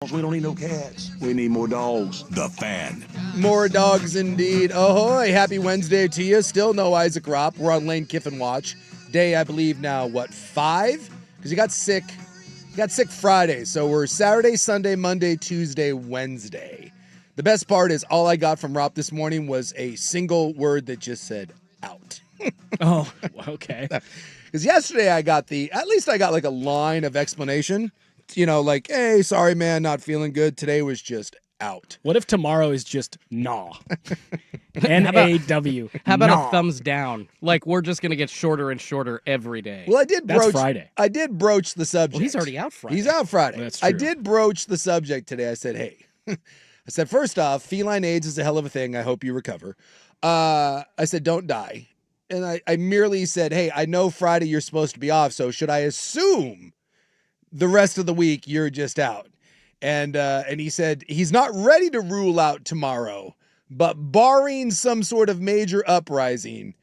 We don't need no cats. We need more dogs. The Fan. More dogs indeed. Ahoy. Happy Wednesday to you. Still no Isaac Ropp. We're on Lane Kiffin watch. Day, I believe, now, 5? Because he got sick. He got sick Friday. So we're Saturday, Sunday, Monday, Tuesday, Wednesday. The best part is all I got from Ropp this morning was a single word that just said, out. Oh, okay. Because yesterday at least I got like a line of explanation. You know, like, hey, sorry, man, not feeling good. Today was just out. What if tomorrow is just nah? N-A-W. How about nah. a thumbs down? Like, we're just going to get shorter and shorter every day. Well, That's Friday. I did broach the subject. Well, he's already out Friday. He's out Friday. That's true. I did broach the subject today. I said, hey, I said, first off, feline AIDS is a hell of a thing. I hope you recover. I said, don't die. And I merely said, hey, I know Friday you're supposed to be off, so should I assume the rest of the week you're just out? And he said he's not ready to rule out tomorrow, but barring some sort of major uprising,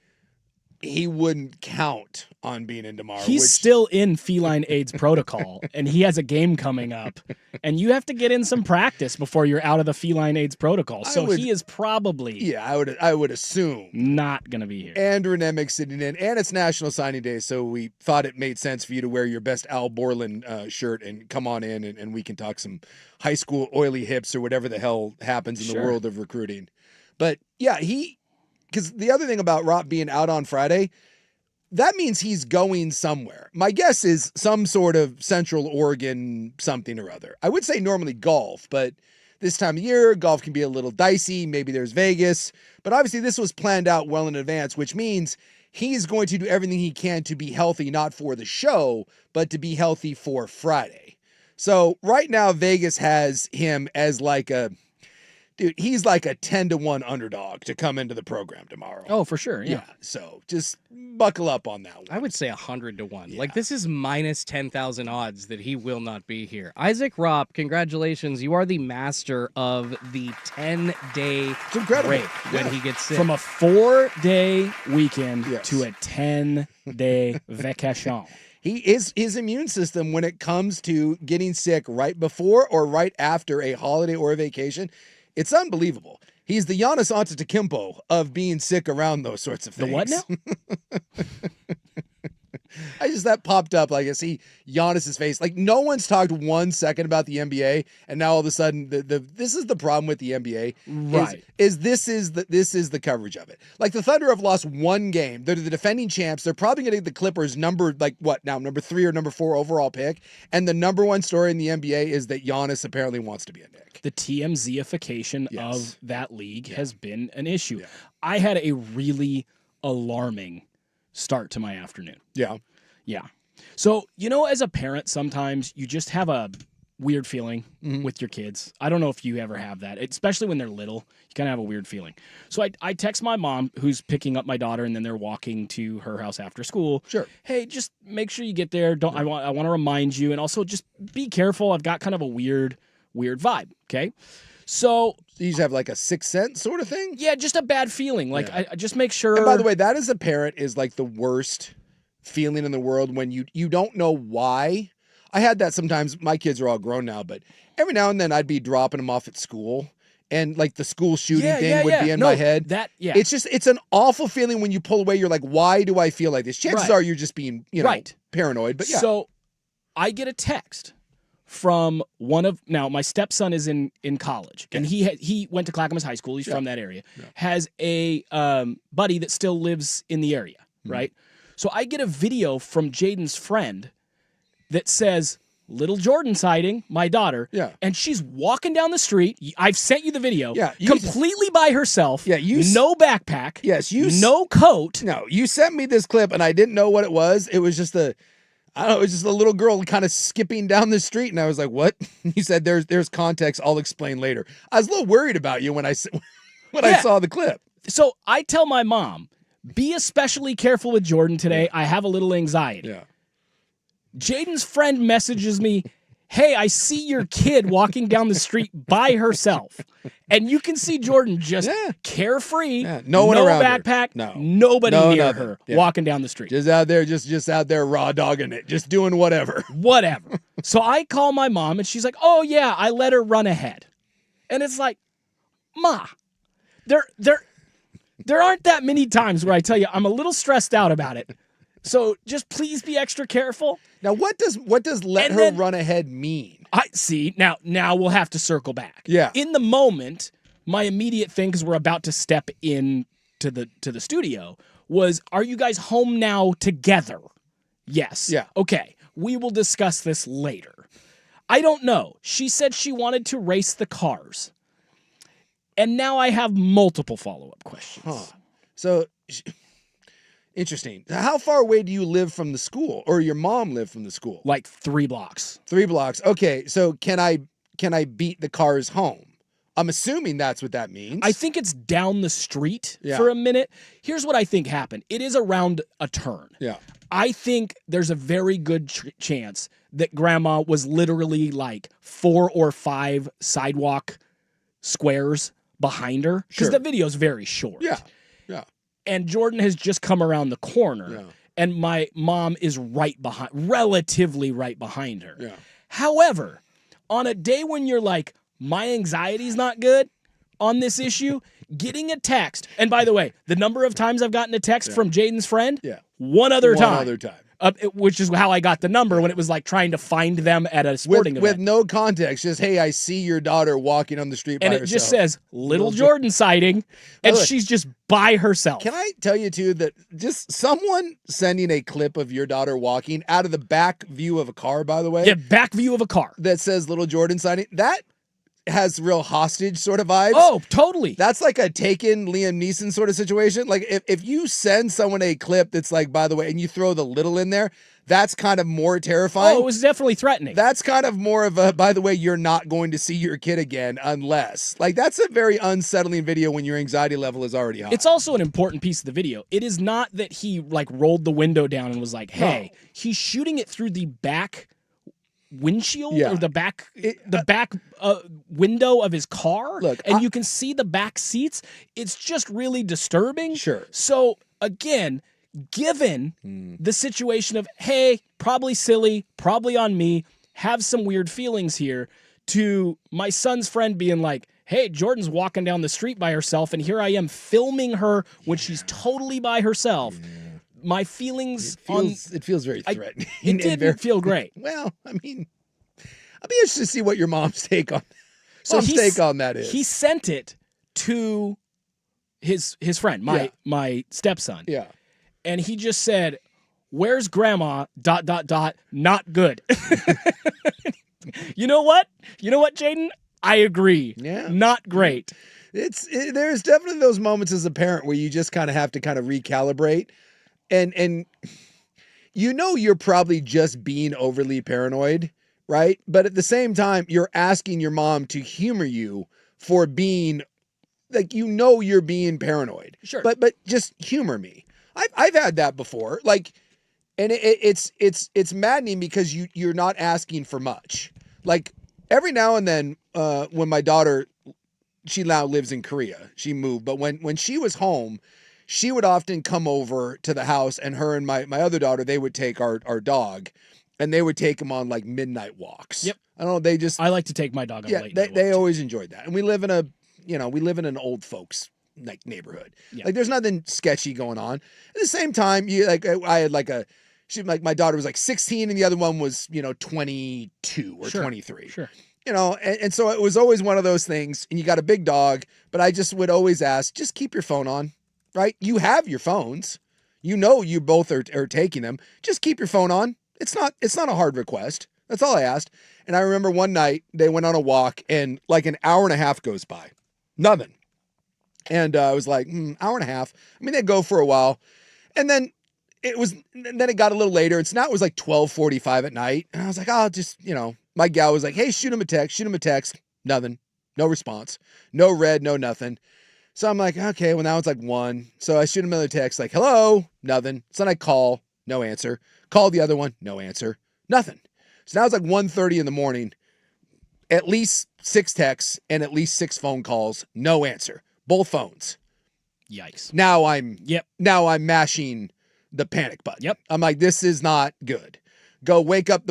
he wouldn't count on being in tomorrow. He's still in feline AIDS protocol, and he has a game coming up, and you have to get in some practice before you're out of the feline AIDS protocol. So he is probably I would assume not going to be here. Andrew Nemec sitting in, and it's National Signing Day, so we thought it made sense for you to wear your best Al Borland shirt and come on in, and we can talk some high school oily hips or whatever the hell happens in the world of recruiting. But yeah, because the other thing about Ropp being out on Friday, that means he's going somewhere. My guess is some sort of Central Oregon something or other. I would say normally golf, but this time of year, golf can be a little dicey. Maybe there's Vegas. But obviously this was planned out well in advance, which means he's going to do everything he can to be healthy, not for the show, but to be healthy for Friday. So right now, Vegas has him as like he's like a 10-1 underdog to come into the program tomorrow. Oh, for sure. Yeah. So just buckle up on that one. I would say 100-1. Yeah. Like, this is minus 10,000 odds that he will not be here. Isaac Ropp, congratulations. You are the master of the 10-day break when he gets sick. From a 4-day weekend to a 10-day vacation. His immune system, when it comes to getting sick right before or right after a holiday or a vacation, it's unbelievable. He's the Giannis Antetokounmpo of being sick around those sorts of things. The what now? That popped up. Like I see Giannis's face. Like no one's talked 1 second about the NBA, and now all of a sudden, this is the problem with the NBA. Right? This is the coverage of it. Like the Thunder have lost one game. They're the defending champs. They're probably going to get the Clippers number 3 or number 4 overall pick. And the number one story in the NBA is that Giannis apparently wants to be a Knick. The TMZ-ification of that league has been an issue. Yeah. I had a really alarming start to my afternoon. Yeah. So, as a parent, sometimes you just have a weird feeling with your kids. I don't know if you ever have that, especially when they're little. You kind of have a weird feeling. So I text my mom, who's picking up my daughter, and then they're walking to her house after school. Sure. Hey, just make sure you get there. I want to remind you, and also just be careful. I've got kind of a weird vibe. Okay. So you just have like a sixth sense sort of thing? Yeah, just a bad feeling. Like I just make sure. And by the way, that as a parent is like the worst feeling in the world when you don't know why. I had that sometimes. My kids are all grown now, but every now and then I'd be dropping them off at school, and like the school shooting thing would be in my head. It's an awful feeling when you pull away. You're like, why do I feel like this? Chances are you're just being paranoid. But yeah. So I get a text from my stepson is in college, and he went to Clackamas High School. He's from that area. Yeah. Has a buddy that still lives in the area, right? So I get a video from Jaden's friend that says, little Jordan sighting, my daughter. Yeah. And she's walking down the street. I've sent you the video. Yeah. Completely by herself. Yeah. No backpack. Yes. No coat. No, you sent me this clip and I didn't know what it was. It was just it was just a little girl kind of skipping down the street. And I was like, what? He said, there's context. I'll explain later. I was a little worried about you when I saw the clip. So I tell my mom, be especially careful with Jordan today. I have a little anxiety. Yeah. Jaden's friend messages me, hey, I see your kid walking down the street by herself. And you can see Jordan just carefree, no one around her. backpack, nobody near nothing. her walking down the street. Just out there, just out there raw dogging it, just doing whatever. Whatever. So I call my mom and she's like, oh yeah, I let her run ahead. And it's like, Ma, there aren't that many times where I tell you I'm a little stressed out about it. So just please be extra careful. Now, what does let her run ahead mean? I see. Now we'll have to circle back. Yeah. In the moment, my immediate thing, because we're about to step in to the studio, was, are you guys home now together? Yes. Yeah. Okay. We will discuss this later. I don't know. She said she wanted to race the cars. And now I have multiple follow-up questions. Huh. So, interesting. How far away do you live from the school, or your mom live from the school? Like 3 blocks. 3 blocks. Okay. So can I beat the cars home? I'm assuming that's what that means. I think it's down the street for a minute. Here's what I think happened. It is around a turn. Yeah. I think there's a very good chance that grandma was literally like 4 or 5 sidewalk squares behind her, because the video is very short. Yeah. Yeah. And Jordan has just come around the corner, Yeah. and my mom is relatively right behind her. Yeah. However, on a day when you're like, my anxiety's not good on this issue, getting a text, and by the way, the number of times I've gotten a text from Jaden's friend, one other time. Which is how I got the number, when it was like trying to find them at a sporting event. With no context, just, hey, I see your daughter walking on the street by herself. And it just says, little Jordan sighting, and she's just by herself. Can I tell you, too, that just someone sending a clip of your daughter walking out of the back view of a car, by the way. Yeah, back view of a car. That says little Jordan sighting, that has real hostage sort of vibes. Oh, totally. That's like a Taken Liam Neeson sort of situation. Like if you send someone a clip that's like, by the way, and you throw the little in there, that's kind of more terrifying. Oh, it was definitely threatening. That's kind of more of a, by the way, you're not going to see your kid again unless. Like, that's a very unsettling video when your anxiety level is already high. It's also an important piece of the video. It is not that he like rolled the window down and was like, hey, he's shooting it through the back windshield or the back window of his car. Look, and you can see the back seats. It's just really disturbing. Sure. So again, given the situation of, hey, probably silly, probably on me, have some weird feelings here, to my son's friend being like, hey, Jordan's walking down the street by herself, and here I am filming her when she's totally by herself. My feelings it feels very threatening. It didn't feel great. Well, I mean, I'll be interested to see what your mom's take on that is. He sent it to his friend, my stepson. Yeah. And he just said, where's grandma, ... not good. You know what, Jaden? I agree. Yeah. Not great. There's definitely those moments as a parent where you just kind of have to kind of recalibrate. And you're probably just being overly paranoid, right? But at the same time, you're asking your mom to humor you for being, like, you're being paranoid. Sure. But just humor me. I've had that before. Like, and it's maddening because you're not asking for much. Like, every now and then, when my daughter, she now lives in Korea, she moved, but when she was home, she would often come over to the house, and her and my other daughter, they would take our dog, and they would take him on like midnight walks. Yep. I don't know. I like to take my dog on late night they walks. always enjoyed that. And we live in an old folks like neighborhood. Yeah. Like, there's nothing sketchy going on. At the same time, I had like my daughter was like 16 and the other one was, 22 or 23. Sure. And so it was always one of those things, and you got a big dog, but I just would always ask, just keep your phone on. Right? You have your phones. You both are taking them. Just keep your phone on. It's not a hard request. That's all I asked. And I remember one night they went on a walk, and like an hour and a half goes by. Nothing. And I was like, hour and a half. I mean, they go for a while. And then it got a little later. It was like 12:45 at night. And I was like, oh, just, my gal was like, hey, shoot him a text. Nothing. No response. No read, no nothing. So I'm like, okay, well, now it's like 1. So I shoot him another text like, hello, nothing. So then I call, no answer. Call the other one, no answer, nothing. So now it's like 1:30 in the morning, at least 6 texts and at least 6 phone calls, no answer. Both phones. Yikes. Now I'm Yep. mashing the panic button. Yep. I'm like, this is not good. Go wake up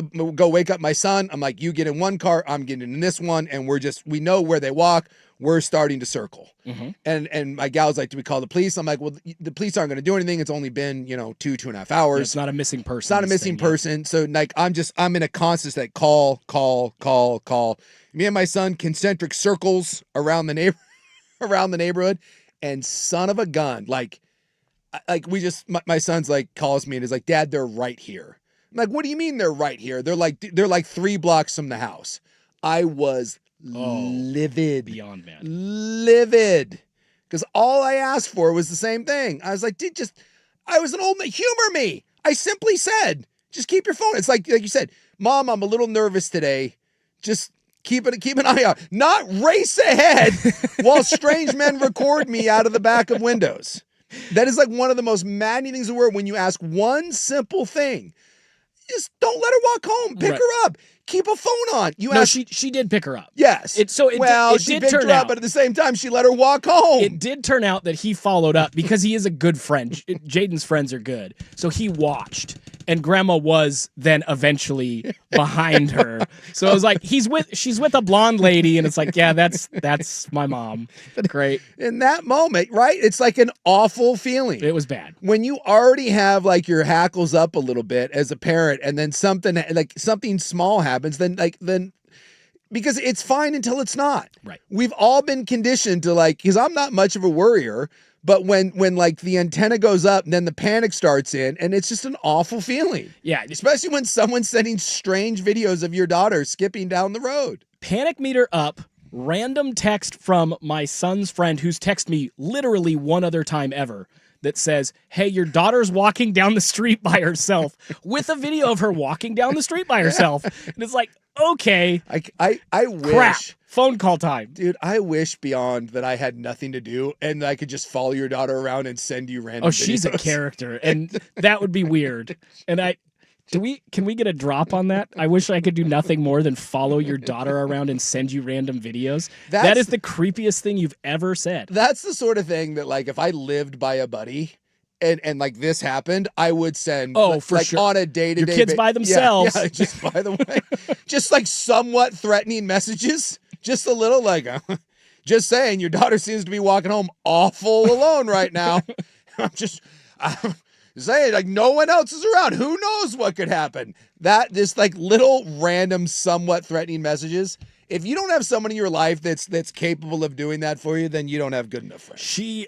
my son. I'm like, you get in one car, I'm getting in this one, and we know where they walk. We're starting to circle. Mm-hmm. And my gal's like, do we call the police? I'm like, well, the police aren't going to do anything. It's only been, 2.5 hours. Yeah, it's not a missing person. It's not a missing person. So like, I'm in a constant like call. Me and my son concentric circles around the neighborhood, and son of a gun, like my son's like calls me and is like, Dad, they're right here. I'm like, what do you mean they're right here? They're like 3 blocks from the house. I was livid. Beyond mad. Livid. Because all I asked for was the same thing. I was like, dude, I was an old man. Humor me. I simply said, just keep your phone. It's like you said, Mom, I'm a little nervous today. Just keep an eye out. Not race ahead while strange men record me out of the back of windows. That is like one of the most maddening things in the world when you ask one simple thing. Just don't let her walk home. Pick her up. Keep a phone on. She did pick her up. Yes. She did did turn turn up, out, but at the same time, she let her walk home. It did turn out that he followed up because he is a good friend. Jaden's friends are good. So he watched, and Grandma was then eventually behind her. So it was like, she's with a blonde lady, and it's like, yeah, that's my mom. Great. In that moment, right? It's like an awful feeling. It was bad. When you already have like your hackles up a little bit as a parent, and then something small happens, then because it's fine until it's not. Right. We've all been conditioned to because I'm not much of a worrier, but when like the antenna goes up, then the panic starts in, and it's just an awful feeling. Yeah. Especially when someone's sending strange videos of your daughter skipping down the road. Panic meter up. Random text from my son's friend who's texted me literally one other time ever that says, hey, your daughter's walking down the street by herself, with a video of her walking down the street by herself. And it's like, okay. I wish. Crap. Phone call time. Dude, I wish beyond that I had nothing to do and I could just follow your daughter around and send you random videos. She's a character, and that would be weird. And can we get a drop on that? I wish I could do nothing more than follow your daughter around and send you random videos. That is the creepiest thing you've ever said. That's the sort of thing that like if I lived by a buddy and like this happened, I would send for sure. On a day-to-day your kids by themselves. Yeah, just by the way. Just like somewhat threatening messages. Just a little like just saying your daughter seems to be walking home awful alone right now. I'm saying like no one else is around. Who knows what could happen? This like little random, somewhat threatening messages. If you don't have someone in your life that's capable of doing that for you, then you don't have good enough friends. She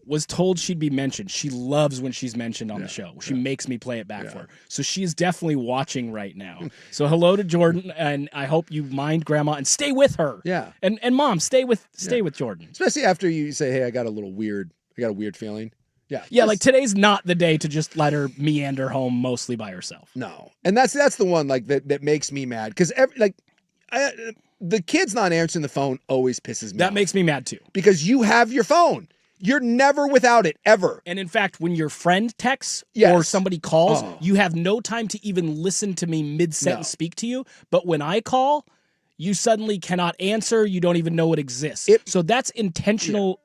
was told she'd be mentioned. She loves when she's mentioned on the show. She makes me play it back for her. So she's definitely watching right now. So hello to Jordan, and I hope you mind Grandma and stay with her. Yeah. And Mom, stay with Jordan. Especially after you say, hey, I got a weird feeling. Yeah. Yeah, like today's not the day to just let her meander home mostly by herself. No. And that's the one like that makes me mad because the kid's not answering the phone always pisses me off. That makes me mad too. Because you have your phone. You're never without it, ever. And in fact, when your friend texts Yes. or somebody calls, you have no time to even listen to me mid-sentence speak to you. But when I call, you suddenly cannot answer. You don't even know it exists. So that's intentional.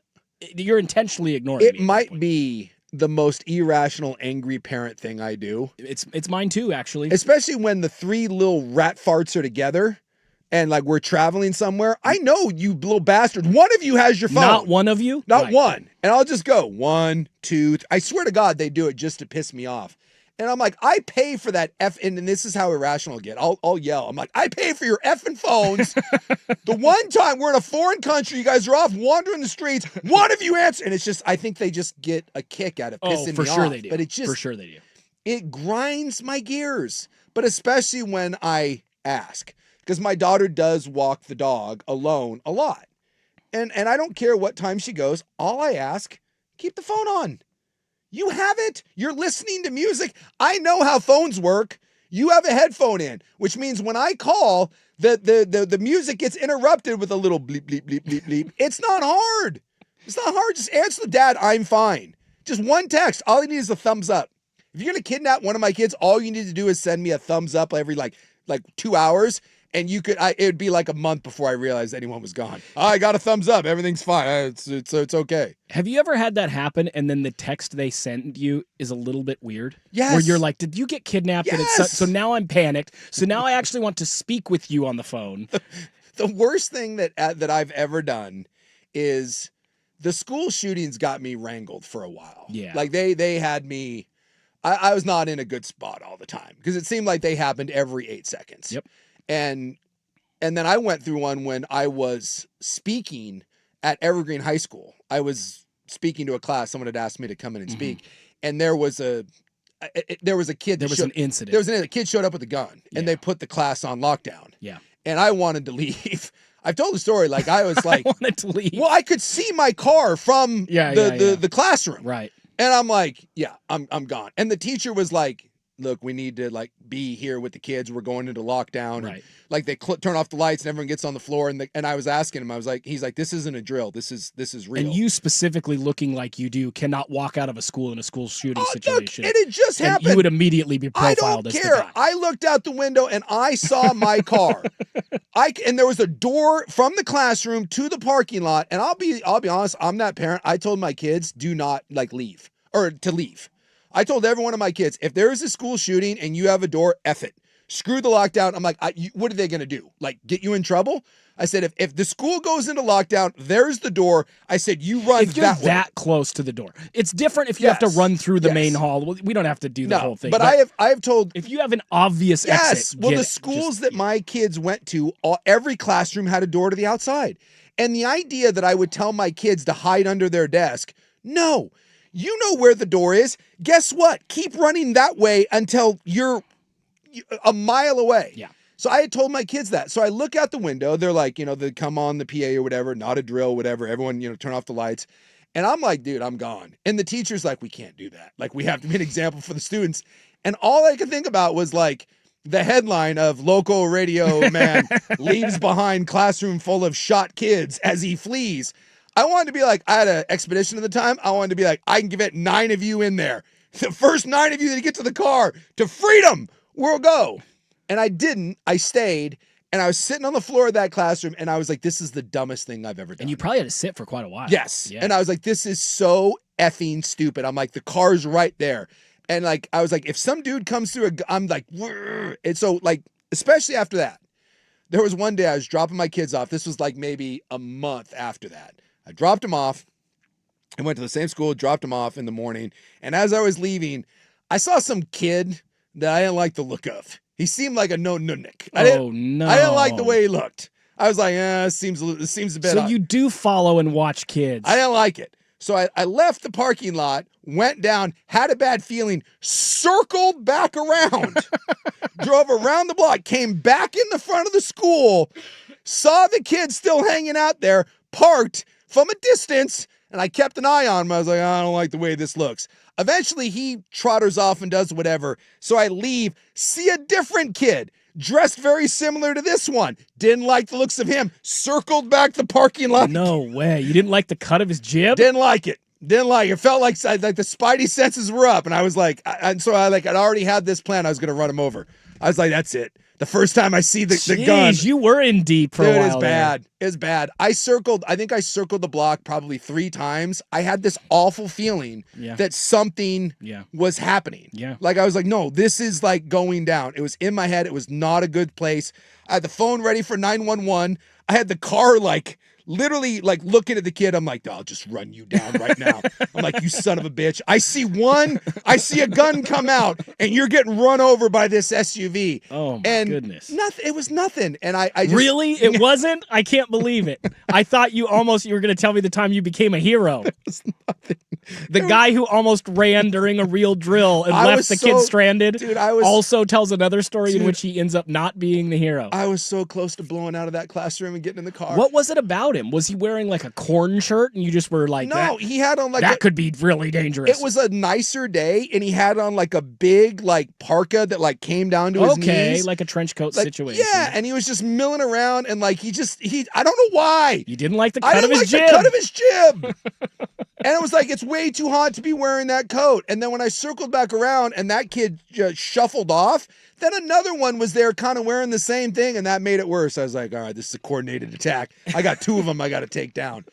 You're intentionally ignoring me. It might be the most irrational, angry parent thing I do. It's mine too, actually. Especially when the 3 little rat farts are together. And like we're traveling somewhere, I know you little bastard. One of you has your phone. Not one of you? Not Right. one. And I'll just go 1, 2. I swear to God, they do it just to piss me off. And I'm like, I pay for that and this is how irrational I get. I'll yell. I'm like, I pay for your effing phones. The one time we're in a foreign country, you guys are off wandering the streets. One of you answer, and it's just I think they just get a kick out of pissing me off. For sure they do. But it just for sure they do. It grinds my gears. But especially when I ask. Because my daughter does walk the dog alone a lot. And I don't care what time she goes. All I ask, keep the phone on. You have it. You're listening to music. I know how phones work. You have a headphone in, which means when I call, the music gets interrupted with a little bleep, bleep, bleep, bleep, bleep. It's not hard. It's not hard. Just answer the dad, I'm fine. Just one text. All you need is a thumbs up. If you're going to kidnap one of my kids, all you need to do is send me a thumbs up every like 2 hours. And you could, it would be like a month before I realized anyone was gone. I got a thumbs up. Everything's fine. It's okay. Have you ever had that happen and then the text they send you is a little bit weird? Yes. Where you're like, did you get kidnapped? Yes. And so now I'm panicked. So now I actually want to speak with you on the phone. The worst thing that I've ever done is the school shootings got me wrangled for a while. Yeah. Like they had me, I was not in a good spot all the time because it seemed like they happened every 8 seconds. Yep. And then I went through one when I was speaking at Evergreen High School. I was speaking to a class. Someone had asked me to come in and speak, and there was a kid. There was an incident. There was a kid showed up with a gun, and they put the class on lockdown. Yeah. And I wanted to leave. I've told the story. Like I was like, I wanted to leave. Well, I could see my car from the classroom. Right. And I'm like, yeah, I'm gone. And the teacher was like, look, we need to like be here with the kids. We're going into lockdown. Right. And, like they turn off the lights and everyone gets on the floor. And I was asking him, he's like, this isn't a drill. This is real. And you specifically looking like you do cannot walk out of a school in a school shooting situation. Look, and it just happened. You would immediately be profiled as the guy. I don't care. I looked out the window and I saw my car. And there was a door from the classroom to the parking lot. And I'll be honest, I'm that parent. I told my kids, do not like leave or to leave. I told every one of my kids, if there is a school shooting and you have a door, F it. Screw the lockdown. I'm like, what are they going to do? Like, get you in trouble? I said, if the school goes into lockdown, there's the door. I said, you run if you're that way. That close to the door. It's different if you have to run through the main hall. We don't have to do the whole thing. But I have told. If you have an obvious exit. Well, the schools that my kids went to, every classroom had a door to the outside. And the idea that I would tell my kids to hide under their desk, no. You know where the door is. Guess what? Keep running that way until you're a mile away. Yeah. So I had told my kids that. So I look out the window. They're like, they come on the PA or whatever, not a drill, whatever. Everyone, turn off the lights. And I'm like, dude, I'm gone. And the teacher's like, we can't do that. Like, we have to be an example for the students. And all I could think about was like the headline of local radio man leaves behind classroom full of shot kids as he flees. I wanted to be like, I had an expedition at the time. I wanted to be like, I can get 9 of you in there. The first 9 of you that get to the car to freedom, we'll go. And I didn't. I stayed. And I was sitting on the floor of that classroom. And I was like, this is the dumbest thing I've ever done. And you probably had to sit for quite a while. Yes. Yeah. And I was like, this is so effing stupid. I'm like, the car's right there. And like, I was like, if some dude comes through, I'm like, whirr. And so like, especially after that, there was one day I was dropping my kids off. This was like maybe a month after that. I dropped him off. I went to the same school, dropped him off in the morning. And as I was leaving, I saw some kid that I didn't like the look of. He seemed like a no-nunnick. No. I didn't like the way he looked. I was like, this seems a bit So odd. you do follow and watch kids. I didn't like it. So I left the parking lot, went down, had a bad feeling, circled back around, drove around the block, came back in the front of the school, saw the kids still hanging out there, parked from a distance, and I kept an eye on him. I was like, I don't like the way this looks. Eventually, he trotters off and does whatever. So I leave, see a different kid, dressed very similar to this one. Didn't like the looks of him. Circled back the parking lot. No way. You didn't like the cut of his jib? Didn't like it. Didn't like it. It felt like the spidey senses were up. And I was like, I'd already had this plan. I was going to run him over. I was like, that's it. The first time I see the gun. You were in deep for a while. It's bad. It's bad. I think I circled the block probably 3 times. I had this awful feeling that something was happening. Yeah. Like I was like, no, this is like going down. It was in my head. It was not a good place. I had the phone ready for 911. I had the car like literally like looking at the kid. I'm like, I'll just run you down right now. I'm like, you son of a bitch. I see a gun come out and you're getting run over by this SUV. Oh my goodness. Nothing. It was nothing. And I just, really? It wasn't? I can't believe it. I thought you were going to tell me the time you became a hero. It was nothing. The guy who almost ran during a real drill and left the kid stranded also tells another story in which he ends up not being the hero. I was so close to blowing out of that classroom and getting in the car. What was it about him? Was he wearing like a corn shirt and you just were like, no, he had on like that could be really dangerous. It was a nicer day and he had on like a big like parka that like came down to his knees. Okay, like a trench coat situation. Yeah, and he was just milling around and like he I don't know why. You didn't like the cut of his jib. The cut of his jib. And it was like, it's way too hot to be wearing that coat. And then when I circled back around and that kid just shuffled off, then another one was there kind of wearing the same thing, and that made it worse. I was like, all right, this is a coordinated attack. I got 2 of them I got to take down.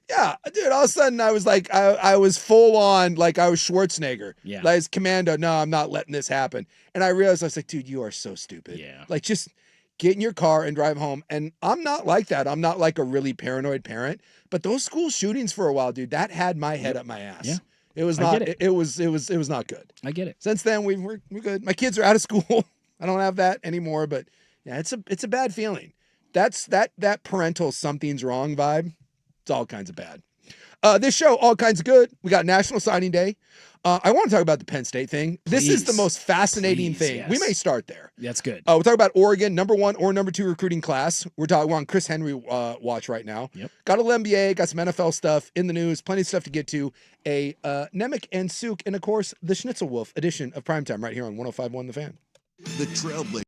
Yeah, dude, all of a sudden I was like, I was full on, like I was Schwarzenegger. Yeah. Like as commando, no, I'm not letting this happen. And I realized, I was like, dude, you are so stupid. Yeah. Like, just get in your car and drive home. And I'm not like that. I'm not like a really paranoid parent. But those school shootings for a while, dude, that had my head up my ass. Yeah. It was I not, get it. it was not good. I get it. Since then, we're good. My kids are out of school. I don't have that anymore, but yeah, it's a bad feeling. That's that parental something's wrong vibe. It's all kinds of bad. This show, all kinds of good. We got National Signing Day. I want to talk about the Penn State thing. This is the Please. most fascinating Please, thing. yes. We may start there. That's good. We'll talk about Oregon, number 1 or number 2 recruiting class. We're on Chris Henry watch right now. Yep. Got a little NBA, got some NFL stuff in the news, plenty of stuff to get to. A Nemec and Suk, and of course, the Schnitzelwolf edition of Primetime right here on 105.1 The Fan. The Trailblazers.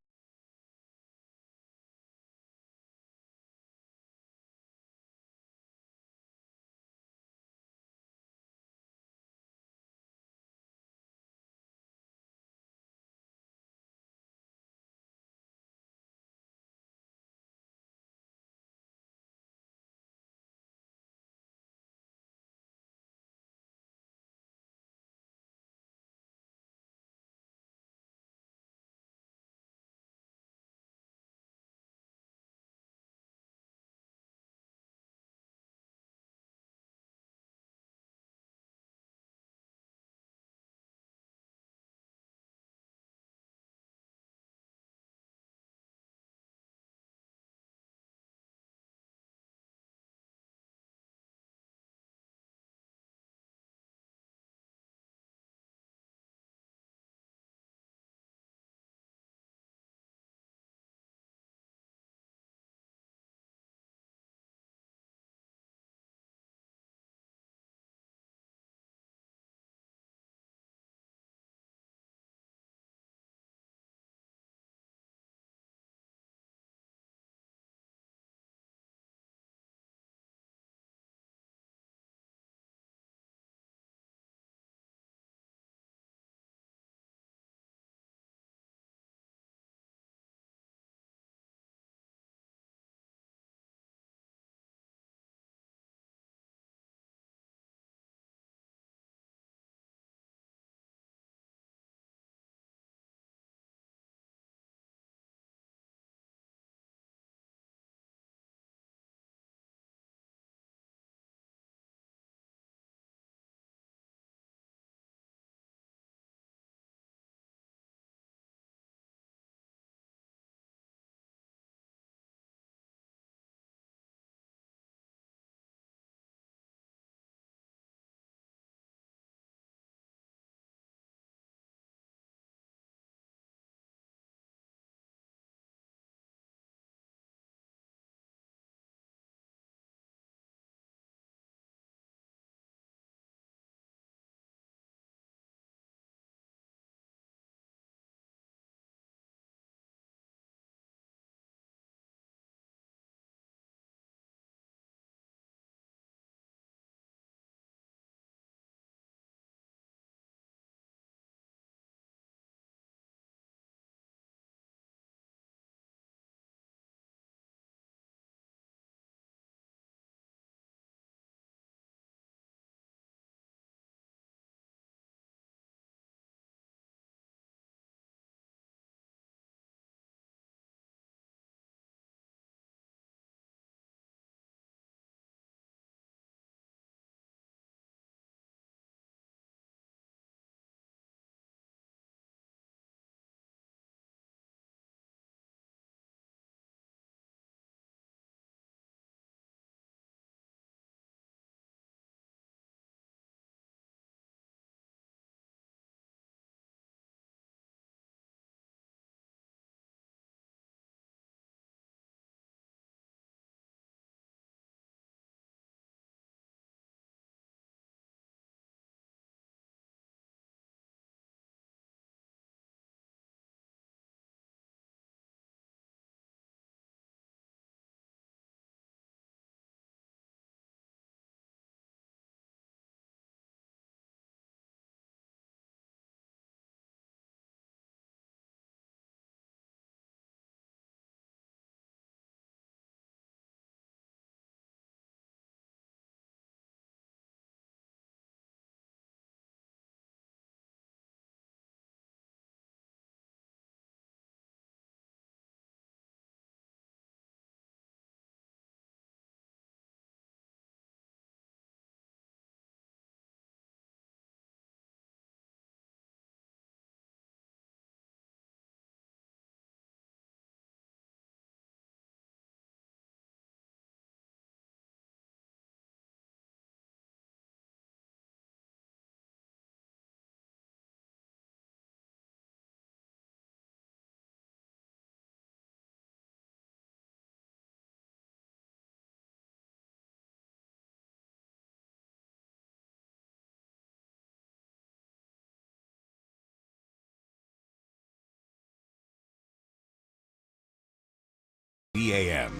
a.m.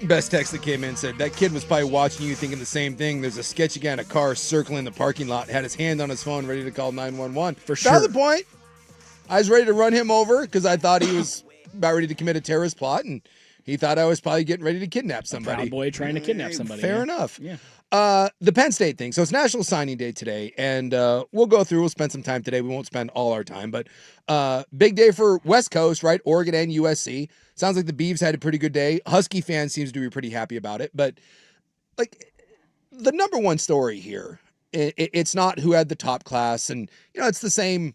Best text that came in said, that kid was probably watching you thinking the same thing. There's a sketchy guy in a car circling the parking lot, had his hand on his phone, ready to call 911. For sure. Valid point. I was ready to run him over because I thought he was about ready to commit a terrorist plot, and he thought I was probably getting ready to kidnap somebody. Proud boy trying to kidnap somebody. Fair yeah. enough. Yeah. The Penn State thing. So it's National Signing Day today, and we'll go through. We'll spend some time today. We won't spend all our time, but big day for West Coast, right? Oregon and USC. Sounds like the Beavs had a pretty good day. Husky fans seems to be pretty happy about it, but like the number one story here, it's not who had the top class, and it's the same.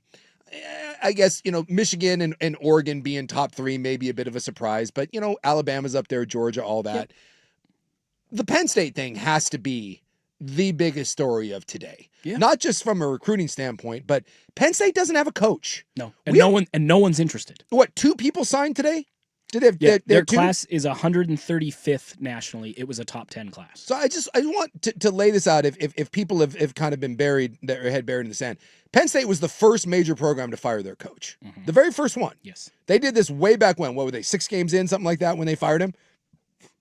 I guess, Michigan and Oregon being top 3 may be a bit of a surprise, but, Alabama's up there, Georgia, all that. Yep. The Penn State thing has to be the biggest story of today. Yeah. Not just from a recruiting standpoint, but Penn State doesn't have a coach. No. And no one's interested. What, 2 people signed today? Their class is 135th nationally. It was a top 10 class. So I want to lay this out if people have kind of been their head buried in the sand. Penn State was the first major program to fire their coach. Mm-hmm. The very first one. Yes. They did this way back when. What were they, 6 games in, something like that, when they fired him?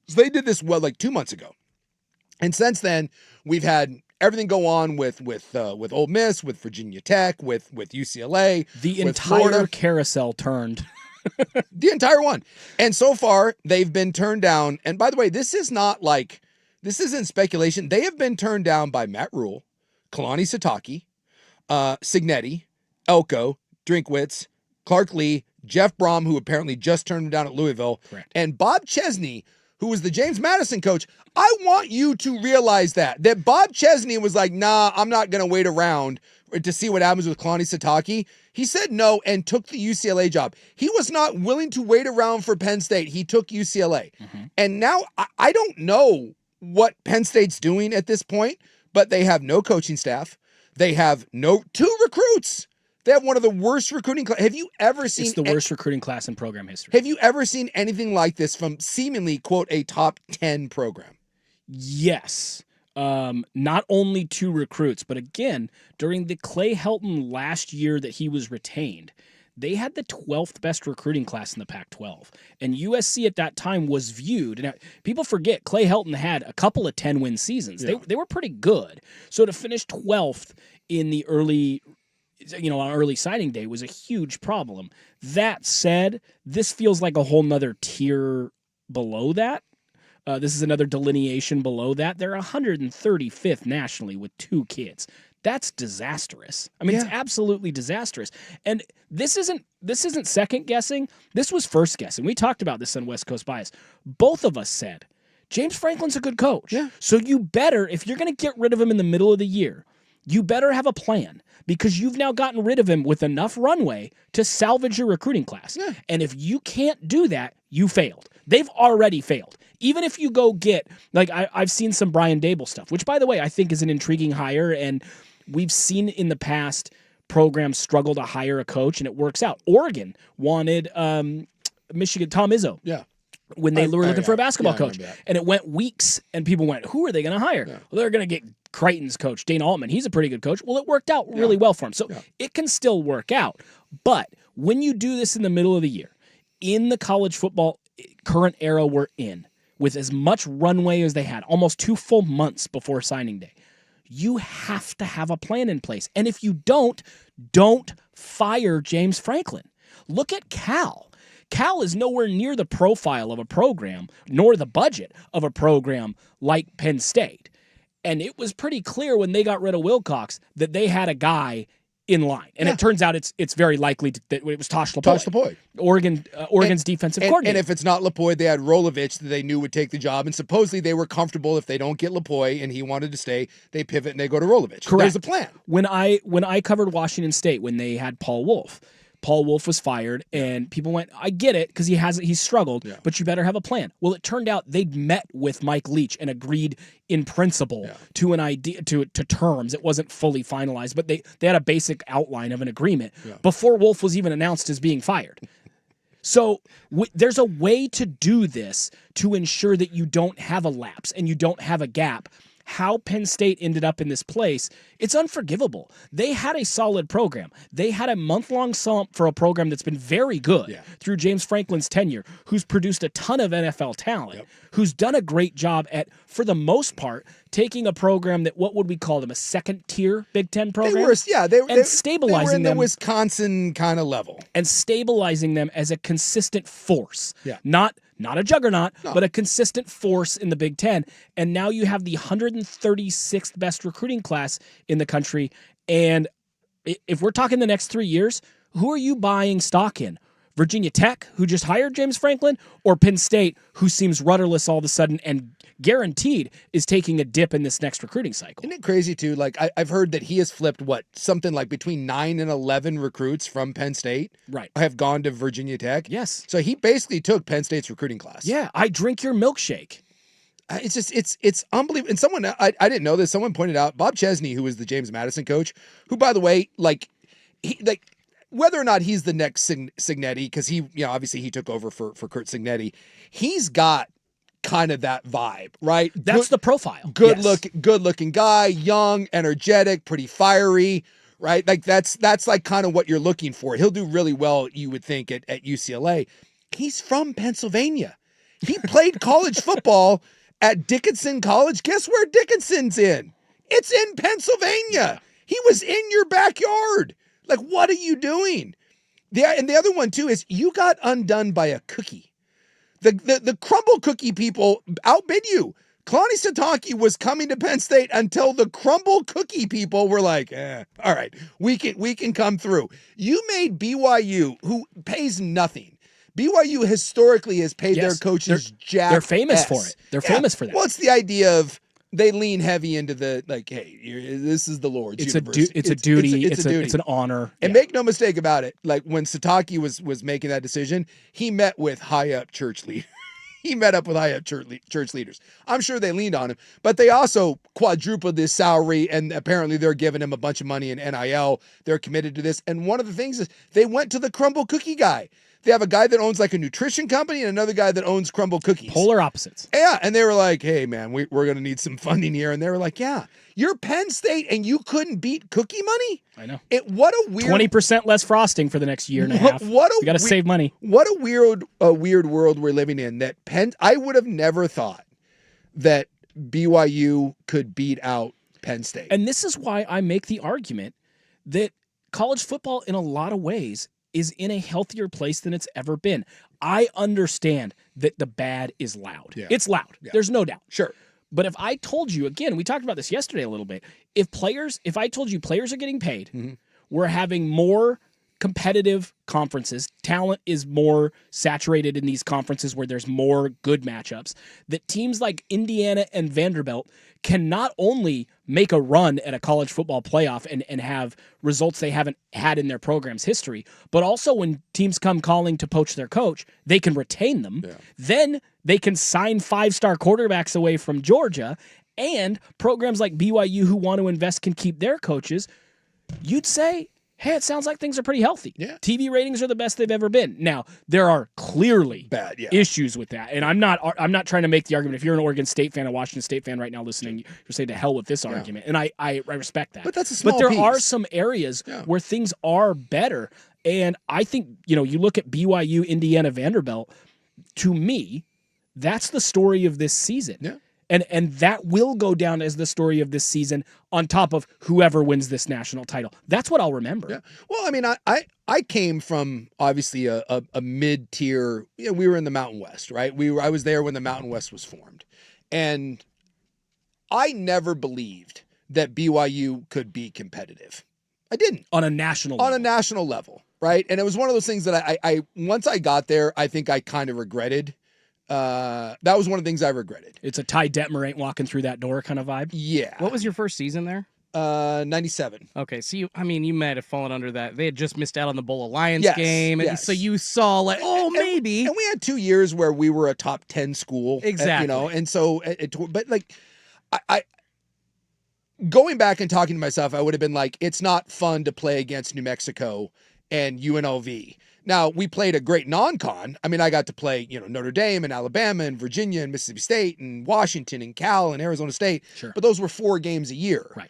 So they did this, like 2 months ago. And since then, we've had everything go on with Ole Miss, with Virginia Tech, with UCLA. The with entire Florida. Carousel turned. The entire one. And so far, they've been turned down. And by the way, this isn't speculation. They have been turned down by Matt Rule, Kalani Sitake, Signetti, Elko, Drinkwitz, Clark Lee, Jeff Brom, who apparently just turned him down at Louisville, correct, and Bob Chesney, who was the James Madison coach. I want you to realize that Bob Chesney was like, nah, I'm not going to wait around to see what happens with Kalani Sitake. He said no and took the UCLA job. He was not willing to wait around for Penn State. He took UCLA. Mm-hmm. And now I don't know what Penn State's doing at this point, but they have no coaching staff. They have 2 recruits. They have one of the worst recruiting classes. Have you ever seen... It's the worst recruiting class in program history. Have you ever seen anything like this from seemingly, quote, a top 10 program? Yes. Not only 2 recruits, but again, during the Clay Helton last year that he was retained, they had the 12th best recruiting class in the Pac-12. And USC at that time was viewed, and people forget, Clay Helton had a couple of 10-win seasons. Yeah. They were pretty good. So to finish 12th in the early signing day was a huge problem. That said, this feels like a whole nother tier below that. This is another delineation below that. They're 135th nationally with 2 kids. That's disastrous. I mean, It's absolutely disastrous. And this isn't second guessing. This was first guessing. We talked about this on West Coast Bias. Both of us said, James Franklin's a good coach. Yeah. So you better, if you're going to get rid of him in the middle of the year, you better have a plan, because you've now gotten rid of him with enough runway to salvage your recruiting class. Yeah. And if you can't do that, you failed. They've already failed. Even if you go get, like I've seen some Brian Dable stuff, which, by the way, I think is an intriguing hire, and we've seen in the past programs struggle to hire a coach, and it works out. Oregon wanted Michigan, Tom Izzo. Yeah. When they were looking for a basketball coach. And it went weeks, and people went, who are they going to hire? Yeah. Well, they're going to get Creighton's coach, Dana Altman. He's a pretty good coach. Well, it worked out really well for him. So it can still work out. But when you do this in the middle of the year, in the college football current era we're in, with as much runway as they had, almost 2 full months before signing day, you have to have a plan in place. And if you don't fire James Franklin. Look at Cal. Cal is nowhere near the profile of a program, nor the budget of a program like Penn State. And it was pretty clear when they got rid of Wilcox that they had a guy in line. And it turns out it's very likely that it was Tosh Lapoy. Oregon's defensive coordinator. And if it's not Lapoy, they had Rolovich that they knew would take the job. And supposedly they were comfortable if they don't get Lapoy and he wanted to stay, they pivot and they go to Rolovich. Correct. There's a plan. When I covered Washington State, when they had Paul Wolf was fired, and people went, I get it, because he's struggled, but you better have a plan. Well, it turned out they'd met with Mike Leach and agreed in principle to an idea, to terms. It wasn't fully finalized, but they had a basic outline of an agreement before Wolf was even announced as being fired. So there's a way to do this to ensure that you don't have a lapse and you don't have a gap. how Penn State ended up in this place, it's unforgivable. They had a solid program. They had a month-long slump for a program that's been very good through James Franklin's tenure, who's produced a ton of NFL talent, who's done a great job at, for the most part, taking a program that, what would we call them, a second-tier Big Ten program? They were stabilizing they were in them, the Wisconsin kind of level. And stabilizing them as a consistent force. Yeah. Not a juggernaut, but a consistent force in the Big Ten. And now you have the 136th best recruiting class in the country. And if we're talking the next 3 years, who are you buying stock in? Virginia Tech, who just hired James Franklin, or Penn State, who seems rudderless all of a sudden and guaranteed is taking a dip in this next recruiting cycle? Isn't it crazy, too? Like, I've heard that he has flipped, something like between 9 and 11 recruits from Penn State have gone to Virginia Tech. Yes. So he basically took Penn State's recruiting class. Yeah, I drink your milkshake. It's unbelievable. And someone, I didn't know this, someone pointed out, Bob Chesney, who was the James Madison coach, who, by the way, whether or not he's the next Cignetti, because obviously he took over for Kurt Cignetti, he's got kind of that vibe, right? That's the profile. Good looking guy, young, energetic, pretty fiery, right? Like that's like kind of what you're looking for. He'll do really well, you would think, at UCLA. He's from Pennsylvania. He played college football at Dickinson College. Guess where Dickinson's in? It's in Pennsylvania. He was in your backyard. Like, what are you doing? And the other one, too, is you got undone by a cookie. The crumble cookie people outbid you. Kalani Sitake was coming to Penn State until the crumble cookie people were like, all right, we can come through. You made BYU, who pays nothing. BYU historically has paid their coaches jack. They're famous for it. They're famous for that. Well, it's the idea of they lean heavy into the, like, hey, this is the Lord's university. It's a duty. It's a duty. It's an honor. And make no mistake about it. Like, when Sitake was making that decision, he met with high-up church leaders. He met up with high-up church leaders. I'm sure they leaned on him, but they also quadrupled his salary, and apparently they're giving him a bunch of money in NIL. They're committed to this. And one of the things is they went to the crumble cookie guy. They have a guy that owns like a nutrition company and another guy that owns crumble cookies. Polar opposites. Yeah, and they were like, hey, man, we're going to need some funding here. And they were like, yeah, you're Penn State and you couldn't beat cookie money? I know. What a weird... 20% less frosting for the next year and a half. You got to save money. What a weird world we're living in. That I would have never thought that BYU could beat out Penn State. And this is why I make the argument that college football, in a lot of ways, is in a healthier place than it's ever been. I understand that the bad is loud. Yeah. It's loud. Yeah. There's no doubt. Sure. But if I told you, again, we talked about this yesterday a little bit, if I told you players are getting paid, we're having more competitive conferences, talent is more saturated in these conferences where there's more good matchups, that teams like Indiana and Vanderbilt can not only make a run at a college football playoff and have results they haven't had in their program's history, but also when teams come calling to poach their coach, they can retain them. Yeah. Then they can sign 5-star quarterbacks away from Georgia, and programs like BYU who want to invest can keep their coaches. You'd say, hey, it sounds like things are pretty healthy. Yeah. TV ratings are the best they've ever been. Now, there are clearly bad issues with that. And I'm not trying to make the argument. If you're an Oregon State fan, a Washington State fan right now listening, you're saying to hell with this argument. And I respect that. But that's a small But there piece. are some areas where things are better. And I think, you look at BYU, Indiana, Vanderbilt, to me, that's the story of this season. Yeah. And that will go down as the story of this season on top of whoever wins this national title. That's what I'll remember. Yeah. Well, I mean, I came from obviously a mid-tier, we were in the Mountain West, right? I was there when the Mountain West was formed. And I never believed that BYU could be competitive. I didn't. On a national level, right? And it was one of those things that I once I got there, I think I kind of regretted. That was one of the things I regretted. It's a Ty Detmer ain't walking through that door kind of vibe. Yeah. What was your first season there? 97. Okay, so you might have fallen under that. They had just missed out on the Bowl Alliance game, and so you saw like, maybe. And we had 2 years where we were a top 10 school, exactly. And so, but like, I going back and talking to myself, I would have been like, it's not fun to play against New Mexico and UNLV. Now, we played a great non-con. I mean, I got to play, Notre Dame and Alabama and Virginia and Mississippi State and Washington and Cal and Arizona State. Sure. But those were 4 games a year. Right.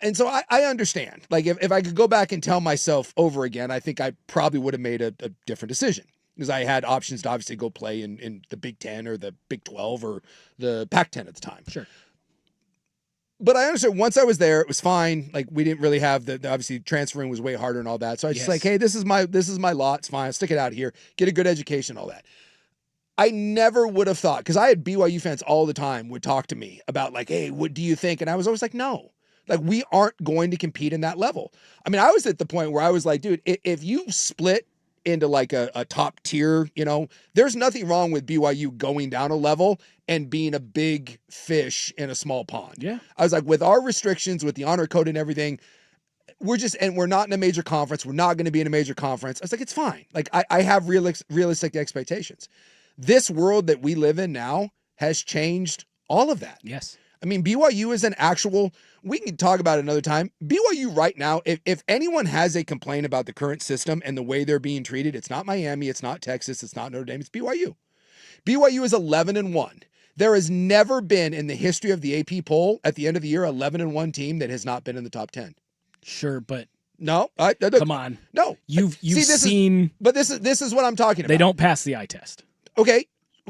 And so I understand. Like, if I could go back and tell myself over again, I think I probably would have made a different decision, because I had options to obviously go play in the Big 10 or the Big 12 or the Pac-10 at the time. Sure. But I understood once I was there, it was fine. Like, we didn't really have the obviously transferring was way harder and all that. So I was just like, hey, this is my lot. It's fine. I'll stick it out here, get a good education, all that. I never would have thought, because I had BYU fans all the time would talk to me about like, hey, what do you think? And I was always like, no. Like, we aren't going to compete in that level. I mean, I was at the point where I was like, dude, if you split into like a top tier, there's nothing wrong with BYU going down a level and being a big fish in a small pond. Yeah. I was like, with our restrictions, with the honor code and everything, we're not in a major conference. We're not going to be in a major conference. I was like, it's fine. Like, I have realistic expectations. This world that we live in now has changed all of that. Yes. I mean, BYU is an actual, we can talk about it another time. BYU right now, if anyone has a complaint about the current system and the way they're being treated, it's not Miami, it's not Texas, it's not Notre Dame, it's BYU. BYU is 11-1. There has never been in the history of the AP poll at the end of the year 11-1 team that has not been in the top 10. Sure, but no, come on. No, you've seen. But this is what I'm talking about. They don't pass the eye test. Okay.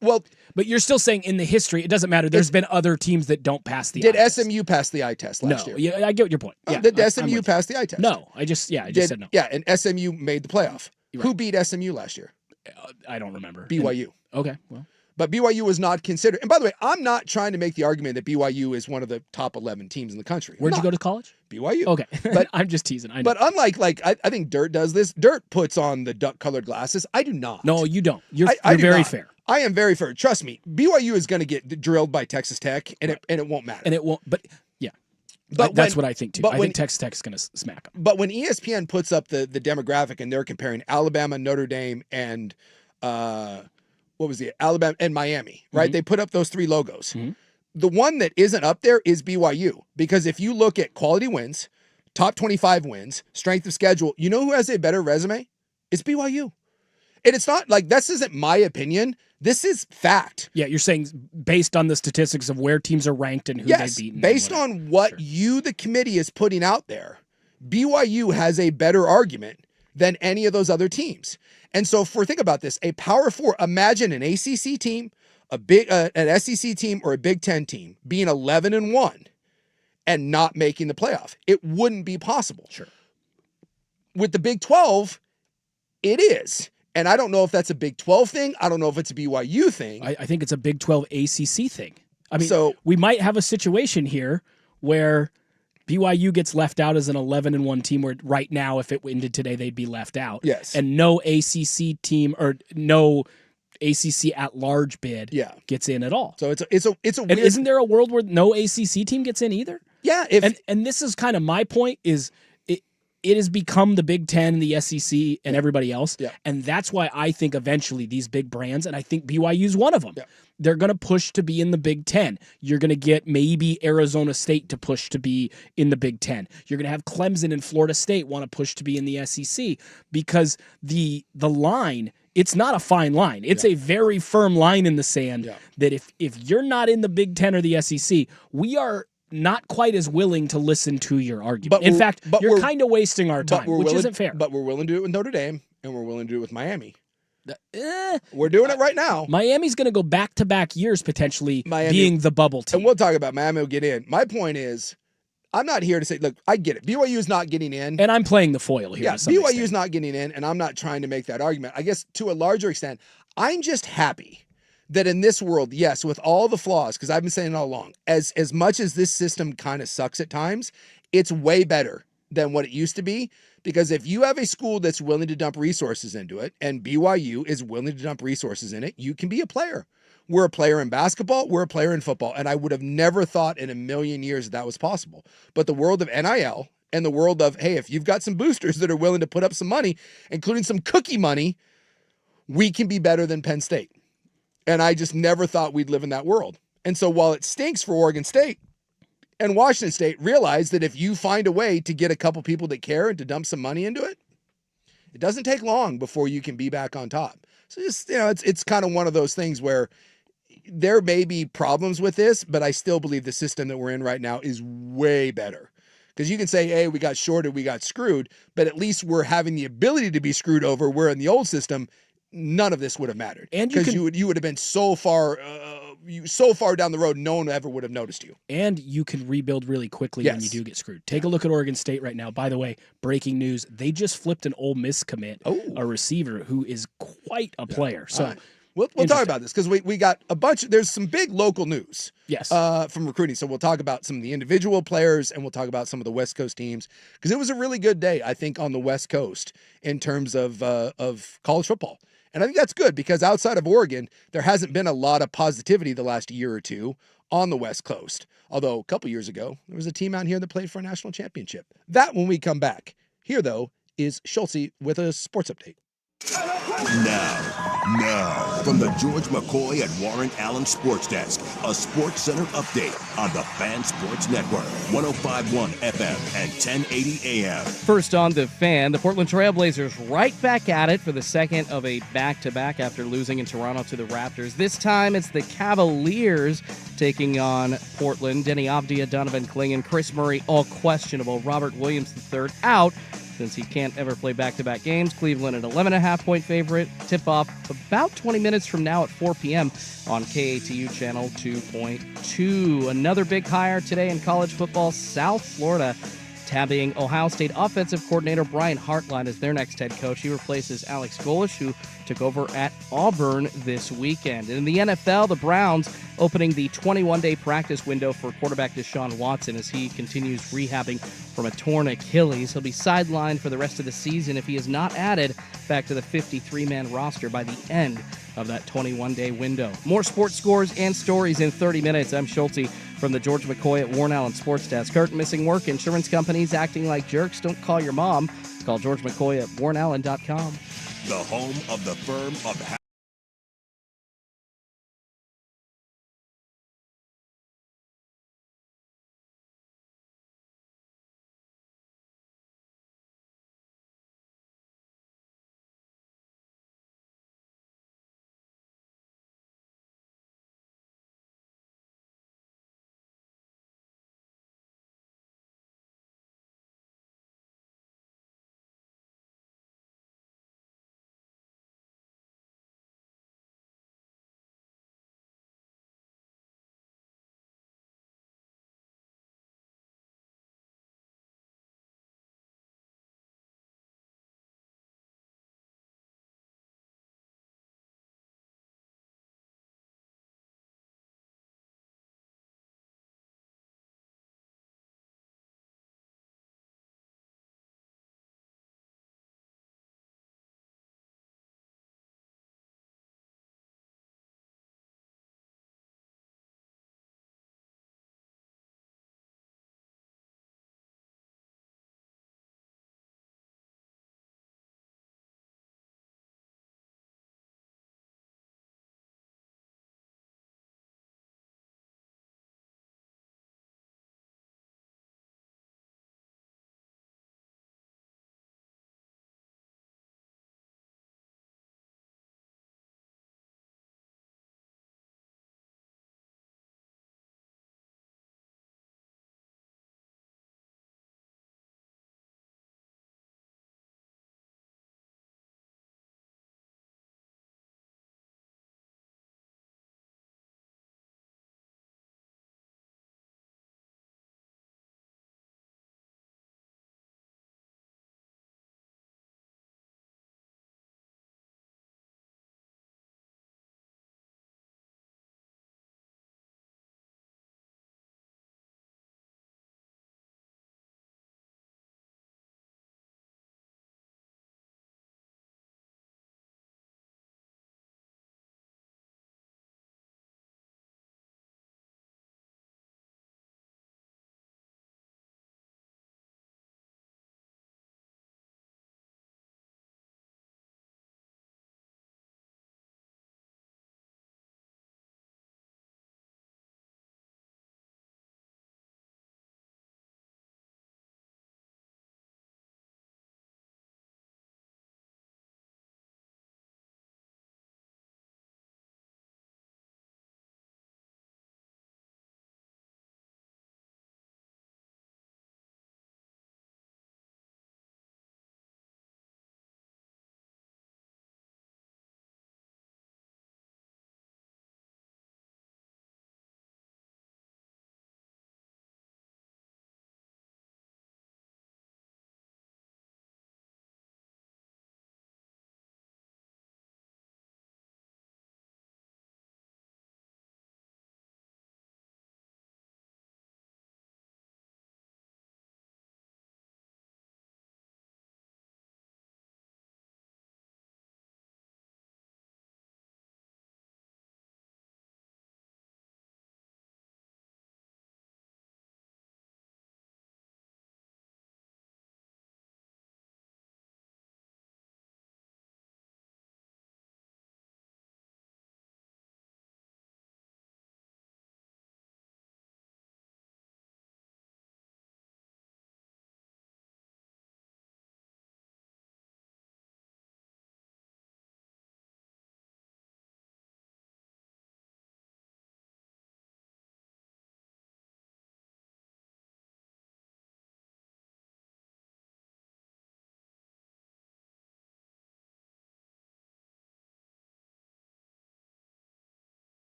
Well, but you're still saying in the history, it doesn't matter. There's been other teams that don't pass the eye test. Did SMU pass the eye test last year? Yeah, I get your point. Yeah, did SMU pass the eye test? No, I just said no. Yeah, and SMU made the playoff. Right. Who beat SMU last year? I don't remember. BYU. Okay, well. But BYU was not considered. And by the way, I'm not trying to make the argument that BYU is one of the top 11 teams in the country. Where'd you go to college? BYU. Okay, but I'm just teasing. I know. But unlike, I think Dirt does this. Dirt puts on the duck-colored glasses. I do not. No, you don't. You're very fair. I am very fair. Trust me. BYU is going to get drilled by Texas Tech, and it won't matter. And it won't. But yeah, but that's what I think too. I think Texas Tech is going to smack them. But when ESPN puts up the demographic and they're comparing Alabama, Notre Dame, and Alabama and Miami, right? Mm-hmm. They put up those 3 logos. Mm-hmm. The one that isn't up there is BYU, because if you look at quality wins, top 25 wins, strength of schedule, you know who has a better resume? It's BYU. And it's not like, this isn't my opinion. This is fact. Yeah, you're saying based on the statistics of where teams are ranked and who they've beaten. Based on what the committee, is putting out there, BYU has a better argument than any of those other teams. And so think about this, a Power 4, imagine an ACC team, an SEC team, or a Big 10 team being 11-1 and not making the playoff. It wouldn't be possible. Sure. With the Big 12, it is. And I don't know if that's a Big 12 thing. I don't know if it's a BYU thing. I think it's a Big 12 ACC thing. I mean, so we might have a situation here where BYU gets left out as an 11-1 team, where right now, if it ended today, they'd be left out. Yes. And no ACC team or no ACC at large bid gets in at all. So it's a weird... And isn't there a world where no ACC team gets in either? Yeah. And this is kind of my point is it has become the Big 10, the SEC, and everybody else. Yeah. And that's why I think eventually these big brands, and I think BYU is one of them, yeah, they're going to push to be in the Big 10. You're going to get maybe Arizona State to push to be in the Big 10. You're going to have Clemson and Florida State want to push to be in the SEC, because the line, it's not a fine line. It's a very firm line in the sand that if you're not in the Big 10 or the SEC, we are not quite as willing to listen to your argument. In fact, you're kind of wasting our time, which isn't fair. But we're willing to do it with Notre Dame, and we're willing to do it with Miami. We're doing it right now. Miami's going to go back-to-back years, potentially being the bubble team. And we'll talk about Miami will get in. My point is, I'm not here to say, look, I get it. BYU is not getting in. And I'm playing the foil here. Yeah, BYU is not getting in, and I'm not trying to make that argument. I guess to a larger extent, I'm just happy that in this world, yes, with all the flaws, because I've been saying it all along, as much as this system kind of sucks at times, it's way better than what it used to be. Because if you have a school that's willing to dump resources into it, and BYU is willing to dump resources in it, you can be a player. We're a player in basketball, we're a player in football, and I would have never thought in a million years that was possible. But the world of NIL and the world of, hey, if you've got some boosters that are willing to put up some money, including some cookie money, we can be better than Penn State. And I just never thought we'd live in that world. And so while it stinks for Oregon State and Washington State, realize that if you find a way to get a couple people that care and to dump some money into it, it doesn't take long before you can be back on top. So just, it's kind of one of those things where there may be problems with this, but I still believe the system that we're in right now is way better. Because you can say, hey, we got shorted, we got screwed, but at least we're having the ability to be screwed over. Where in the old system, none of this would have mattered. And because you would have been so far down the road, no one ever would have noticed you. And you can rebuild really quickly when you do get screwed. Take a look at Oregon State right now. By the way, breaking news: they just flipped an Ole Miss commit, a receiver who is quite a player. So. Right. We'll talk about this because we got a bunch. There's some big local news, from recruiting. So we'll talk about some of the individual players and we'll talk about some of the West Coast teams because it was a really good day, I think, on the West Coast in terms of college football. And I think that's good because outside of Oregon, there hasn't been a lot of positivity the last year or two on the West Coast. Although a couple years ago, there was a team out here that played for a national championship. That when we come back. Here, though, is Schultze with a sports update. Now, from the George McCoy and Warren Allen Sports Desk, a Sports Center update on the Fan Sports Network, 105.1 FM and 1080 AM. First on The Fan, the Portland Trailblazers right back at it for the second of a back-to-back after losing in Toronto to the Raptors. This time it's the Cavaliers taking on Portland. Denny Avdia, Donovan Clingan, Chris Murray, all questionable. Robert Williams III out, since he can't ever play back-to-back games. Cleveland an 11.5-point favorite. Tip-off about 20 minutes from now at 4 p.m. on KATU Channel 2.2. Another big hire today in college football. South Florida tabbing Ohio State offensive coordinator Brian Hartline as their next head coach. He replaces Alex Golesh, who took over at Auburn this weekend. And in the NFL, the Browns opening the 21-day practice window for quarterback Deshaun Watson as he continues rehabbing from a torn Achilles. He'll be sidelined for the rest of the season if he is not added back to the 53-man roster by the end of that 21-day window. More sports scores and stories in 30 minutes. I'm Schulte from the George McCoy at Warren Allen Sports Desk. Hurt, missing work, insurance companies acting like jerks. Don't call your mom. Call George McCoy at warrenallen.com. The home of the firm of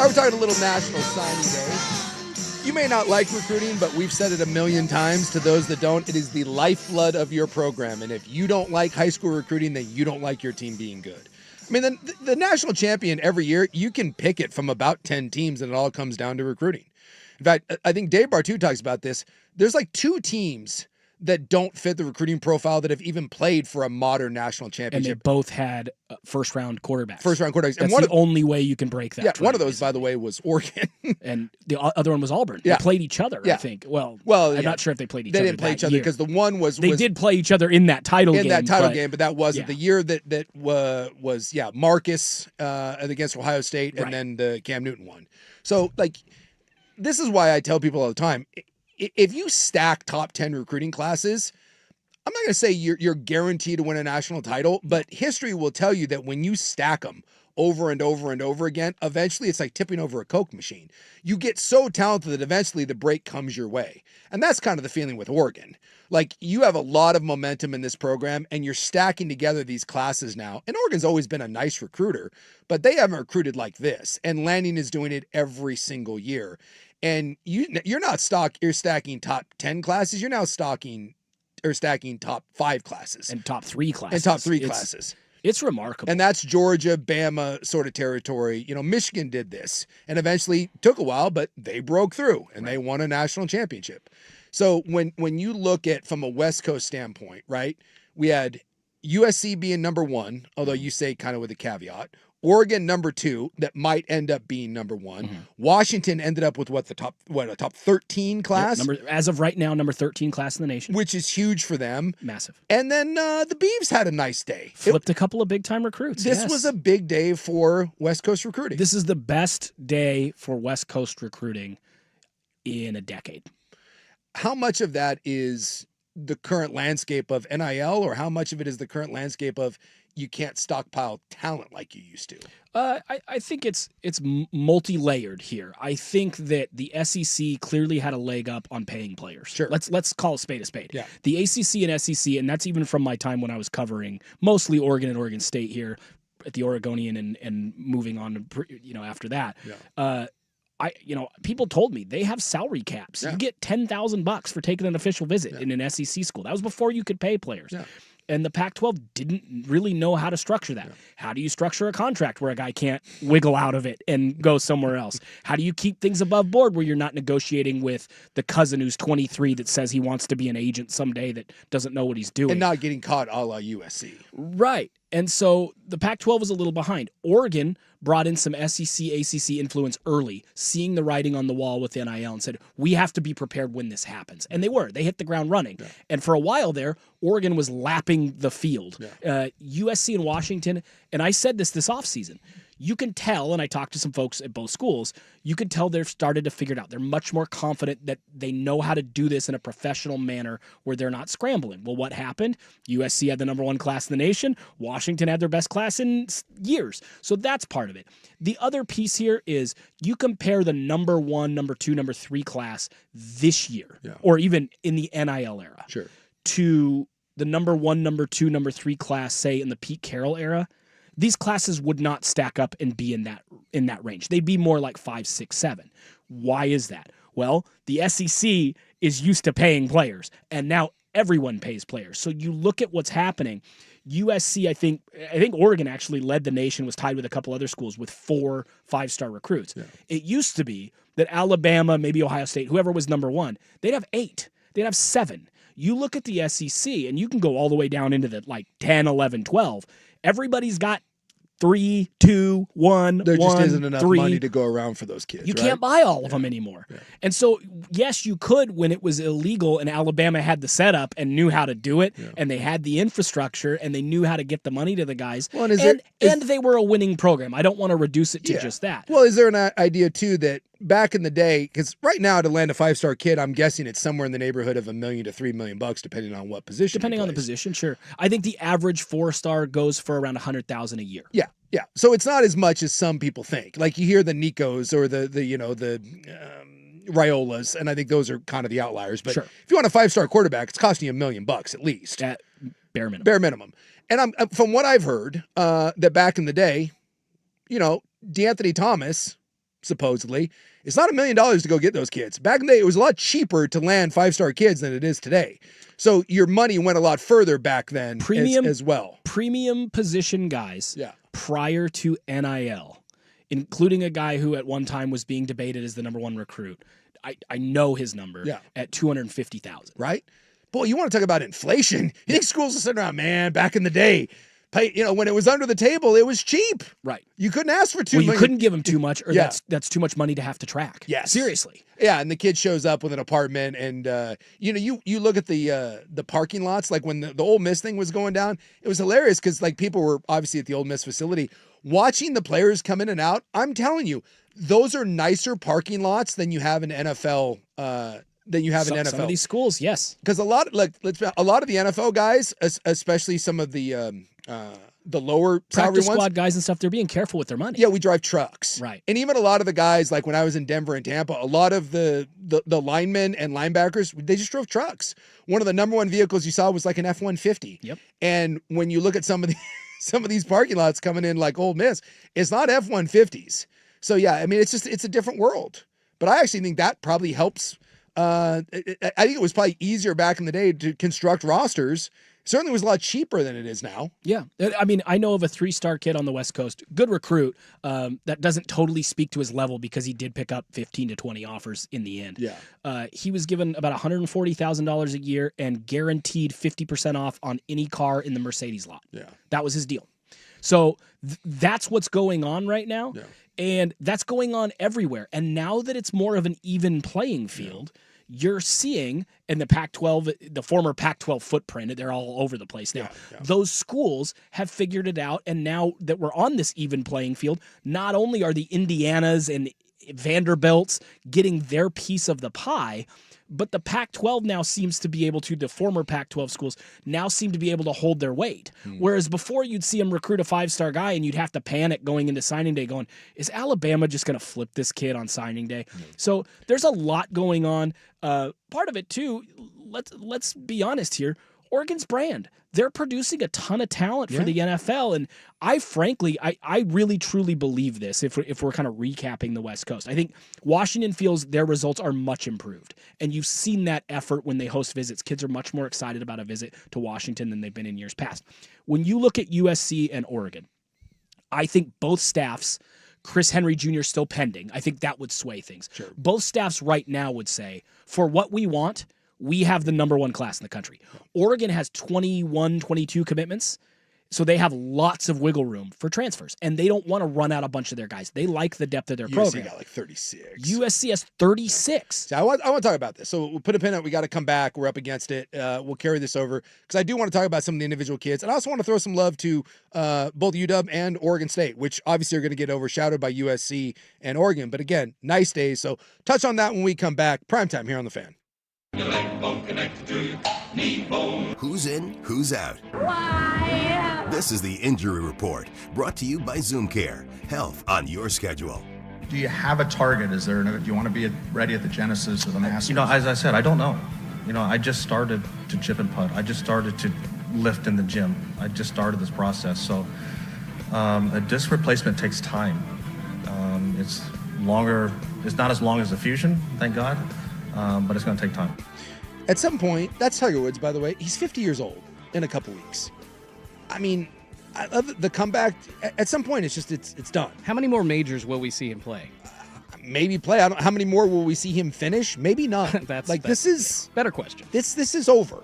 right, we're talking a little National Signing Day. You may not like recruiting, but we've said it a million times to those that don't. It is the lifeblood of your program. And if you don't like high school recruiting, then you don't like your team being good. I mean, the national champion every year, you can pick it from about 10 teams, and it all comes down to recruiting. In fact, I think Dave Bartu talks about this. There's like 2 teams that don't fit the recruiting profile that have even played for a modern national championship. And they both had first-round quarterbacks. First-round quarterbacks. That's the only way you can break that. Yeah, trend, one of those, by the way, was Oregon. And the other one was Auburn. Yeah. They played each other, Yeah. I think. Well, I'm not sure if they played each they other. They didn't play each other year. because the one was... They did play each other in that title game. In that title game, but that wasn't yeah. the year that was Marcus against Ohio State, and then the Cam Newton one. So, like, this is why I tell people all the time, if you stack top 10 recruiting classes, I'm not going to say you're guaranteed to win a national title, but history will tell you that when you stack them over and over and over again, eventually it's like tipping over a Coke machine. You get so talented that eventually the break comes your way. And that's kind of the feeling with Oregon. Like, you have a lot of momentum in this program, and you're stacking together these classes now. And Oregon's always been a nice recruiter, but they haven't recruited like this. And Lanning is doing it every single year. And you're not stacking top 10 classes. You're now stacking top 5 classes. And top 3 classes. And top 3 classes. It's remarkable. And that's Georgia, Bama sort of territory. You know, Michigan did this and eventually took a while, but they broke through and they won a national championship. So when you look at from a West Coast standpoint, right, we had USC being number 1, although you say kind of with a caveat. Oregon number 2, that might end up being number 1. Mm-hmm. Washington ended up with a top 13 class. Yep, as of right now, number 13 class in the nation, which is huge for them. Massive. And then the Beavs had a nice day. Flipped a couple of big time recruits. This was a big day for West Coast recruiting. This is the best day for West Coast recruiting in a decade. How much of that is the current landscape of NIL, or how much of it is the current landscape of you can't stockpile talent like you used to? I think it's multi-layered here. I think that the SEC clearly had a leg up on paying players. Sure. Let's call a spade a spade. Yeah. The ACC and SEC, and that's even from my time when I was covering mostly Oregon and Oregon State here at the Oregonian and moving on, after that. Yeah. People told me they have salary caps. Yeah. You get $10,000 for taking an official visit in an SEC school. That was before you could pay players. Yeah. And the Pac-12 didn't really know how to structure that. Yeah. How do you structure a contract where a guy can't wiggle out of it and go somewhere else? How do you keep things above board where you're not negotiating with the cousin who's 23 that says he wants to be an agent someday that doesn't know what he's doing? And not getting caught a la USC. Right. And so the Pac-12 was a little behind. Oregon brought in some SEC, ACC influence early, seeing the writing on the wall with NIL, and said, we have to be prepared when this happens. And they were. They hit the ground running. Yeah. And for a while there, Oregon was lapping the field. Yeah. USC and Washington, and I said this offseason, you can tell, and I talked to some folks at both schools, you can tell they've started to figure it out. They're much more confident that they know how to do this in a professional manner where they're not scrambling. Well, what happened? USC had the number 1 class in the nation. Washington had their best class in years. So that's part of it. The other piece here is you compare the number 1, number 2, number 3 class this year, or even in the NIL era, to the number 1, number 2, number 3 class, say in the Pete Carroll era. These classes would not stack up and be in that range. They'd be more like 5, 6, 7. Why is that? Well, the SEC is used to paying players, and now everyone pays players. So you look at what's happening. USC, I think Oregon actually led the nation, was tied with a couple other schools with 4 5-star recruits. Yeah. It used to be that Alabama, maybe Ohio State, whoever was number 1, they'd have 8. They'd have 7. You look at the SEC, and you can go all the way down into the 10, 11, 12. Everybody's got 3, 2, 1, there 1, just isn't enough 3. money to go around for those kids. You can't buy all of them anymore. Yeah. And so, yes, you could when it was illegal and Alabama had the setup and knew how to do it, and they had the infrastructure and they knew how to get the money to the guys. Well, and they were a winning program. I don't want to reduce it to just that. Well, is there an idea, too, that back in the day, because right now to land a 5-star kid, I'm guessing it's somewhere in the neighborhood of $1 million to $3 million, depending on what position. Depending on the position, sure. I think the average 4-star goes for around $100,000 a year. Yeah. Yeah. So it's not as much as some people think. Like you hear the Nikos or the Raiolas, and I think those are kind of the outliers. But if you want a 5-star quarterback, it's costing you $1 million at least. At bare minimum. Bare minimum. And I'm from what I've heard, that back in the day, DeAnthony Thomas supposedly. It's not $1 million to go get those kids. Back in the day, it was a lot cheaper to land 5-star kids than it is today. So your money went a lot further back then as well. Premium position guys prior to NIL, including a guy who at one time was being debated as the number 1 recruit. I know his number at 250,000. Right? Boy, you want to talk about inflation. You think schools are sitting around, man, back in the day, when it was under the table, it was cheap. Right. You couldn't ask for too much. much. You couldn't give them too much, or that's too much money to have to track. Yes. Seriously. Yeah, and the kid shows up with an apartment, and you look at the parking lots, like when the Ole Miss thing was going down, it was hilarious because like people were obviously at the Ole Miss facility watching the players come in and out. I'm telling you, those are nicer parking lots than you have in NFL. Some of these schools, yes, because a lot of the NFL guys, especially some of the lower salary squad ones, guys and stuff, they're being careful with their money. Yeah, we drive trucks, right? And even a lot of the guys, like when I was in Denver and Tampa, a lot of the linemen and linebackers, they just drove trucks. One of the number 1 vehicles you saw was like an F-150. Yep. And when you look at some of these parking lots coming in like Ole Miss, it's not F-150s. So yeah, I mean it's a different world. But I actually think that probably helps. I think it was probably easier back in the day to construct rosters. Certainly was a lot cheaper than it is now. Yeah. I mean, I know of a 3-star kid on the West Coast, good recruit, that doesn't totally speak to his level because he did pick up 15 to 20 offers in the end. Yeah. He was given about $140,000 a year and guaranteed 50% off on any car in the Mercedes lot. Yeah. That was his deal. So that's what's going on right now. Yeah. And that's going on everywhere. And now that it's more of an even playing field, you're seeing in the Pac-12, the former Pac-12 footprint, they're all over the place now. Those schools have figured it out. And now that we're on this even playing field, not only are the Indianas and Vanderbilts getting their piece of the pie, but the Pac-12 now seems to be able to, the former Pac-12 schools now seem to be able to hold their weight. Whereas before you'd see them recruit a 5-star guy and you'd have to panic going into signing day going, is Alabama just going to flip this kid on signing day? So there's a lot going on. Part of it too, let's be honest here, Oregon's brand. They're producing a ton of talent for the NFL. And I really truly believe this if we're kind of recapping the West Coast. I think Washington feels their results are much improved. And you've seen that effort when they host visits. Kids are much more excited about a visit to Washington than they've been in years past. When you look at USC and Oregon, I think both staffs, Chris Henry Jr. still pending, I think that would sway things. Sure. Both staffs right now would say, for what we want, we have the number 1 class in the country. Oregon has 21, 22 commitments, so they have lots of wiggle room for transfers, and they don't want to run out a bunch of their guys. They like the depth of their program. USC got like 36. USC has 36. So I want to talk about this. So we'll put a pin on it. We got to come back. We're up against it. We'll carry this over because I do want to talk about some of the individual kids, and I also want to throw some love to both UW and Oregon State, which obviously are going to get overshadowed by USC and Oregon. But again, nice days. So touch on that when we come back. Primetime here on The Fan. Your leg bone connected to your knee bone. Who's in, who's out? Why? This is the Injury Report, brought to you by Zoom Care. Health on your schedule. Do you have a target? Do you want to be ready at the Genesis or the Masters? You know, as I said, I don't know. You know, I just started to chip and putt. I just started to lift in the gym. I just started this process. So a disc replacement takes time. It's longer. It's not as long as the fusion, thank God. But it's going to take time. At some point, that's Tiger Woods, by the way. He's 50 years old in a couple weeks. I mean, I love the comeback. At some point, it's done. How many more majors will we see him play? Maybe play. I don't know how many more will we see him finish. Maybe not. This is better question. This is over.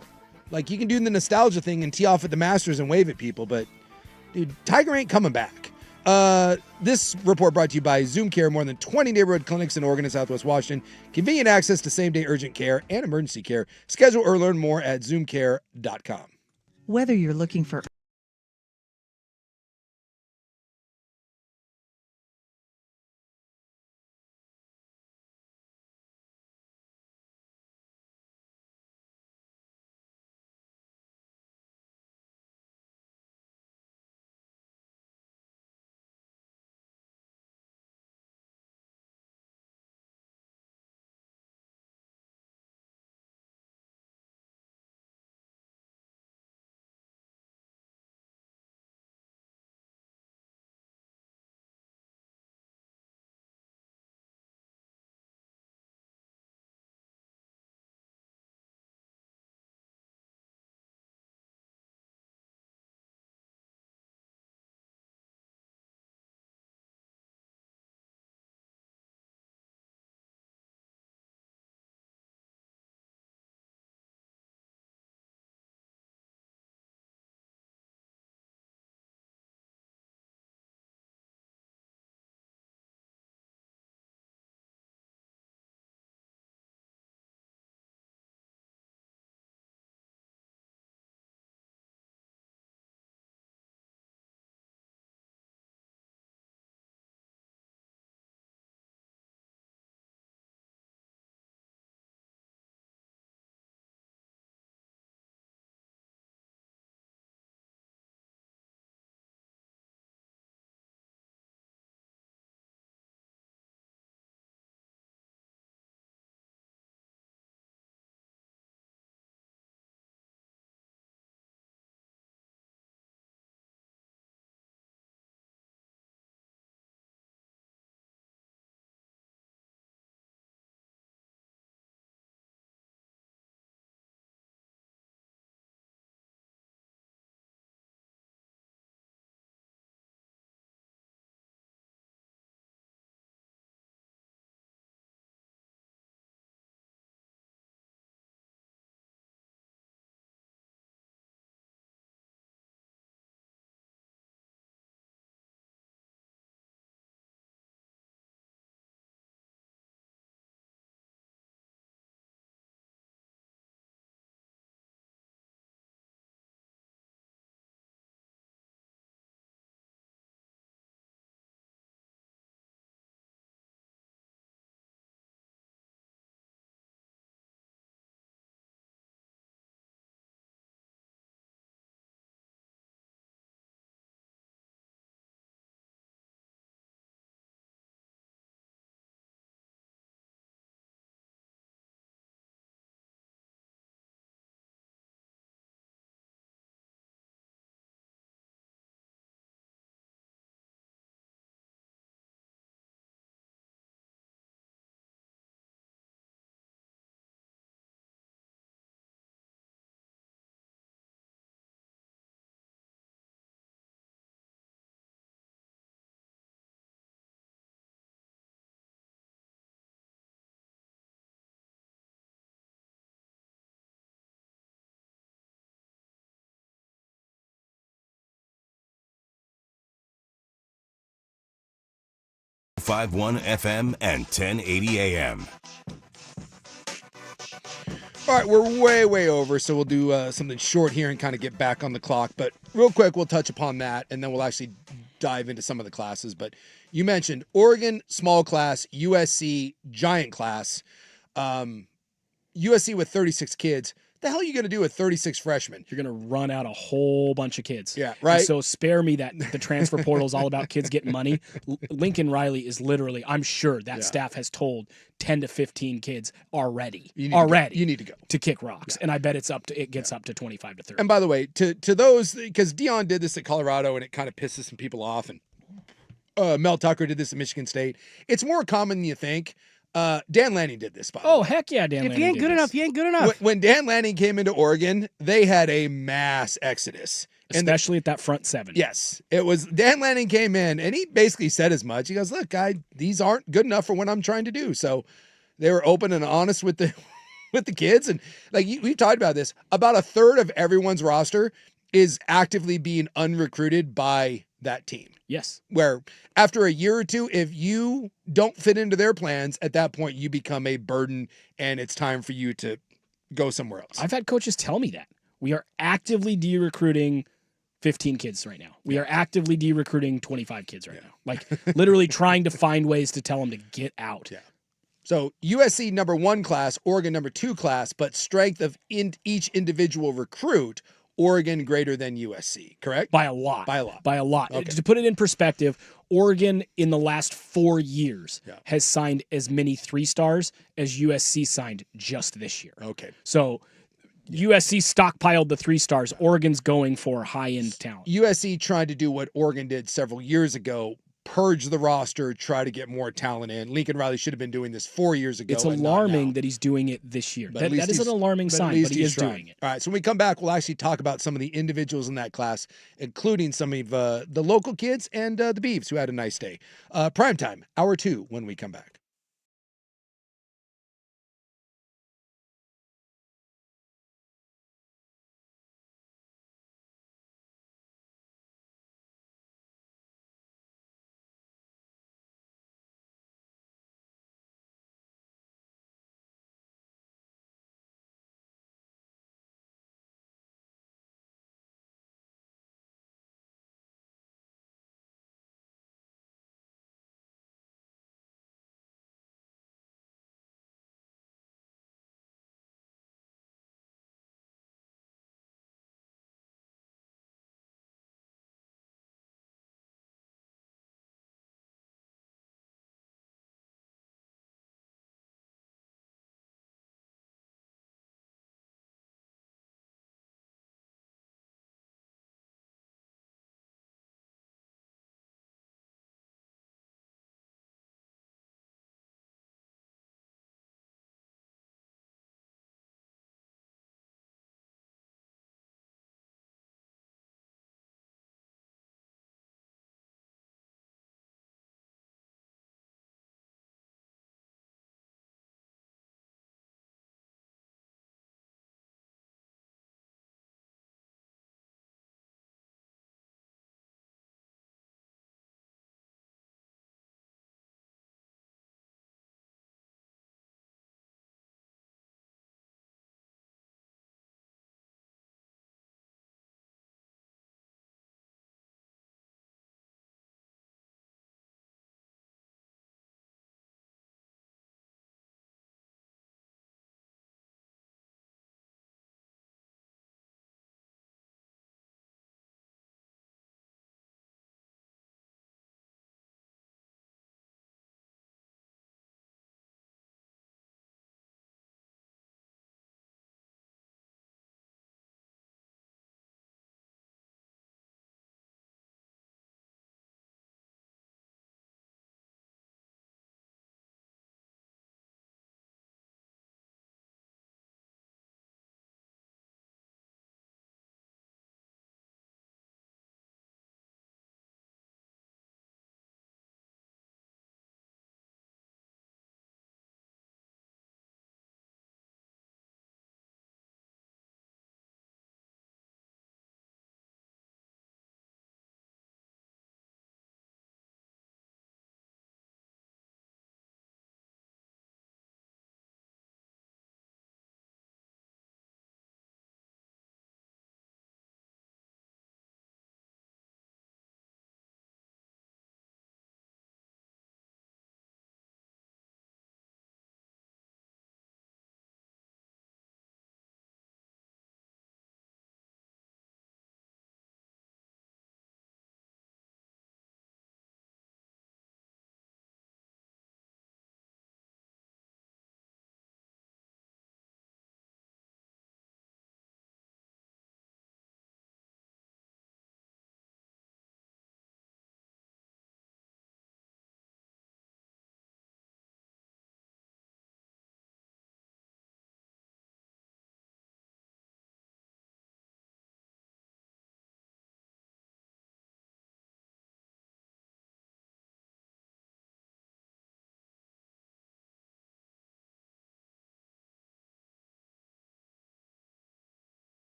Like you can do the nostalgia thing and tee off at the Masters and wave at people, but dude, Tiger ain't coming back. This report brought to you by Zoom Care, more than 20 neighborhood clinics in Oregon and Southwest Washington. Convenient access to same-day urgent care and emergency care. Schedule or learn more at zoomcare.com. Whether you're looking for 51 FM and 1080 AM. All right, we're way over, so we'll do something short here and kind of get back on the clock. But real quick, we'll touch upon that, and then we'll actually dive into some of the classes. But you mentioned Oregon, small class, USC, giant class. USC with 36 kids. The hell are you going to do with 36 freshmen? You're going to run out a whole bunch of kids. Yeah, right. And so spare me that the transfer portal is all about kids getting money. Lincoln Riley is literally, I'm sure that staff has told 10 to 15 kids already. You need to go to kick rocks, and I bet it gets up to 25 to 30. And by the way, to those, because Dion did this at Colorado and it kind of pisses some people off, and Mel Tucker did this at Michigan State. It's more common than you think. Dan Lanning did this, by the way. Heck yeah, Dan Lanning. If you ain't good enough, you ain't good enough. When Dan Lanning came into Oregon, they had a mass exodus. Especially at that front seven. Yes. It was Dan Lanning came in and he basically said as much. He goes, look, these aren't good enough for what I'm trying to do. So they were open and honest with the with the kids. And like we've talked about this, about a third of everyone's roster is actively being unrecruited by that team. Yes. Where after a year or two, if you don't fit into their plans, at that point you become a burden and it's time for you to go somewhere else. I've had coaches tell me that. We are actively de-recruiting 15 kids right now. We are actively de-recruiting 25 kids right now. Like literally trying to find ways to tell them to get out. Yeah. So USC number 1 class, Oregon number 2 class, but strength of each individual recruit, Oregon greater than USC, correct? By a lot. By a lot. Okay. To put it in perspective, Oregon in the last 4 years has signed as many 3-stars as USC signed just this year. Okay. So USC stockpiled the 3-stars. Oregon's going for high-end talent. USC tried to do what Oregon did several years ago, purge the roster, try to get more talent in. Lincoln Riley should have been doing this 4 years ago. It's alarming that he's doing it this year. That is an alarming sign, but he is doing it. All right, so when we come back, we'll actually talk about some of the individuals in that class, including some of the local kids and the Beavs who had a nice day. Primetime, hour 2 when we come back.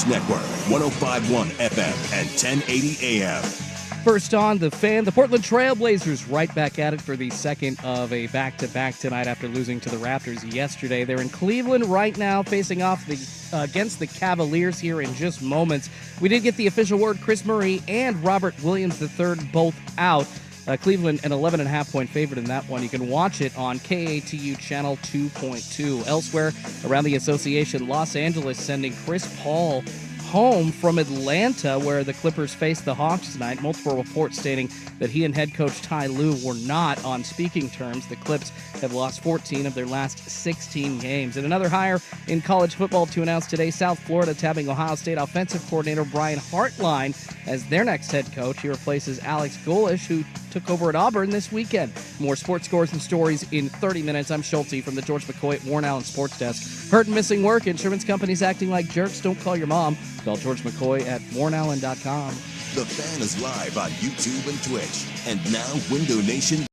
Network, 105.1 FM and 1080 AM. First on The Fan, the Portland Trailblazers right back at it for the second of a back-to-back tonight after losing to the Raptors yesterday. They're in Cleveland right now facing off against the Cavaliers here in just moments. We did get the official word. Chris Murray and Robert Williams III both out. Cleveland an 11.5-point favorite in that one. You can watch it on KATU Channel 2.2. Elsewhere around the association, Los Angeles sending Chris Paul home from Atlanta, where the Clippers face the Hawks tonight. Multiple reports stating that he and head coach Ty Lue were not on speaking terms. The Clips have lost 14 of their last 16 games. And another hire in college football to announce today, South Florida tabbing Ohio State offensive coordinator Brian Hartline as their next head coach. He replaces Alex Golesh, who took over at Auburn this weekend. More sports scores and stories in 30 minutes. I'm Schulte from the George McCoy at Warren Allen Sports Desk. Hurt and missing work, insurance companies acting like jerks. Don't call your mom. Call George McCoy at warrenallen.com. The Fan is live on YouTube and Twitch. And now Window Nation.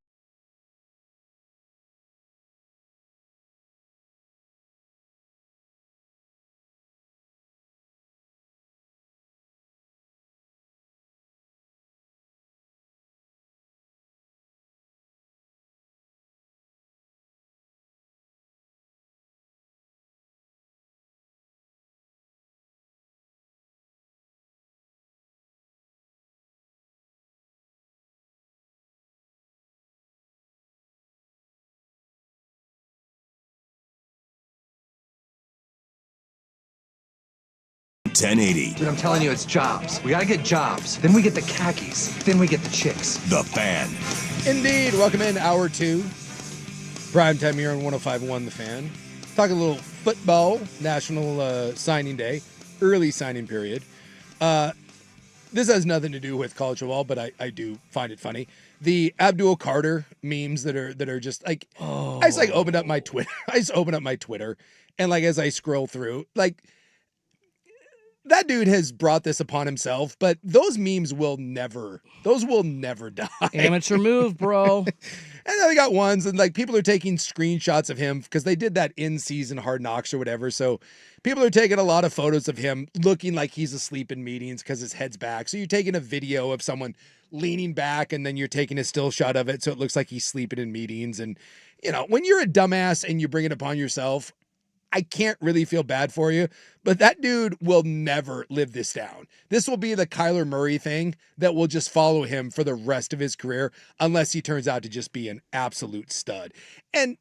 .1080. Dude, I'm telling you, it's jobs. We gotta get jobs. Then we get the khakis. Then we get the chicks. The Fan. Indeed. Welcome in Hour 2. Primetime here on 105.1 The Fan. Talk a little football, National Signing Day, early signing period. This has nothing to do with college football, but I do find it funny. The Abdul Carter memes that are just like, I just like opened up my Twitter. I just opened up my Twitter, and like as I scroll through, like, that dude has brought this upon himself, but those memes will never die. Amateur move, bro. And then they got ones, and like people are taking screenshots of him because they did that in-season Hard Knocks or whatever. So people are taking a lot of photos of him looking like he's asleep in meetings because his head's back. So you're taking a video of someone leaning back, and then you're taking a still shot of it so it looks like he's sleeping in meetings. And, you know, when you're a dumbass and you bring it upon yourself, I can't really feel bad for you, but that dude will never live this down. This will be the Kyler Murray thing that will just follow him for the rest of his career, unless he turns out to just be an absolute stud. And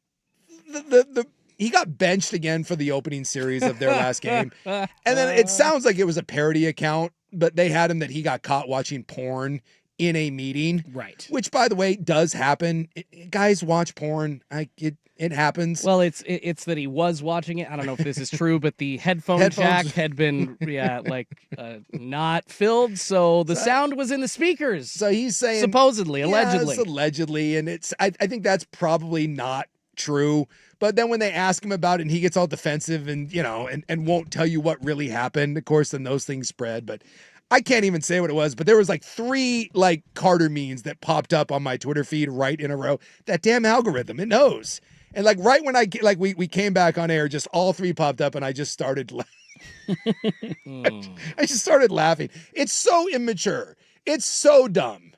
he got benched again for the opening series of their last game. And then it sounds like it was a parody account, but they had him that he got caught watching porn in a meeting. Right. Which, by the way, does happen. Guys watch porn. It happens. Well, it's that he was watching it. I don't know if this is true, but the headphones jack had been not filled, so the sound was in the speakers. So he's saying supposedly, allegedly, and I think that's probably not true. But then when they ask him about it, and he gets all defensive and and won't tell you what really happened, of course, then those things spread. But I can't even say what it was, but there was like 3 like Carter memes that popped up on my Twitter feed right in a row. That damn algorithm, it knows. And like right when we came back on air, just all 3 popped up, and I just started I just started laughing. It's so immature. It's so dumb.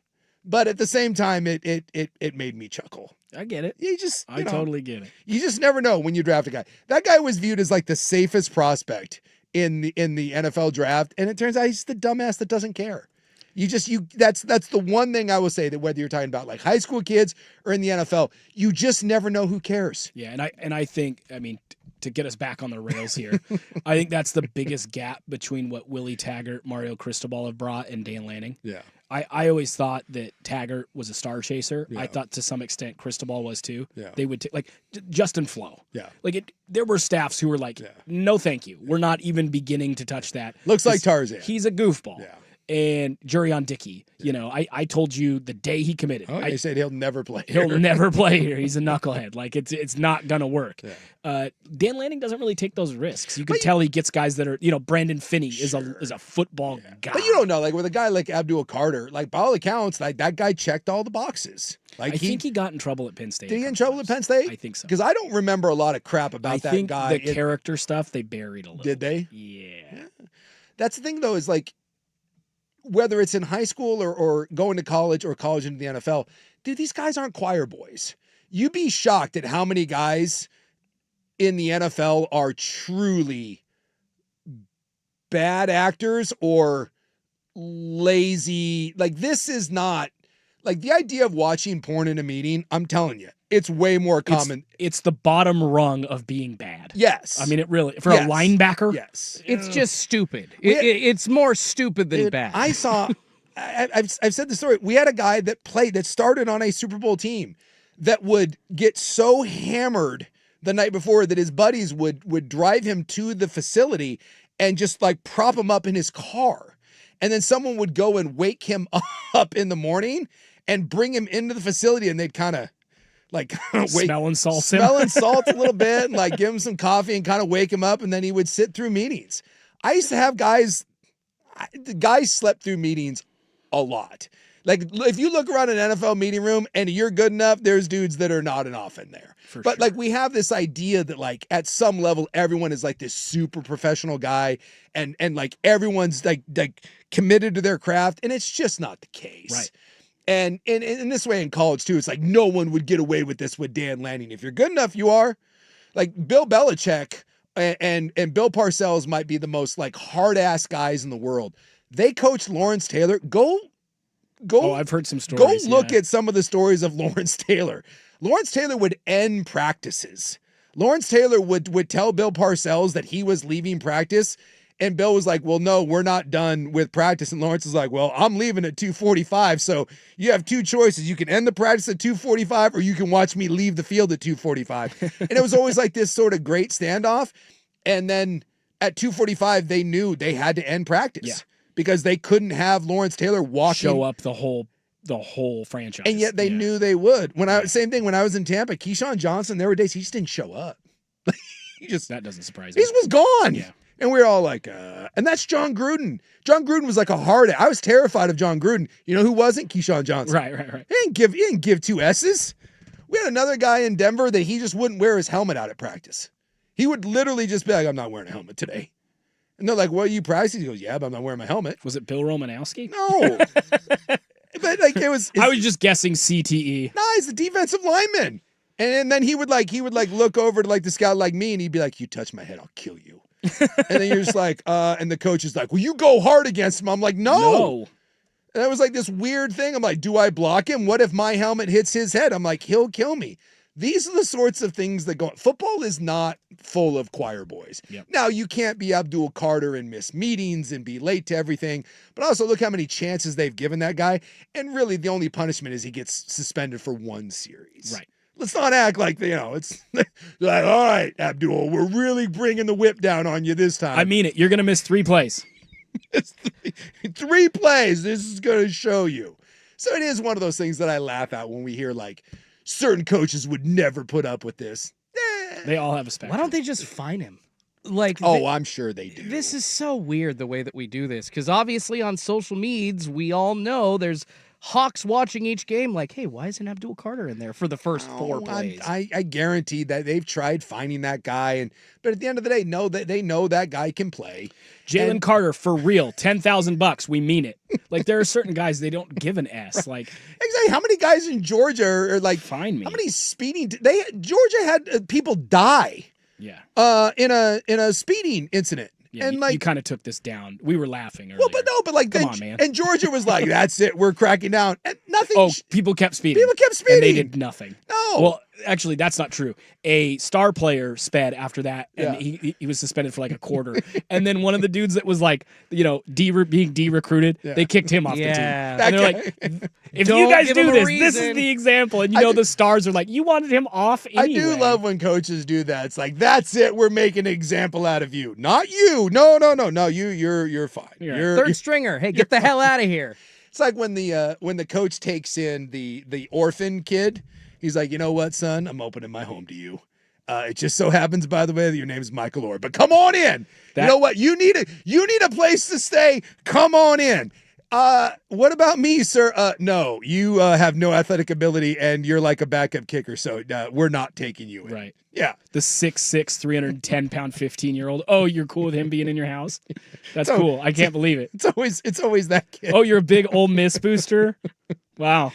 But at the same time, it made me chuckle. I get it. I totally get it. You just never know when you draft a guy. That guy was viewed as like the safest prospect in the NFL draft, and it turns out he's the dumbass that doesn't care. That's the one thing I will say, that whether you're talking about like high school kids or in the NFL, you just never know who cares. Yeah, and I think, I mean, to get us back on the rails here, I think that's the biggest gap between what Willie Taggart, Mario Cristobal have brought, and Dan Lanning. Yeah. I always thought that Taggart was a star chaser. Yeah. I thought to some extent Cristobal was too. Yeah. They would like Justin Flo. Yeah. Like there were staffs who were like, no, thank you. We're not even beginning to touch that. Looks like Tarzan. He's a goofball. Yeah. And Jurion Dickey, I told you the day he committed. I said he'll never play here. He'll never play here. He's a knucklehead. Like it's not gonna work. Yeah. Dan Lanning doesn't really take those risks. You can tell he gets guys that are, Brandon Finney is a football guy. But you don't know, like with a guy like Abdul Carter, like by all accounts, like that guy checked all the boxes. Like I think he got in trouble at Penn State. Did he get in trouble at Penn State? I think so. Because I don't remember a lot of crap about that guy. The character stuff they buried a little. Did they? Yeah. That's the thing, though, is like, whether it's in high school or going to college or college into the NFL, dude, these guys aren't choir boys. You'd be shocked at how many guys in the NFL are truly bad actors or lazy. Like, this is not, like, the idea of watching porn in a meeting, I'm telling you, it's way more common. It's the bottom rung of being bad. Yes. I mean, it really, for a linebacker. Yes. It's just stupid. It's more stupid than Dude, bad. I saw, I've said the story. We had a guy that started on a Super Bowl team that would get so hammered the night before that his buddies would drive him to the facility and just like prop him up in his car. And then someone would go and wake him up in the morning and bring him into the facility, and they'd kind of like smell and salt a little bit and like give him some coffee and kind of wake him up, and then he would sit through meetings. I used to have guys slept through meetings a lot. Like, if you look around an NFL meeting room and you're good enough, there's dudes that are nodding off in there. But sure. Like, we have this idea that like at some level everyone is like this super professional guy and like everyone's like committed to their craft, and it's just not the case. Right. And in this way in college too, it's like no one would get away with this with Dan Lanning. If you're good enough, you are. Like Bill Belichick and Bill Parcells might be the most like hard ass guys in the world. They coached Lawrence Taylor. Go. Oh, I've heard some stories. Go look at some of the stories of Lawrence Taylor. Lawrence Taylor would end practices. Lawrence Taylor would tell Bill Parcells that he was leaving practice, and Bill was like, well, no, we're not done with practice. And Lawrence is like, well, I'm leaving at 2:45, so you have two choices. You can end the practice at 2:45, or you can watch me leave the field at 2:45. And it was always like this sort of great standoff. And then at 2:45, they knew they had to end practice. Yeah. Because they couldn't have Lawrence Taylor show up the whole franchise. And yet they knew they would. Same thing when I was in Tampa, Keyshawn Johnson, there were days he just didn't show up. That doesn't surprise me. He was gone. Yeah. And we were all like, and that's John Gruden. John Gruden was like a hard. I was terrified of John Gruden. You know who wasn't? Keyshawn Johnson. Right. He didn't give two S's. We had another guy in Denver that he just wouldn't wear his helmet out at practice. He would literally just be like, I'm not wearing a helmet today. And they're like, well, you practicing? He goes, yeah, but I'm not wearing my helmet. Was it Bill Romanowski? No. But like it was. I was just guessing CTE. No, he's the defensive lineman. And then he would look over to like the scout like me, and he'd be like, you touch my head, I'll kill you. And then you're just like, and the coach is like, well, you go hard against him. I'm like, no. And it was like this weird thing. I'm like, do I block him? What if my helmet hits his head? I'm like, he'll kill me. These are the sorts of things that go on. Football is not full of choir boys. Yep. Now, you can't be Abdul Carter and miss meetings and be late to everything, but also look how many chances they've given that guy. And really, the only punishment is he gets suspended for one series. Right. Let's not act like, it's like, all right, Abdul, we're really bringing the whip down on you this time. I mean it. You're going to miss 3 plays. It's 3 plays. This is going to show you. So it is one of those things that I laugh at when we hear like, certain coaches would never put up with this. They all have a spectrum. Why don't they just fine him? Like, I'm sure they do. This is so weird the way that we do this, because obviously on social medias, we all know there's hawks watching each game like, hey, why isn't Abdul Carter in there for the first 4 plays? I guarantee that they've tried finding that guy, but at the end of the day, they know that guy can play. Jalen Carter, for real, $10,000. We mean it. Like, there are certain guys they don't give an S. Like, exactly. How many guys in Georgia are like? Find me. How many speeding? Georgia had people die. Yeah. In a speeding incident. Yeah, and you kind of took this down. We were laughing earlier. Well, but like, come on, man. And Georgia was like, "That's it, we're cracking down." And nothing. Oh, people kept speeding. And they did nothing. No. Well, actually, that's not true. A star player sped after that, and he was suspended for like a quarter. And then one of the dudes that was like, being de-recruited, they kicked him off the team. And they're like, if you guys do this is the example. And the stars are like, you wanted him off anyway. I do love when coaches do that. It's like, that's it, we're making an example out of you. Not you. No, you're fine. You're third stringer. Hey, get the hell out of here. It's like when the coach takes in the orphan kid. He's like, you know what, son? I'm opening my home to you. It just so happens, by the way, that your name is Michael Orr. But come on in. You know what? You need a place to stay. Come on in. What about me, sir? No, you have no athletic ability and you're like a backup kicker, so we're not taking you in. Right. Yeah. The 6'6", 310-pound 15-year-old. Oh, you're cool with him being in your house? That's So- cool. I can't believe it. It's always that kid. Oh, you're a big Ole Miss booster? Wow.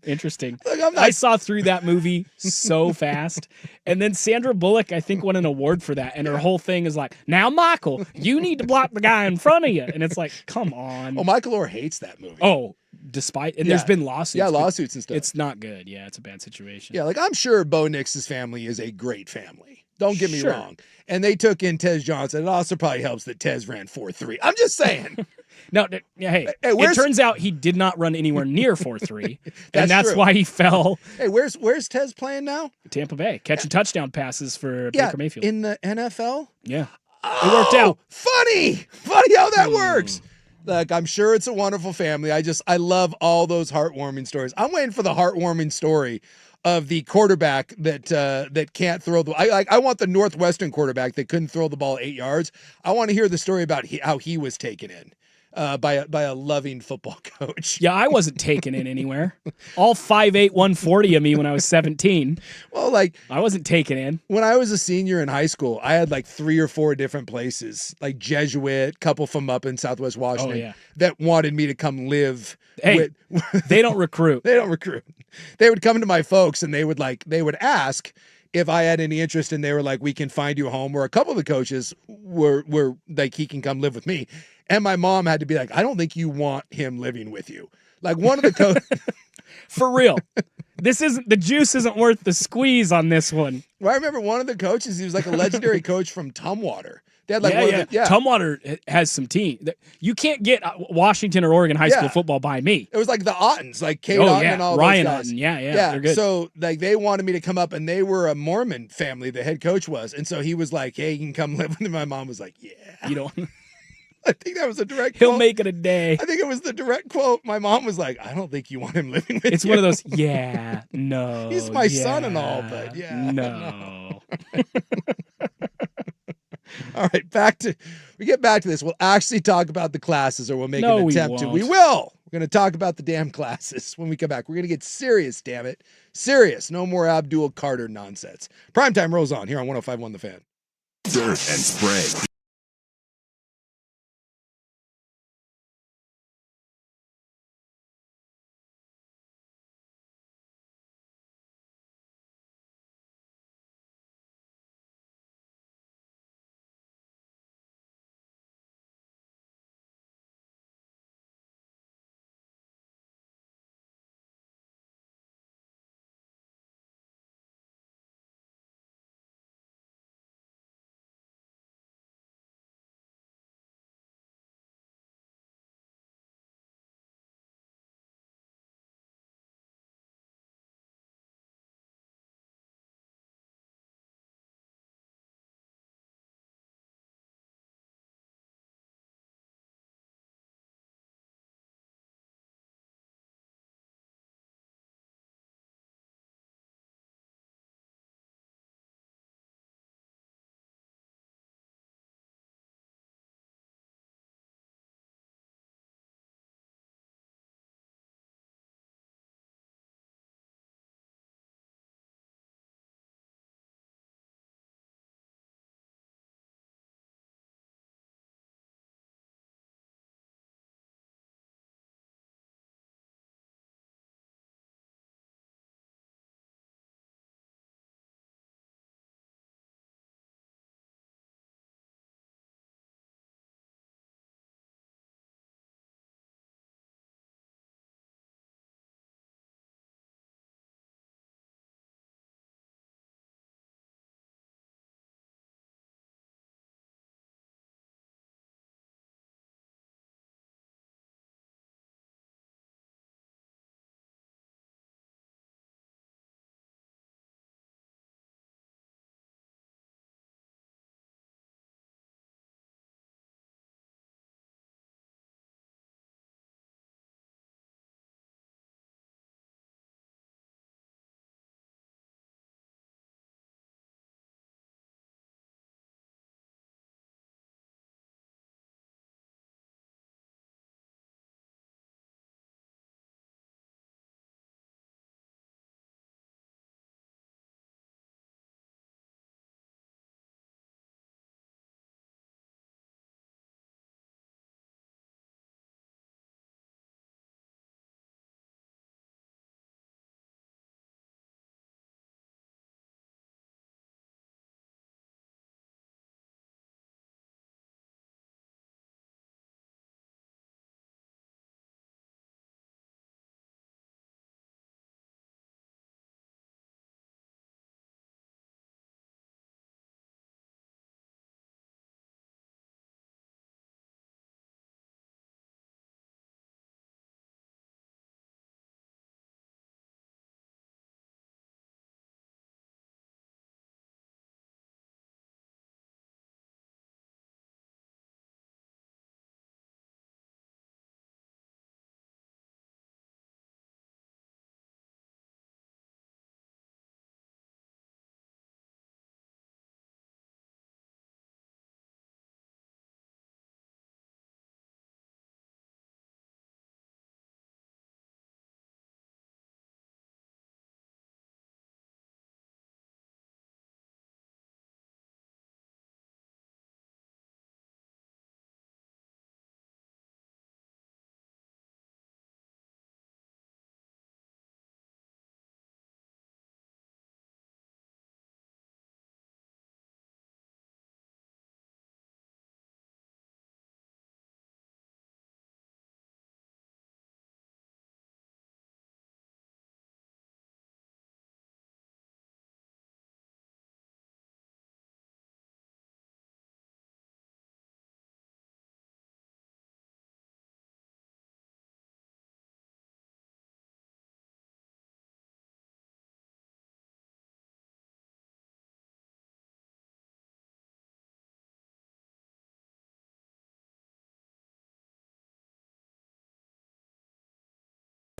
Interesting. Look, I'm not- I saw through that movie so fast. And then Sandra Bullock, I think, won an award for that. And her whole thing is like, now, Michael, you need to block the guy in front of you. And it's like, come on. Oh, Michael Orr hates that movie. Oh, despite, and there's been lawsuits. Yeah, but lawsuits and stuff. It's not good. Yeah, it's a bad situation. Yeah, like I'm sure Bo Nix's family is a great family. Don't get me Sure. wrong. And they took in Tez Johnson. It also probably helps that Tez ran 4.3. I'm just saying. No, hey, it where's- turns out he did not run anywhere near 4.3, and that's true. why he fell. Hey, where's Tez playing now? Tampa Bay, catching touchdown passes for Yeah, Baker Mayfield. in the NFL. Yeah. Oh, worked out. Funny how that works. Look, I'm sure it's a wonderful family. I love all those heartwarming stories. I'm waiting for the heartwarming story of the quarterback that can't throw the. I want the Northwestern quarterback that couldn't throw the ball 8 yards. I want to hear the story about how he was taken in by a loving football coach. Yeah, I wasn't taken in anywhere. All 5'8", 140 of me when I was 17. Well, like I wasn't taken in. when I was a senior in high school, I had like 3 or 4 different places, like Jesuit, couple from up in Southwest Washington, yeah. that wanted me to come live. Hey, they don't recruit. They don't recruit. They would come to my folks and they would ask if I had any interest, and they were like, we can find you a home. Or a couple of the coaches were like, he can come live with me. And my mom had to be like, I don't think you want him living with you. Like one of the coaches. For real. The juice isn't worth the squeeze on this one. Well, I remember one of the coaches, he was like a legendary coach from Tumwater. They had like Tumwater has some team. You can't get Washington or Oregon high school football by me. It was like the Ottens, like Kate Otten and all Ryan those guys. Otten. Yeah, they're good. So like they wanted me to come up, and they were a Mormon family, the head coach was. And so he was like, hey, you can come live with me. My mom was like, yeah. You don't. I think that was a direct He'll quote. make it a day. I think it was the direct quote. My mom was like, I don't think you want him living with you. It's one of those, yeah, no. He's my son and all, but yeah. No. All right, we get back to this. We'll actually talk about the classes, or we'll make No, an we attempt to. won't. We will. We're going to talk about the damn classes when we come back. We're going to get serious, damn it. Serious. No more Abdul Carter nonsense. Primetime rolls on here on 105.1 The Fan. Dirt and spray.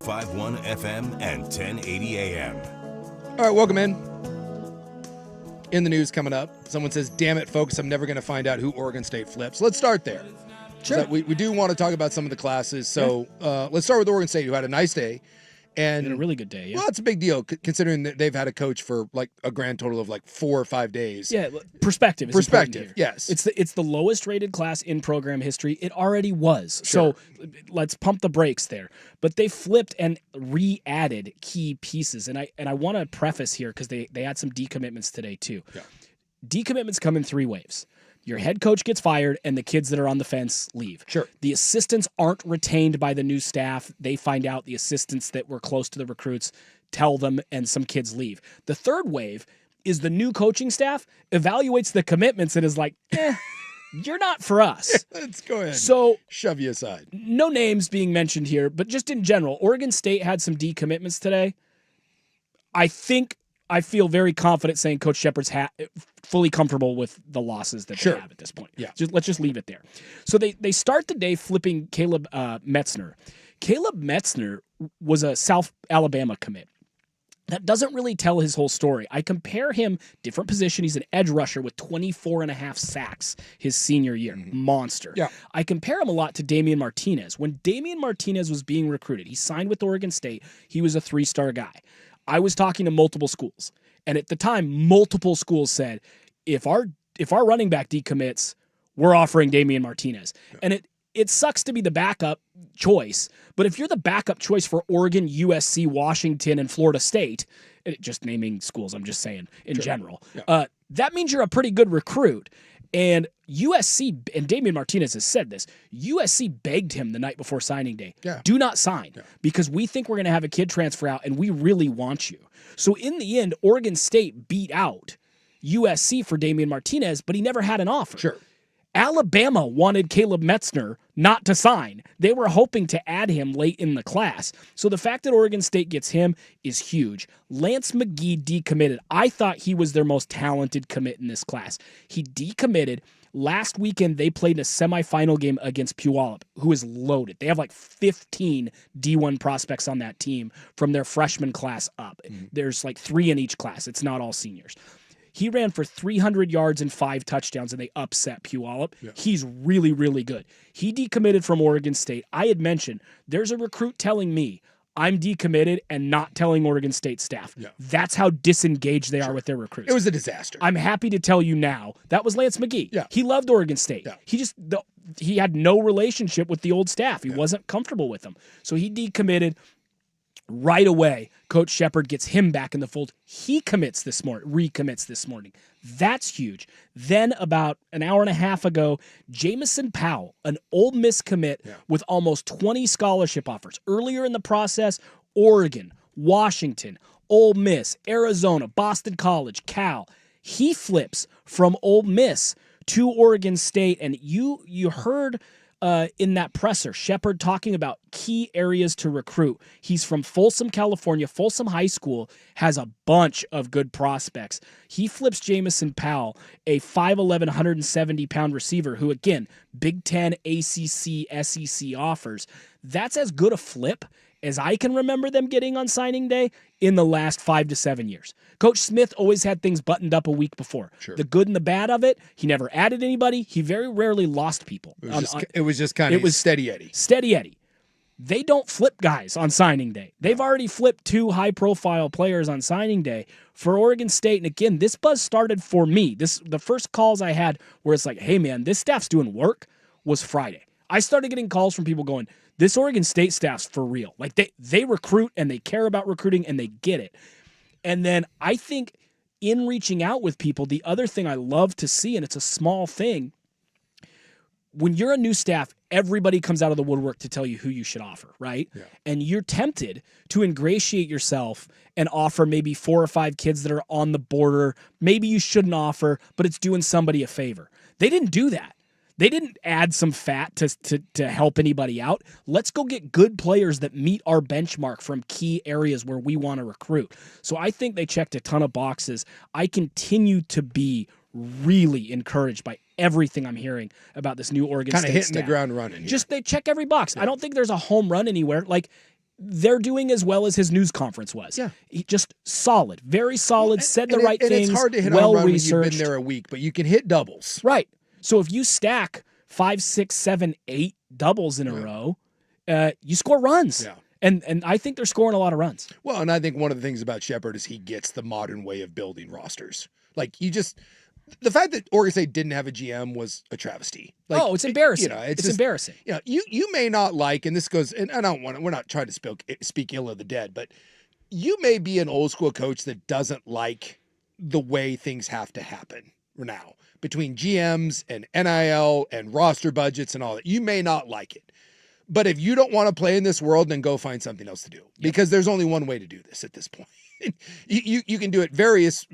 51 FM and 1080 AM. All right, welcome in. In the news coming up, someone says, damn it, folks, I'm never going to find out who Oregon State flips. Let's start there. Sure. We do want to talk about some of the classes. So let's start with Oregon State, who had a nice day. And Had a really good day, yeah. Well, it's a big deal considering that they've had a coach for like a grand total of like 4 or 5 days. Yeah, perspective is important here. Yes. It's the lowest rated class in program history. It already was. Sure. So let's pump the brakes there. But they flipped and re-added key pieces. And I want to preface here because they had some decommitments today too. Yeah. Decommitments come in 3 waves. Your head coach gets fired and the kids that are on the fence leave. Sure. The assistants aren't retained by the new staff. They find out the assistants that were close to the recruits tell them and some kids leave. The third wave is the new coaching staff evaluates the commitments and is like, you're not for us. Let's go ahead. So shove you aside. No names being mentioned here, but just in general, Oregon State had some decommitments today. I feel very confident saying Coach Shepard's fully comfortable with the losses that they have at this point. Yeah. Let's just leave it there. So they start the day flipping Caleb Metzner. Caleb Metzner was a South Alabama commit. That doesn't really tell his whole story. I compare him, different position. He's an edge rusher with 24 and a half sacks his senior year. Monster. Yeah. I compare him a lot to Damian Martinez. When Damian Martinez was being recruited, he signed with Oregon State. He was a 3-star guy. I was talking to multiple schools, and at the time, multiple schools said, if our running back decommits, we're offering Damian Martinez. Yeah. And it sucks to be the backup choice, but if you're the backup choice for Oregon, USC, Washington, and Florida State, just naming schools, I'm just saying in general, that means you're a pretty good recruit. And USC, and Damian Martinez has said this, USC begged him the night before signing day, do not sign because we think we're going to have a kid transfer out and we really want you. So in the end, Oregon State beat out USC for Damian Martinez, but he never had an offer. Sure. Alabama wanted Caleb Metzner not to sign. They were hoping to add him late in the class. So the fact that Oregon State gets him is huge. Lance McGee decommitted. I thought he was their most talented commit in this class. He decommitted. Last weekend, they played in a semifinal game against Puyallup, who is loaded. They have like 15 D1 prospects on that team from their freshman class up. There's like 3 in each class. It's not all seniors. He ran for 300 yards and 5 touchdowns, and they upset Puyallup. Yeah. He's really, really good. He decommitted from Oregon State. I had mentioned there's a recruit telling me I'm decommitted and not telling Oregon State staff. Yeah. That's how disengaged they are with their recruits. It was a disaster. I'm happy to tell you now that was Lance McGee. Yeah. He loved Oregon State. Yeah. He had no relationship with the old staff. He wasn't comfortable with them. So he decommitted. Right away, Coach Shepard gets him back in the fold. He recommits this morning. That's huge. Then about an hour and a half ago, Jamison Powell, an Ole Miss commit with almost 20 scholarship offers. Earlier in the process, Oregon, Washington, Ole Miss, Arizona, Boston College, Cal. He flips from Ole Miss to Oregon State, and you heard in that presser, Shepard talking about key areas to recruit. He's from Folsom, California. Folsom High School has a bunch of good prospects. He flips Jamison Powell, a 5'11", 170-pound receiver who, again, Big Ten, ACC, SEC offers. That's as good a flip as I can remember them getting on signing day in the last 5 to 7 years. Coach Smith always had things buttoned up a week before. Sure. The good and the bad of it, he never added anybody. He very rarely lost people. It was just kind of steady Eddie. Steady Eddie. They don't flip guys on signing day. They've already flipped 2 high-profile players on signing day for Oregon State. And again, this buzz started for me. The first calls I had where it's like, hey, man, this staff's doing work was Friday. I started getting calls from people going, this Oregon State staff's for real. Like they recruit and they care about recruiting and they get it. And then I think in reaching out with people, the other thing I love to see, and it's a small thing, when you're a new staff, everybody comes out of the woodwork to tell you who you should offer, right? Yeah. And you're tempted to ingratiate yourself and offer maybe 4 or 5 kids that are on the border. Maybe you shouldn't offer, but it's doing somebody a favor. They didn't do that. They didn't add some fat to help anybody out. Let's go get good players that meet our benchmark from key areas where we want to recruit. So I think they checked a ton of boxes. I continue to be really encouraged by everything I'm hearing about this new Oregon State kind of hitting staff. The ground running. Just they check every box. Yeah. I don't think there's a home run anywhere. Like they're doing as well as his news conference was. Yeah. He just solid, very solid, said the And right things. It's hard to hit well home run when researched. you've been there a week, but you can hit doubles. Right. So if you stack 5, 6, 7, 8 doubles in a row, you score runs. Yeah. And I think they're scoring a lot of runs. Well, and I think one of the things about Shepard is he gets the modern way of building rosters. Like the fact that Oregon State didn't have a GM was a travesty. Like, it's embarrassing. It's just, embarrassing. You may not like, and this goes, and we're not trying to speak ill of the dead, but you may be an old school coach that doesn't like the way things have to happen now between GMs and NIL and roster budgets and all that. You may not like it. But if you don't want to play in this world, then go find something else to do, because there's only one way to do this at this point. you can do it various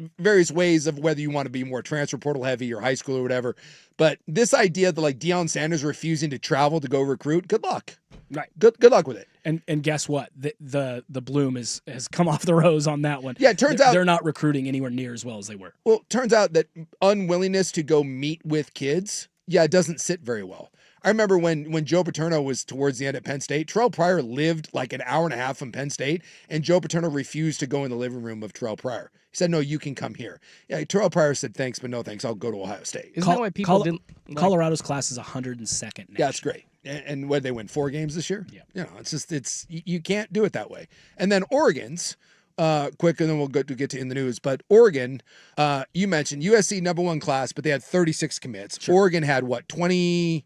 ways of whether you want to be more transfer portal heavy or high school or whatever. But this idea that like Deion Sanders refusing to travel to go recruit, good luck. Right. Good luck with it. And guess what? The bloom has come off the rose on that one. Yeah, it turns out they're not recruiting anywhere near as well as they were. Well, it turns out that unwillingness to go meet with kids, it doesn't sit very well. I remember when Joe Paterno was towards the end at Penn State, Terrell Pryor lived like an hour and a half from Penn State, and Joe Paterno refused to go in the living room of Terrell Pryor. He said, no, you can come here. Yeah, Terrell Pryor said, thanks, but no thanks. I'll go to Ohio State. Isn't that why people didn't like... Colorado's class is 102nd. Yeah, that's great. And what, they win 4 games this year? Yeah. You can't do it that way. And then Oregon's, quick, and then we'll get to in the news. But Oregon, you mentioned USC #1 class, but they had 36 commits. Sure. Oregon had what, 20?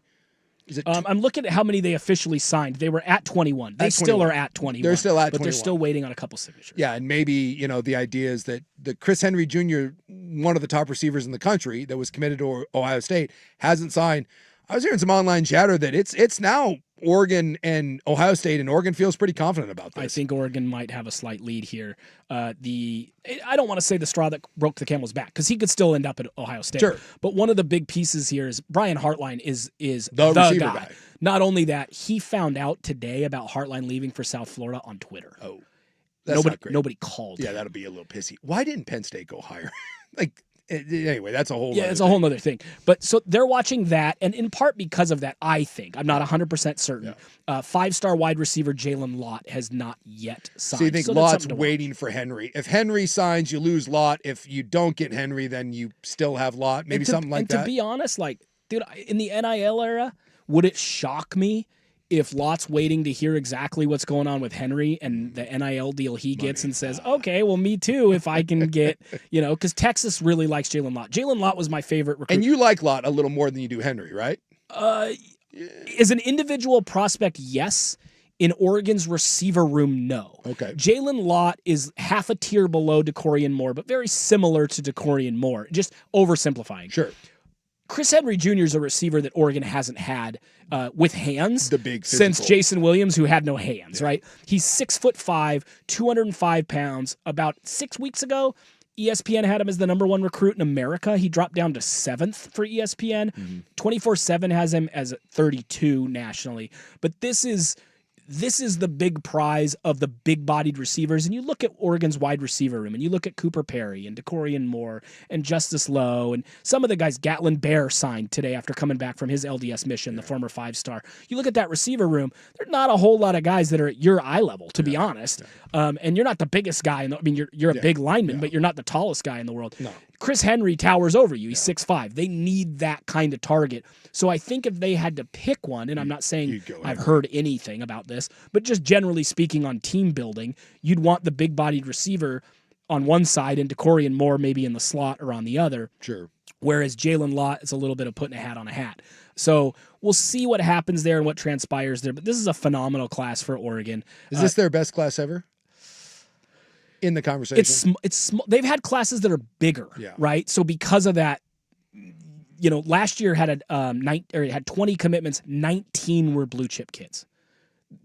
I'm looking at how many they officially signed. They were at 21. They still are at 21. They're still at 21. But they're still waiting on a couple signatures. Yeah, and maybe, the idea is that the Chris Henry Jr., one of the top receivers in the country that was committed to Ohio State, hasn't signed. I was hearing some online chatter that it's now Oregon and Ohio State, and Oregon feels pretty confident about this. I think Oregon might have a slight lead here. I don't want to say the straw that broke the camel's back, because he could still end up at Ohio State. Sure. But one of the big pieces here is Brian Hartline is the receiver guy. Not only that, he found out today about Hartline leaving for South Florida on Twitter. Oh, that's not great. Nobody called. Yeah, that'll be a little pissy. Why didn't Penn State go higher? Anyway, that's a whole it's a whole nother thing. But so they're watching that, and in part because of that, I think, I'm not 100% certain, 5-star wide receiver Jalen Lott has not yet signed. So you think Lott's waiting for Henry? If Henry signs, you lose Lott. If you don't get Henry, then you still have Lott. Maybe something like that. And to be honest, dude, in the NIL era, would it shock me if Lott's waiting to hear exactly what's going on with Henry and the NIL deal he gets and says, okay, well, me too, if I can get, because Texas really likes Jalen Lott. Jalen Lott was my favorite recruit. And you like Lott a little more than you do Henry, right? As an individual prospect, yes. In Oregon's receiver room, no. Okay. Jalen Lott is half a tier below DeCorian Moore, but very similar to DeCorian Moore, just oversimplifying. Sure. Chris Henry Jr. is a receiver that Oregon hasn't had with hands since physical. Jason Williams, who had no hands, right? He's 6'5", 205 pounds. About 6 weeks ago, ESPN had him as the #1 recruit in America. He dropped down to 7th for ESPN. 24/7 has him as 32 nationally. But this is the big prize of the big-bodied receivers. And you look at Oregon's wide receiver room, and you look at Cooper Perry and DeCorian Moore and Justice Lowe and some of the guys. Gatlin Bear signed today after coming back from his LDS mission, the former 5-star. You look at that receiver room, there's not a whole lot of guys that are at your eye level, to be honest. And you're not the biggest guy. You're a big lineman, but you're not the tallest guy in the world. No. Chris Henry towers over you. He's 6'5". They need that kind of target. So I think if they had to pick one, and I'm not saying I've heard anything about this, but just generally speaking on team building, you'd want the big-bodied receiver on one side and DeCorian Moore maybe in the slot or on the other. Sure. Whereas Jalen Lott is a little bit of putting a hat on a hat. So we'll see what happens there and what transpires there. But this is a phenomenal class for Oregon. Is this their best class ever? In the conversation, it's they've had classes that are bigger, right? So because of that, last year had had 20 commitments, 19 were blue chip kids.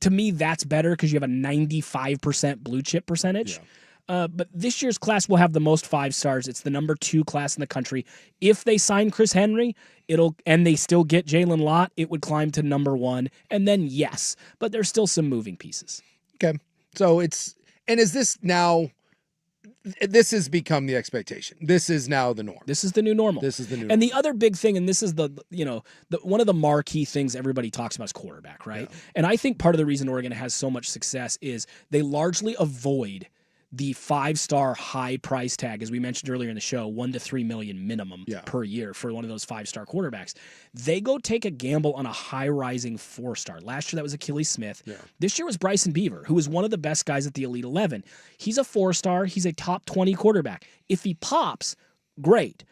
To me, that's better because you have a 95% blue chip percentage. But this year's class will have the most 5-stars. It's the #2 class in the country. If they sign Chris Henry, and they still get Jalen Lott, it would climb to #1. And then yes, but there's still some moving pieces. Okay, so is this now this has become the expectation. This is now the norm. This is the new normal. This is the new And the other big thing, and this is the one of the marquee things everybody talks about is quarterback, right? Yeah. And I think part of the reason Oregon has so much success is they largely avoid the 5-star high price tag, as we mentioned earlier in the show, $1 to $3 million minimum per year for one of those 5-star quarterbacks. They go take a gamble on a high rising 4-star. Last year that was Achilles Smith. Yeah. This year was Bryson Beaver, who was one of the best guys at the Elite 11. He's a 4-star. He's a top 20 quarterback. If he pops, great.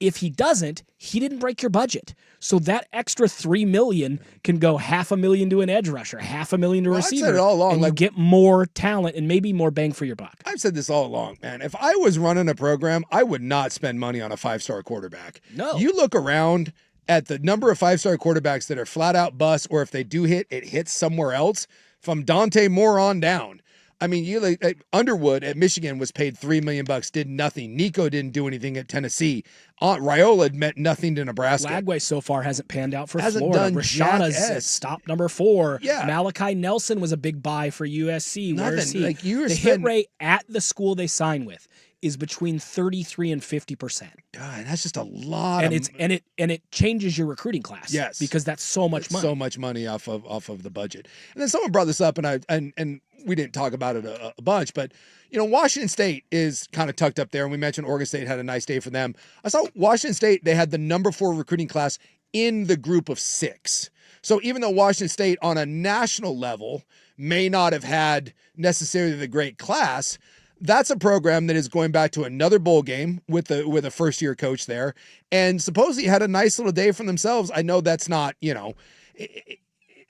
If he doesn't, he didn't break your budget. So that extra $3 million can go $500,000 to an edge rusher, $500,000 to a receiver. I've said it all along. And you get more talent and maybe more bang for your buck. I've said this all along, man. If I was running a program, I would not spend money on a 5-star quarterback. No. You look around at the number of 5-star quarterbacks that are flat out bust, or if they do hit, it hits somewhere else. From Dante Moore on down. I mean, Underwood at Michigan was paid $3 million, did nothing. Nico didn't do anything at Tennessee. Raiola meant nothing to Nebraska. Lagway so far hasn't panned out for Hasn't Florida. done Rashada's stop number 4. Yeah. Malachi Nelson was a big buy for USC. Where is he? Like the hit rate at the school they sign with is between 33 and 50%. God, that's just a lot. And it changes your recruiting class. Yes, because that's so much money. So much money off of the budget. And then someone brought this up, and we didn't talk about it a bunch, but Washington State is kind of tucked up there, and we mentioned Oregon State had a nice day for them. I saw Washington State; they had the number 4 recruiting class in the group of 6. So even though Washington State on a national level may not have had necessarily the great class, that's a program that is going back to another bowl game with a first-year coach there, and supposedly had a nice little day for themselves. I know that's not,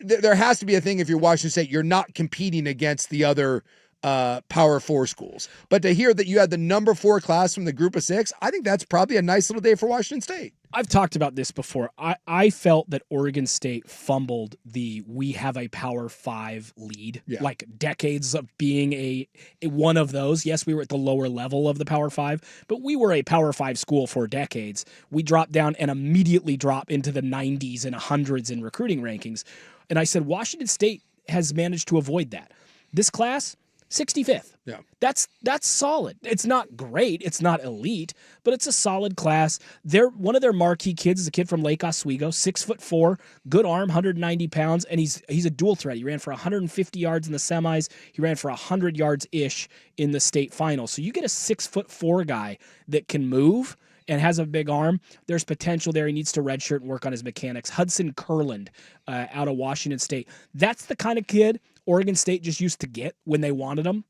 there has to be a thing if you're Washington State, you're not competing against the other Power 4 schools. But to hear that you had the number 4 class from the group of 6, I think that's probably a nice little day for Washington State. I've talked about this before. I felt that Oregon State fumbled we have a Power 5 lead, like decades of being a one of those. Yes, we were at the lower level of the Power 5, but we were a Power 5 school for decades. We dropped down and immediately dropped into the 90s and 100s in recruiting rankings. And I said, Washington State has managed to avoid that. This class, 65th. Yeah. That's solid. It's not great. It's not elite, but it's a solid class. One of their marquee kids is a kid from Lake Oswego, 6'4", good arm, 190 pounds, and he's a dual threat. He ran for 150 yards in the semis. He ran for 100 yards-ish in the state final. So you get a 6'4" guy that can move and has a big arm. There's potential there. He needs to redshirt and work on his mechanics. Hudson Kurland out of Washington State. That's the kind of kid Oregon State just used to get when they wanted them.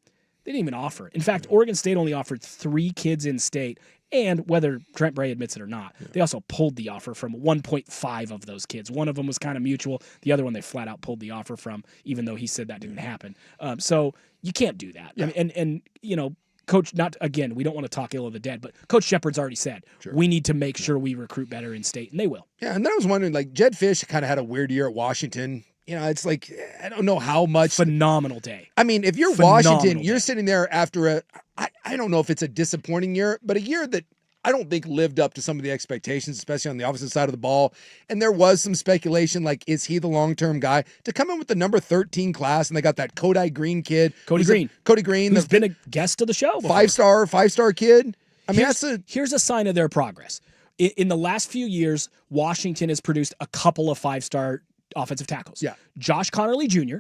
They didn't even offer it. In fact, Oregon State only offered 3 kids in state, and whether Trent Bray admits it or not, they also pulled the offer from 1.5 of those kids. One of them was kind of mutual. The other one they flat out pulled the offer from, even though he said that didn't happen. So you can't do that. Yeah. I mean, and Coach, we don't want to talk ill of the dead, but Coach Shepard's already said, we need to make sure we recruit better in state, and they will. Yeah, and then I was wondering, Jed Fish kind of had a weird year at Washington. It's like, I don't know how much. Phenomenal day. I mean, if you're Washington, you're sitting there after I don't know if it's a disappointing year, but a year that I don't think lived up to some of the expectations, especially on the opposite side of the ball. And there was some speculation, is he the long-term guy? To come in with the number 13 class, and they got that Cody Green kid. Cody Green. Who's been a guest of the show before. Five-star kid. I mean, here's a sign of their progress. In the last few years, Washington has produced a couple of 5-star offensive tackles. Yeah. Josh Connerly Jr.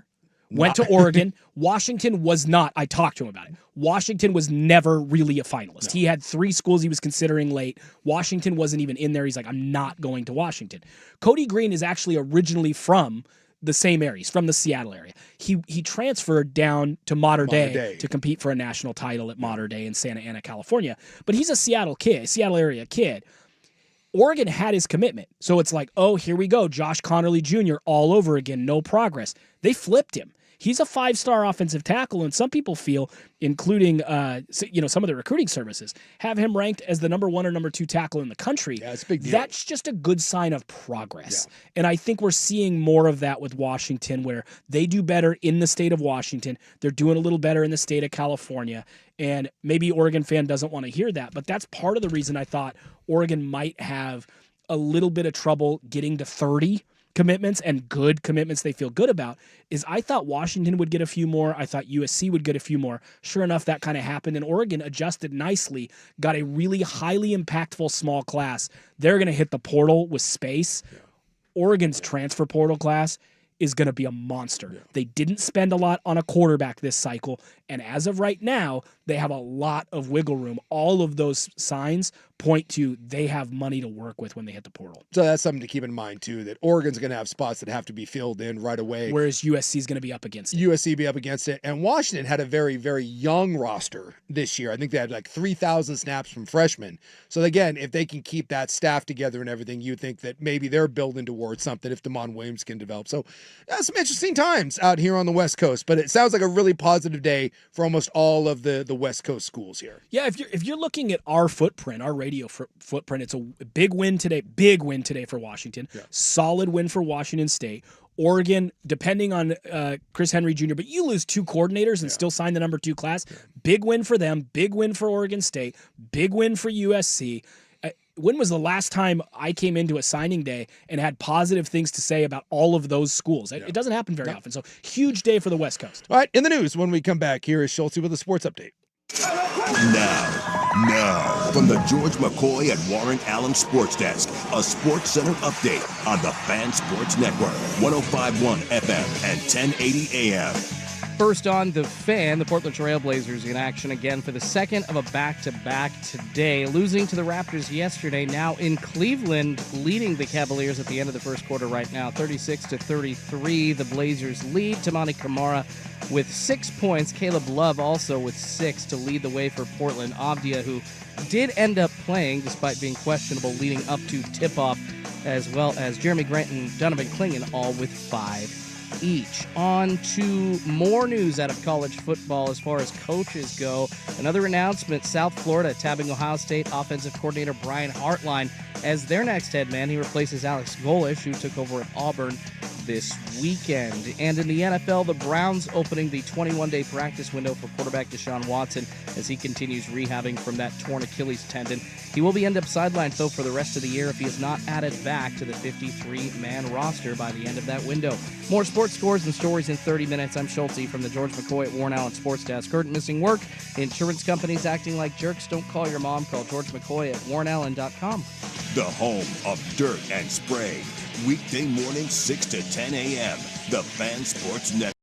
went to Oregon. Washington was not. I talked to him about it. Washington was never really a finalist. No. He had 3 schools he was considering late. Washington wasn't even in there. He's like, I'm not going to Washington. Cody Green is actually originally from the same area. He's from the Seattle area. He transferred down to Mater Dei to compete for a national title at Mater Dei in Santa Ana, California. But he's a Seattle area kid. Oregon had his commitment. So it's like, oh, here we go. Josh Connerly Jr. all over again. No progress. They flipped him. He's a 5-star offensive tackle, and some people feel, including some of the recruiting services, have him ranked as the number 1 or number 2 tackle in the country. Yeah, it's a big deal. That's just a good sign of progress. Yeah. And I think we're seeing more of that with Washington, where they do better in the state of Washington. They're doing a little better in the state of California. And maybe Oregon fan doesn't want to hear that, but that's part of the reason I thought Oregon might have a little bit of trouble getting to 30 commitments and good commitments they feel good about, is I thought Washington would get a few more. I thought USC would get a few more. Sure enough, that kind of happened, and Oregon adjusted nicely, got a really highly impactful small class. They're going to hit the portal with space. Oregon's transfer portal class is going to be a monster. Yeah. They didn't spend a lot on a quarterback this cycle, and as of right now, they have a lot of wiggle room. All of those signs point to they have money to work with when they hit the portal. So that's something to keep in mind, too, that Oregon's going to have spots that have to be filled in right away. Whereas USC is going to be up against it. USC be up against it. And Washington had a very, very young roster this year. I think they had like 3,000 snaps from freshmen. So again, if they can keep that staff together and everything, you think that maybe they're building towards something if Damon Williams can develop. So some interesting times out here on the West Coast. But it sounds like a really positive day for almost all of the West Coast schools here. Yeah, if you're looking at our footprint, our radio footprint, it's a big win today for Washington. Yeah. Solid win for Washington State. Oregon, depending on Chris Henry Jr., but you lose 2 coordinators and still sign the number 2 class. Yeah. Big win for them. Big win for Oregon State. Big win for USC. When was the last time I came into a signing day and had positive things to say about all of those schools? Yeah. It doesn't happen very often. So huge day for the West Coast. All right, in the news, when we come back, here is Schulte with a sports update. Now, from the George McCoy at Warren Allen Sports Desk, a Sports Center update on the Fan Sports Network, 105.1 FM and 1080 AM. First on The Fan, the Portland Trail Blazers in action again for the second of a back-to-back today. Losing to the Raptors yesterday, now in Cleveland, leading the Cavaliers at the end of the first quarter right now, 36-33. The Blazers lead. Tamani Kamara with 6 points. Caleb Love also with 6 to lead the way for Portland. Avdia, who did end up playing despite being questionable leading up to tip-off, as well as Jeremy Grant and Donovan Clingan, all with 5 each. On to more news out of college football as far as coaches go. Another announcement, South Florida tabbing Ohio State offensive coordinator Brian Hartline as their next head man. He replaces Alex Golesh, who took over at Auburn this weekend. And in the NFL, the Browns opening the 21-day practice window for quarterback Deshaun Watson as he continues rehabbing from that torn Achilles tendon. He will end up sidelined, though, for the rest of the year if he is not added back to the 53-man roster by the end of that window. More sports scores and stories in 30 minutes. I'm Schulte from the George McCoy at Warren Allen Sports Desk. Current missing work, insurance companies acting like jerks. Don't call your mom. Call George McCoy at warrenallen.com. The home of dirt and spray. Weekday morning, 6 to 10 a.m. The Fan Sports Network.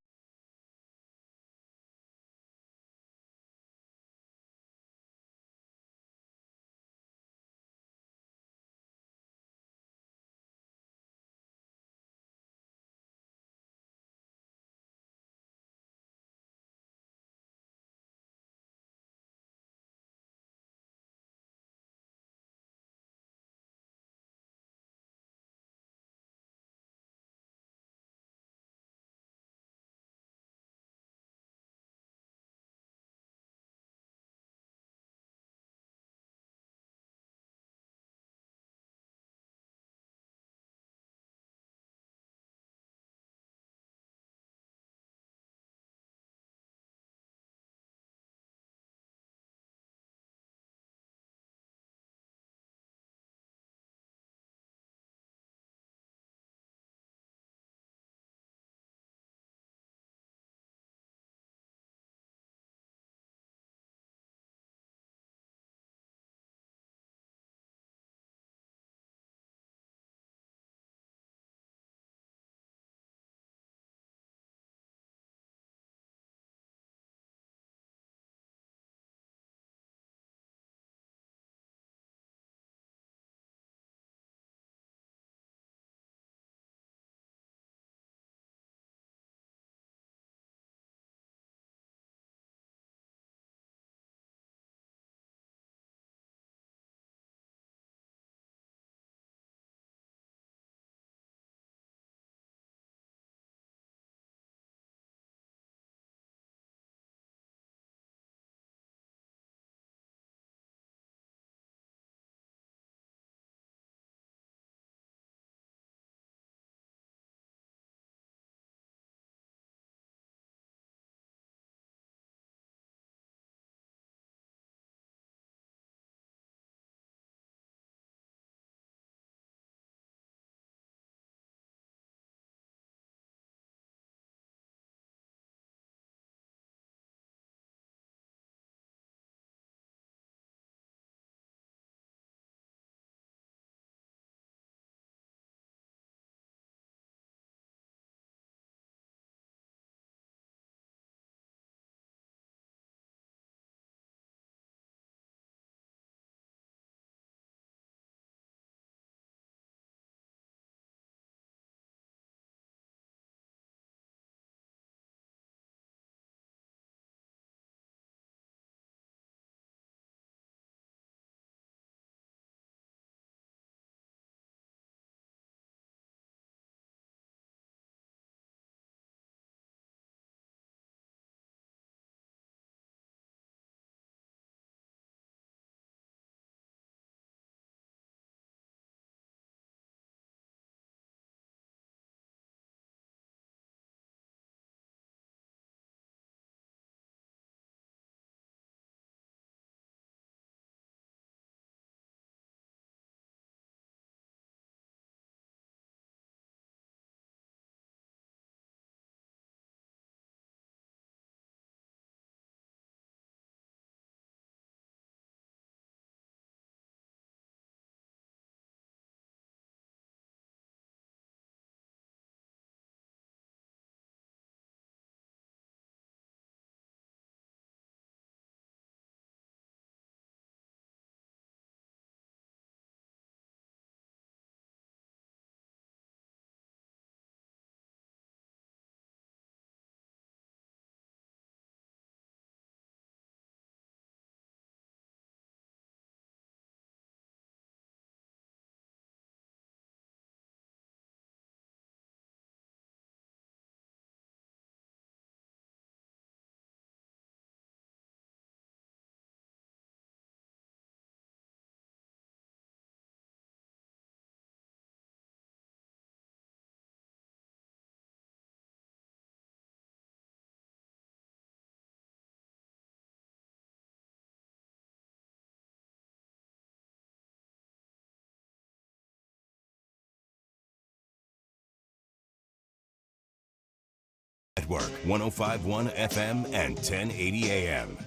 Network, 105.1 FM and 1080 AM.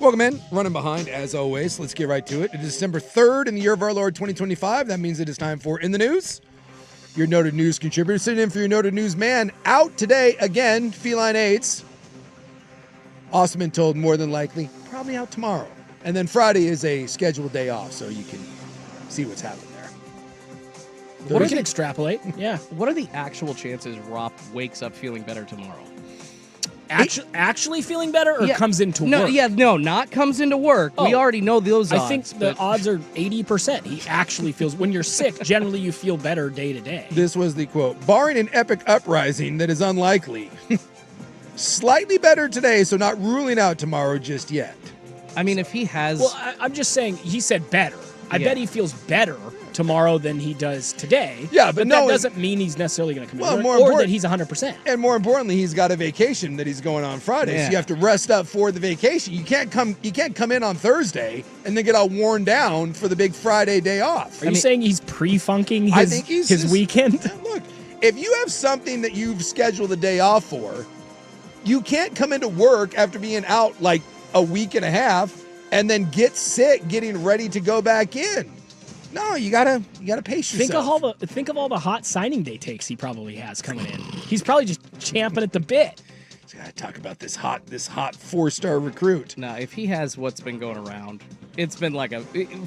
Welcome in. Running behind, as always. Let's get right to it. It is December 3rd in the year of our Lord 2025. That means it is time for In the News. Your noted news contributor sitting in for your noted news man. Out today again, Feline AIDS. Also been told more than likely, probably out tomorrow. And then Friday is a scheduled day off, so you can see what's happening there. We can extrapolate. Yeah. What are the actual chances Rop wakes up feeling better tomorrow? Actually feeling better or comes into work? Not comes into work. We already know those odds. I think the odds are 80%. He actually feels, when you're sick, generally you feel better day to day. This was the quote. Barring an epic uprising that is unlikely, slightly better today, so not ruling out tomorrow just yet. I mean, if he has... Well, I'm just saying, he said better. I bet he feels better tomorrow than he does today. Yeah, but no, that doesn't mean he's necessarily going to come in or that he's 100%. And more importantly, he's got a vacation that he's going on Friday, so you have to rest up for the vacation. You can't come in on Thursday and then get all worn down for the big Friday day off. Are you saying he's pre-funking his weekend? Look, if you have something that you've scheduled a day off for, you can't come into work after being out like a week and a half and then get sick getting ready to go back in. No, you gotta pace yourself. Think of all the hot signing day takes he probably has coming in. He's probably just champing at the bit. So gotta talk about this hot 4-star recruit. No, if he has what's been going around, it's been like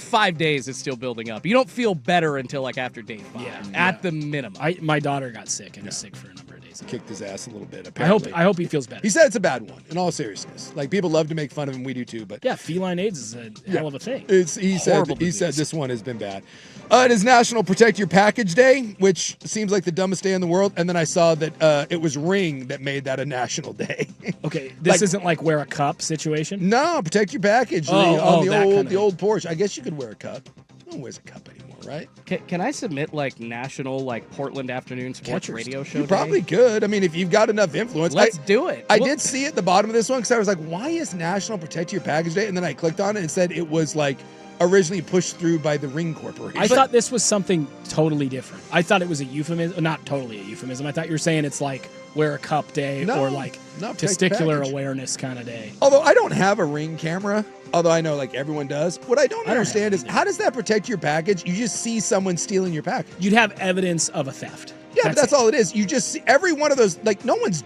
5 days. It's still building up. You don't feel better until like after day 5, at the minimum. My daughter got sick and was sick for a number of days. Kicked his ass a little bit. Apparently. I hope he feels better. He said it's a bad one. In all seriousness, like people love to make fun of him. We do too. But feline AIDS is a hell of a thing. He said this one has been bad. It is National Protect Your Package Day, which seems like the dumbest day in the world. And then I saw that it was Ring that made that a national day. Okay, this isn't like wear a cup situation. No, protect your package on the old Porsche. I guess you could wear a cup. No one wears a cup anymore, right? Can I submit like national Portland afternoon sports radio show? You probably could. I mean, if you've got enough influence, let's do it. I did see at the bottom of this one because I was like, why is National Protect Your Package Day? And then I clicked on it and said it was like originally pushed through by the Ring Corporation. I thought this was something totally different. I thought it was a euphemism, not totally a euphemism. I thought you were saying it's like wear a cup day or like testicular awareness kind of day. Although I don't have a Ring camera, although I know like everyone does. What I don't understand is how does that protect your package? You just see someone stealing your package. You'd have evidence of a theft. Yeah, that's all it is. You just see every one of those, like no one's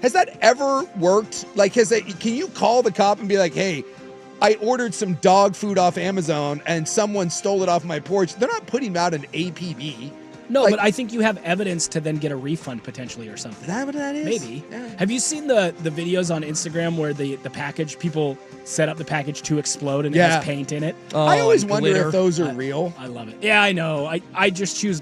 has that ever worked? Like can you call the cop and be like, hey, I ordered some dog food off Amazon and someone stole it off my porch. They're not putting out an APB. No, but I think you have evidence to then get a refund potentially or something. Is that what that is? Maybe. Yeah. Have you seen the videos on Instagram where the package, people set up the package to explode and it has paint in it? I always wonder if those are real. I love it. Yeah, I know. I choose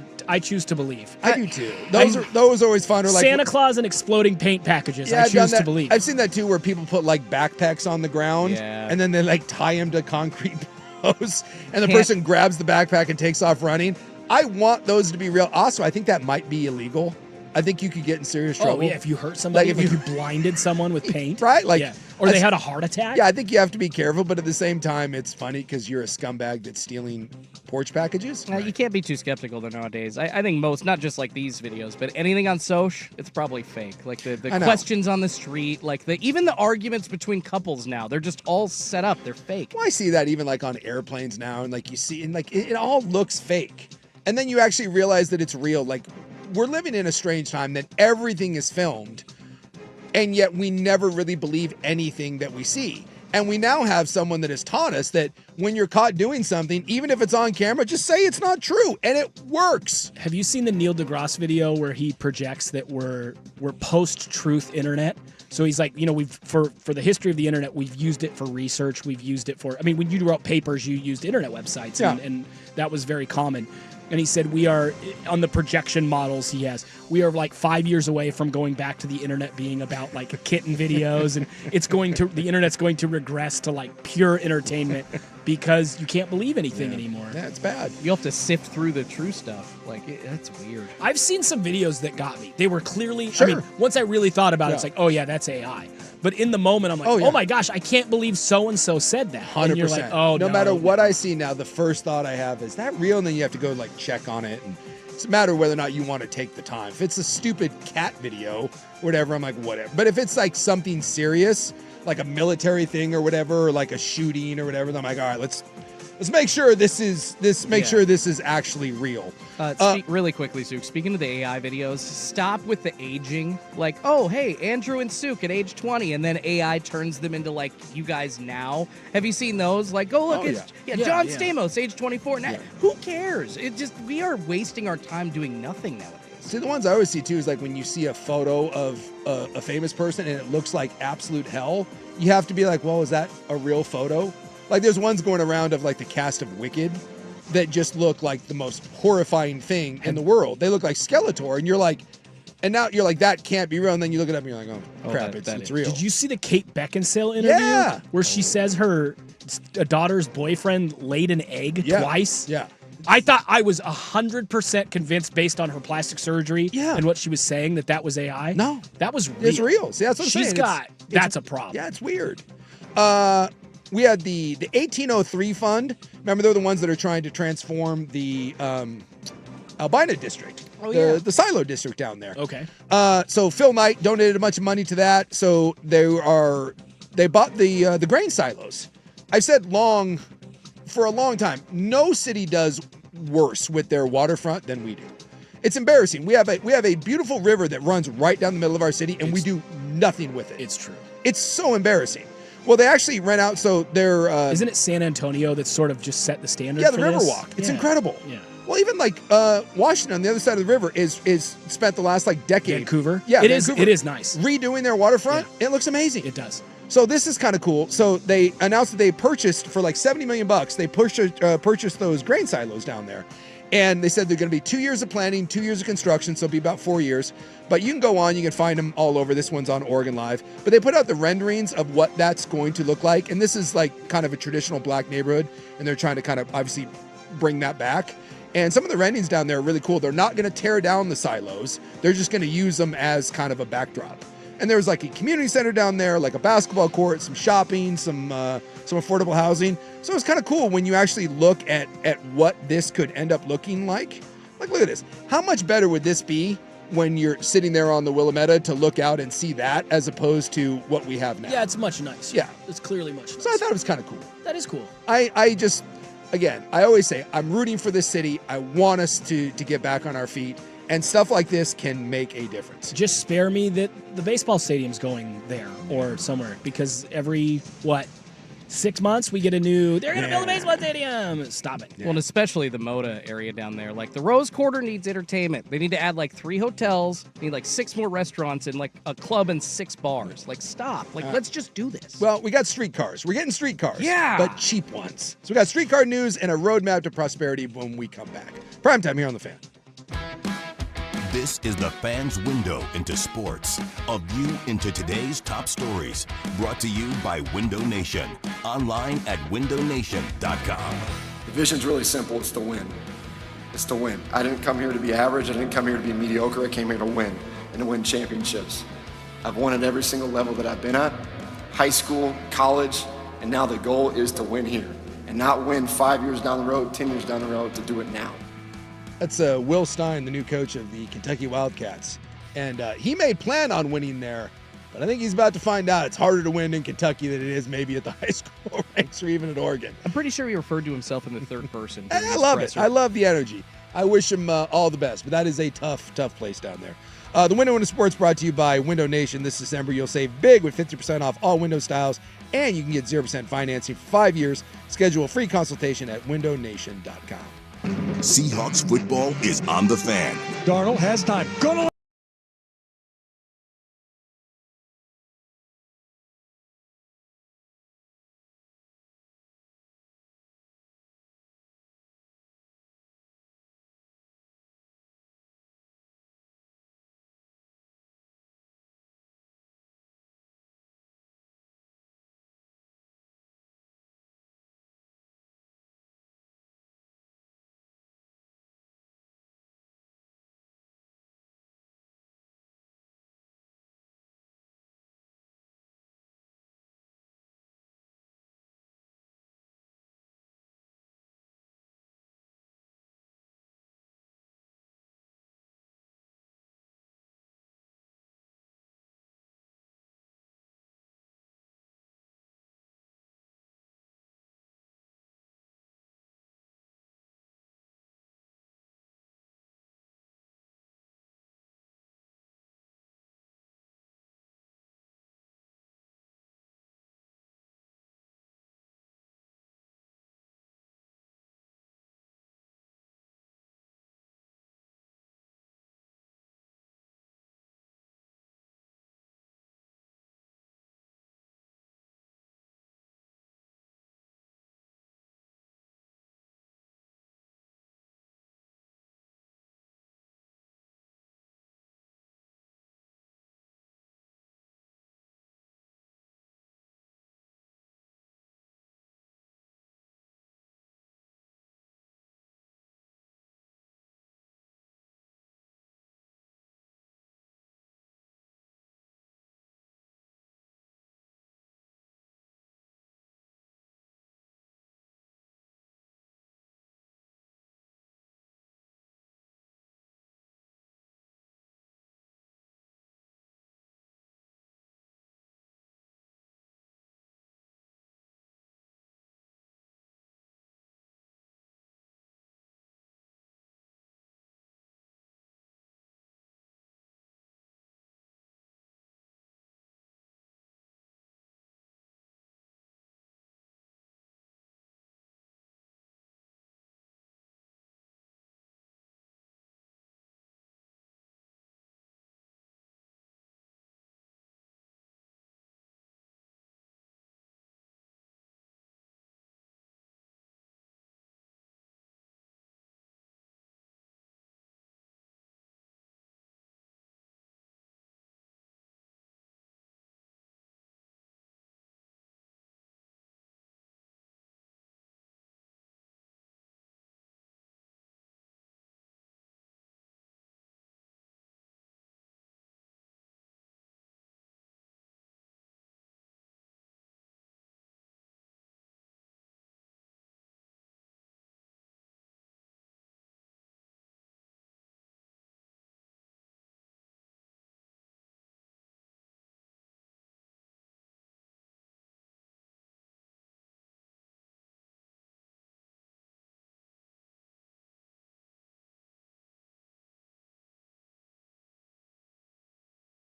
to believe. I do too. Those are always fun. Or like Santa Claus and exploding paint packages. Yeah, I choose to believe. I've seen that too, where people put like backpacks on the ground and then they like tie them to concrete posts, and the person grabs the backpack and takes off running. I want those to be real. Also, I think that might be illegal. I think you could get in serious trouble. Oh, yeah, if you hurt somebody, like if you blinded someone with paint. Right? Like, or they had a heart attack. Yeah, I think you have to be careful, but at the same time, it's funny because you're a scumbag that's stealing porch packages. You can't be too skeptical though nowadays. I think most, not just like these videos, but anything on Soch, it's probably fake. Like the questions on the street, like even the arguments between couples now, they're just all set up. They're fake. Well, I see that even like on airplanes now, and like you see, and like it all looks fake. And then you actually realize that it's real. Like, we're living in a strange time that everything is filmed, and yet we never really believe anything that we see. And we now have someone that has taught us that when you're caught doing something, even if it's on camera, just say it's not true, and it works. Have you seen the Neil deGrasse video where he projects that we're post-truth internet? So he's like, we've for the history of the internet, we've used it for research. We've used it for, when you wrote papers, you used internet websites, and that was very common. And he said we are, on the projection models he has, we are like 5 years away from going back to the internet being about like kitten videos, and the internet's going to regress to like pure entertainment because you can't believe anything anymore. Yeah, it's bad. You have to sift through the true stuff. Like, that's weird. I've seen some videos that got me. They were clearly, once I really thought about it, it's like, oh yeah, that's AI. But in the moment, I'm like, oh my gosh, I can't believe so-and-so said that. 100%. And you're like, oh, no matter what I see now, the first thought I have is that real? And then you have to go like check on it and It's a matter of whether or not you want to take the time. If it's a stupid cat video, whatever, I'm like, whatever. But if it's like something serious, like a military thing or whatever, or like a shooting or whatever, then I'm like, all right, let's make sure this is actually real. Really quickly, Suk, speaking of the AI videos, stop with the aging. Like, oh, hey, Andrew and Suk at age 20, and then AI turns them into, like, you guys now. Have you seen those? Like, oh, look, John Stamos, age 24. Now, who cares? We are wasting our time doing nothing nowadays. See, the ones I always see, too, is like when you see a photo of a famous person and it looks like absolute hell, you have to be like, well, is that a real photo? Like, there's ones going around of, like, the cast of Wicked that just look like the most horrifying thing in the world. They look like Skeletor, and you're like, that can't be real. And then you look it up, and you're like, oh crap, it's real. Did you see the Kate Beckinsale interview? Where she says her daughter's boyfriend laid an egg twice? Yeah. I thought I was 100% convinced based on her plastic surgery and what she was saying that was AI. No. That was real. It's real. See, that's what I'm saying. That's a problem. Yeah, it's weird. We had the 1803 fund. Remember, they're the ones that are trying to transform the Albina district, the silo district down there. Okay. So Phil Knight donated a bunch of money to that. So they bought the grain silos. I've said for a long time, no city does worse with their waterfront than we do. It's embarrassing. We have a beautiful river that runs right down the middle of our city, and we do nothing with it. It's true. It's so embarrassing. Well, they actually rent out, so they're... Isn't it San Antonio that sort of just set the standard for the this? Riverwalk. It's incredible. Yeah. Well, even like Washington on the other side of the river is spent the last decade. Vancouver? Yeah, Vancouver. It is nice. Redoing their waterfront. Yeah. It looks amazing. It does. So this is kind of cool. So they announced that they purchased for like $70 million. They purchased those grain silos down there. And they said they're going to be 2 years of planning, 2 years of construction, so it'll be about 4 years. But you can go on, you can find them all over. This one's on Oregon Live. But they put out the renderings of what that's going to look like. And this is like kind of a traditional black neighborhood. And they're trying to kind of obviously bring that back. And some of the renderings down there are really cool. They're not going to tear down the silos. They're just going to use them as kind of a backdrop. And there's like a community center down there, like a basketball court, some shopping, some affordable housing. So it's kind of cool when you actually look at what this could end up looking like. Like, look at this. How much better would this be when you're sitting there on the Willamette to look out and see that as opposed to what we have now? Yeah, it's much nicer. Yeah. It's clearly much nicer. So I thought it was kind of cool. That is cool. I just, again, I always say I'm rooting for this city. I want us to get back on our feet. And stuff like this can make a difference. Just spare me that the baseball stadium's going there or somewhere, because every, 6 months we get they're going to build a baseball stadium. Stop it. Yeah. Well, and especially the Moda area down there. Like, the Rose Quarter needs entertainment. They need to add, 3 hotels, they need, 6 more restaurants, and, a club and 6 bars. Stop. Let's just do this. Well, we got streetcars. We're getting streetcars. Yeah. But cheap ones. So we got streetcar news and a roadmap to prosperity when we come back. Primetime here on The Fan. This is the Fan's window into sports. A view into today's top stories. Brought to you by Window Nation. Online at windownation.com. The vision's really simple. It's to win. It's to win. I didn't come here to be average. I didn't come here to be mediocre. I came here to win and to win championships. I've won at every single level that I've been at. High school, college, and now the goal is to win here. And not win 5 years down the road, 10 years down the road, to do it now. That's Will Stein, the new coach of the Kentucky Wildcats. And he may plan on winning there, but I think he's about to find out it's harder to win in Kentucky than it is maybe at the high school ranks or even at Oregon. I'm pretty sure he referred to himself in the third person. I love it. I love the energy. I wish him all the best, but that is a tough place down there. The Window into Sports brought to you by Window Nation. This December, you'll save big with 50% off all window styles, and you can get 0% financing for 5 years. Schedule a free consultation at windownation.com. Seahawks football is on The Fan. Darnold has time. Gonna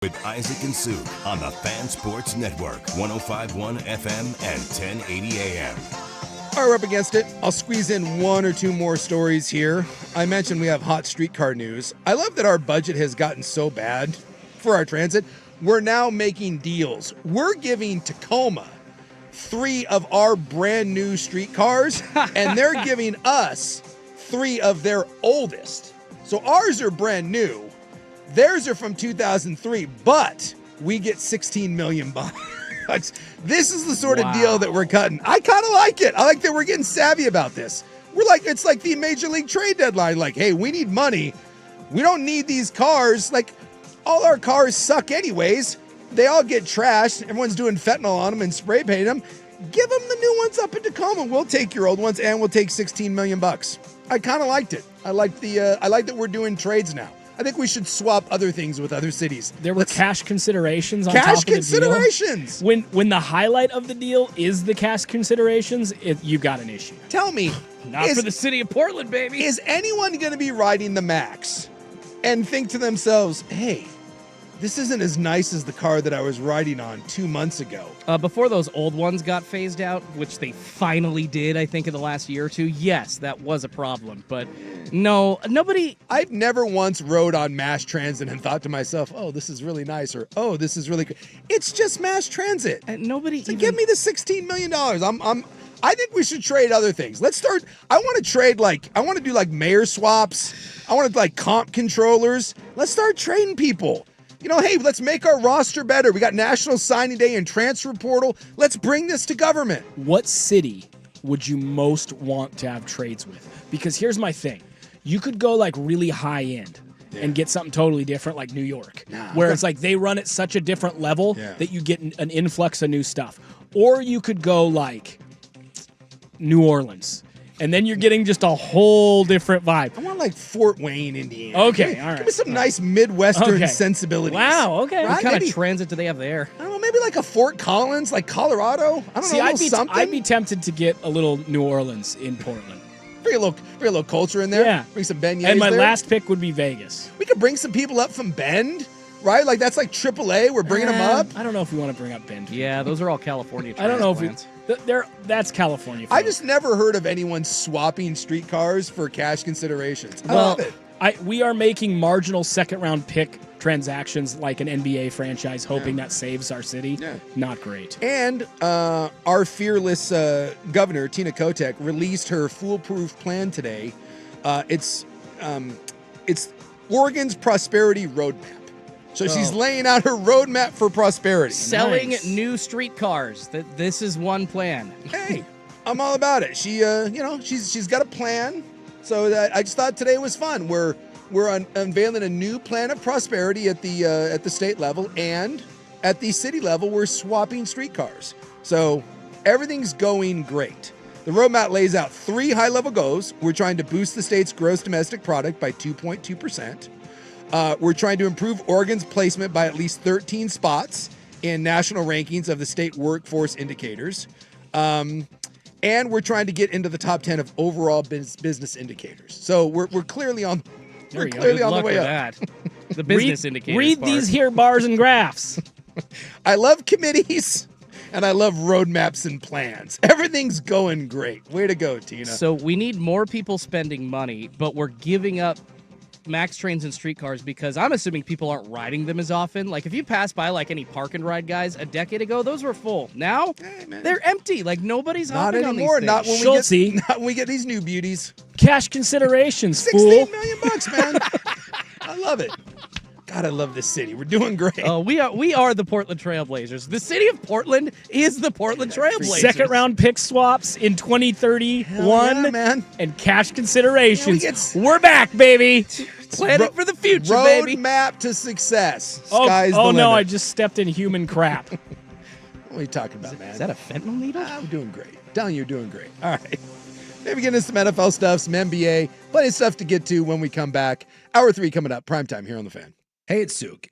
with Isaac and Suk on the Fan Sports Network, 105.1 FM and 1080 AM. All right, we're up against it. I'll squeeze in one or two more stories here. I mentioned we have hot streetcar news. I love that our budget has gotten so bad for our transit. We're now making deals. We're giving Tacoma 3 of our brand new streetcars, and they're giving us 3 of their oldest. So ours are brand new. Theirs are from 2003, but we get 16 million bucks. This is the sort of deal that we're cutting. I kind of like it. I like that we're getting savvy about this. It's like the Major League trade deadline. Like, hey, we need money. We don't need these cars. Like, all our cars suck anyways. They all get trashed. Everyone's doing fentanyl on them and spray painting them. Give them the new ones up in Tacoma. We'll take your old ones and we'll take 16 million bucks. I kind of liked it. I like that we're doing trades now. I think we should swap other things with other cities. There were cash considerations on top of the deal. Cash considerations! When the highlight of the deal is the cash considerations, you got an issue. Tell me. Not for the city of Portland, baby. Is anyone going to be riding the Max and think to themselves, hey, this isn't as nice as the car that I was riding on 2 months ago? Before those old ones got phased out, which they finally did, I think, in the last year or two, yes, that was a problem. But no, nobody... I've never once rode on mass transit and thought to myself, oh, this is really nice, or oh, this is really good. It's just mass transit. And nobody so give me the $16 million. I think we should trade other things. Let's start. I want to trade I want to do mayor swaps. I want to comp controllers. Let's start trading people. Hey, let's make our roster better. We got National Signing Day and Transfer Portal. Let's bring this to government. What city would you most want to have trades with? Because here's my thing. You could go really high end and get something totally different like New York, where it's they run at such a different level that you get an influx of new stuff. Or you could go New Orleans. And then you're getting just a whole different vibe. I want Fort Wayne, Indiana. Okay, all right. Give me some nice Midwestern sensibilities. Wow, okay. What kind of transit do they have there? I don't know, maybe a Fort Collins, Colorado. I don't know, something. I'd be tempted to get a little New Orleans in Portland. Bring a little culture in there. Yeah. Bring some beignets And my there. last pick would be Vegas. We could bring some people up from Bend, right? That's AAA. We're bringing them up. I don't know if we want to bring up Bend. Yeah, those are all California I don't know if transplants. that's California. I just never heard of anyone swapping streetcars for cash considerations. I love it. We are making marginal second-round pick transactions like an NBA franchise, hoping that saves our city. Yeah. Not great. And our fearless governor, Tina Kotek, released her foolproof plan today. It's Oregon's prosperity roadmap. So she's laying out her roadmap for prosperity. Selling new streetcars. This is one plan. Hey, I'm all about it. She, she's got a plan. So I just thought today was fun. We're unveiling a new plan of prosperity at the state level, and at the city level, we're swapping streetcars. So everything's going great. The roadmap lays out 3 high-level goals. We're trying to boost the state's gross domestic product by 2.2%. We're trying to improve Oregon's placement by at least 13 spots in national rankings of the state workforce indicators. And we're trying to get into the top 10 of overall business indicators. So we're clearly on the way up. The business indicators. Read these here bars and graphs. I love committees and I love roadmaps and plans. Everything's going great. Way to go, Tina. So we need more people spending money, but we're giving up Max trains and streetcars because I'm assuming people aren't riding them as often. If you pass by any park and ride guys a decade ago, those were full. Now they're empty. Nobody's hopping on these things. Not when we get these new beauties. Cash considerations, 16 million bucks, man. I love it. God, I love this city. We're doing great. Oh, we are the Portland Trailblazers. The city of Portland is the Portland Trailblazers. Second round pick swaps in 2031, yeah, man. And cash considerations. Yeah, we're back, baby. Planning for the future, road baby. Map to success. Oh, Sky's the limit. No, I just stepped in human crap. What are you talking about, man? Is that a fentanyl needle? I'm doing great. Telling you, you're doing great. All right. Maybe get into some NFL stuff, some NBA, plenty of stuff to get to when we come back. Hour 3 coming up, primetime here on The Fan. Hey, it's Suk.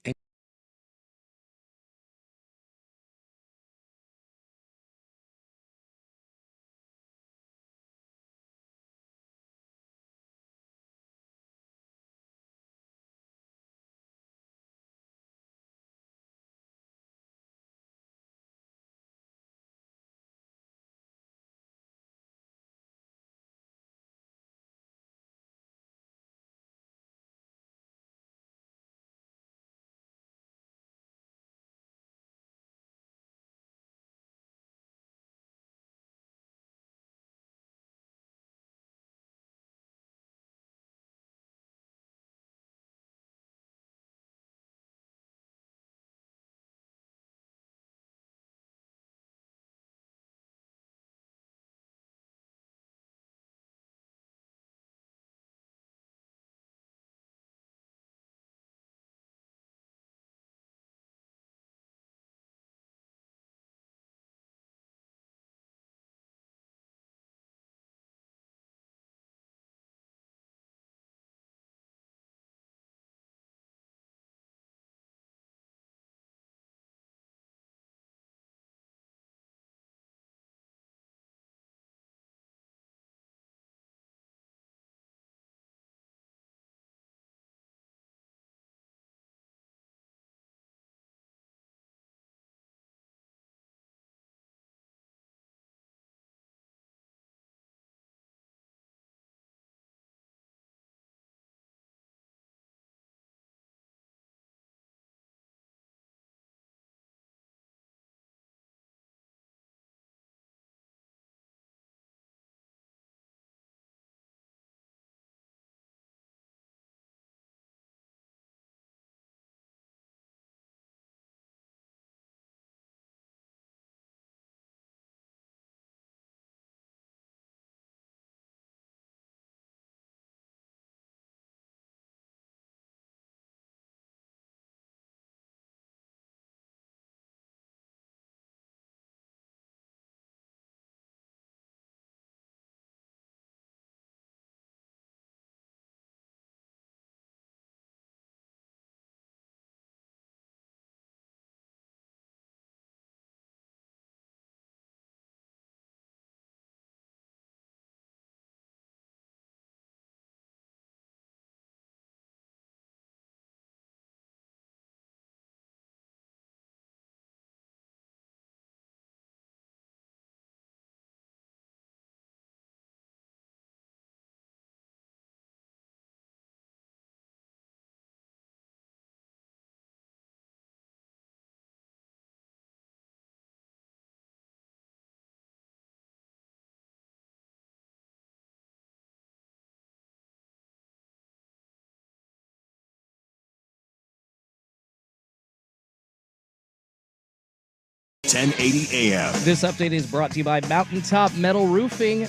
1080 AM. This update is brought to you by Mountaintop Metal Roofing.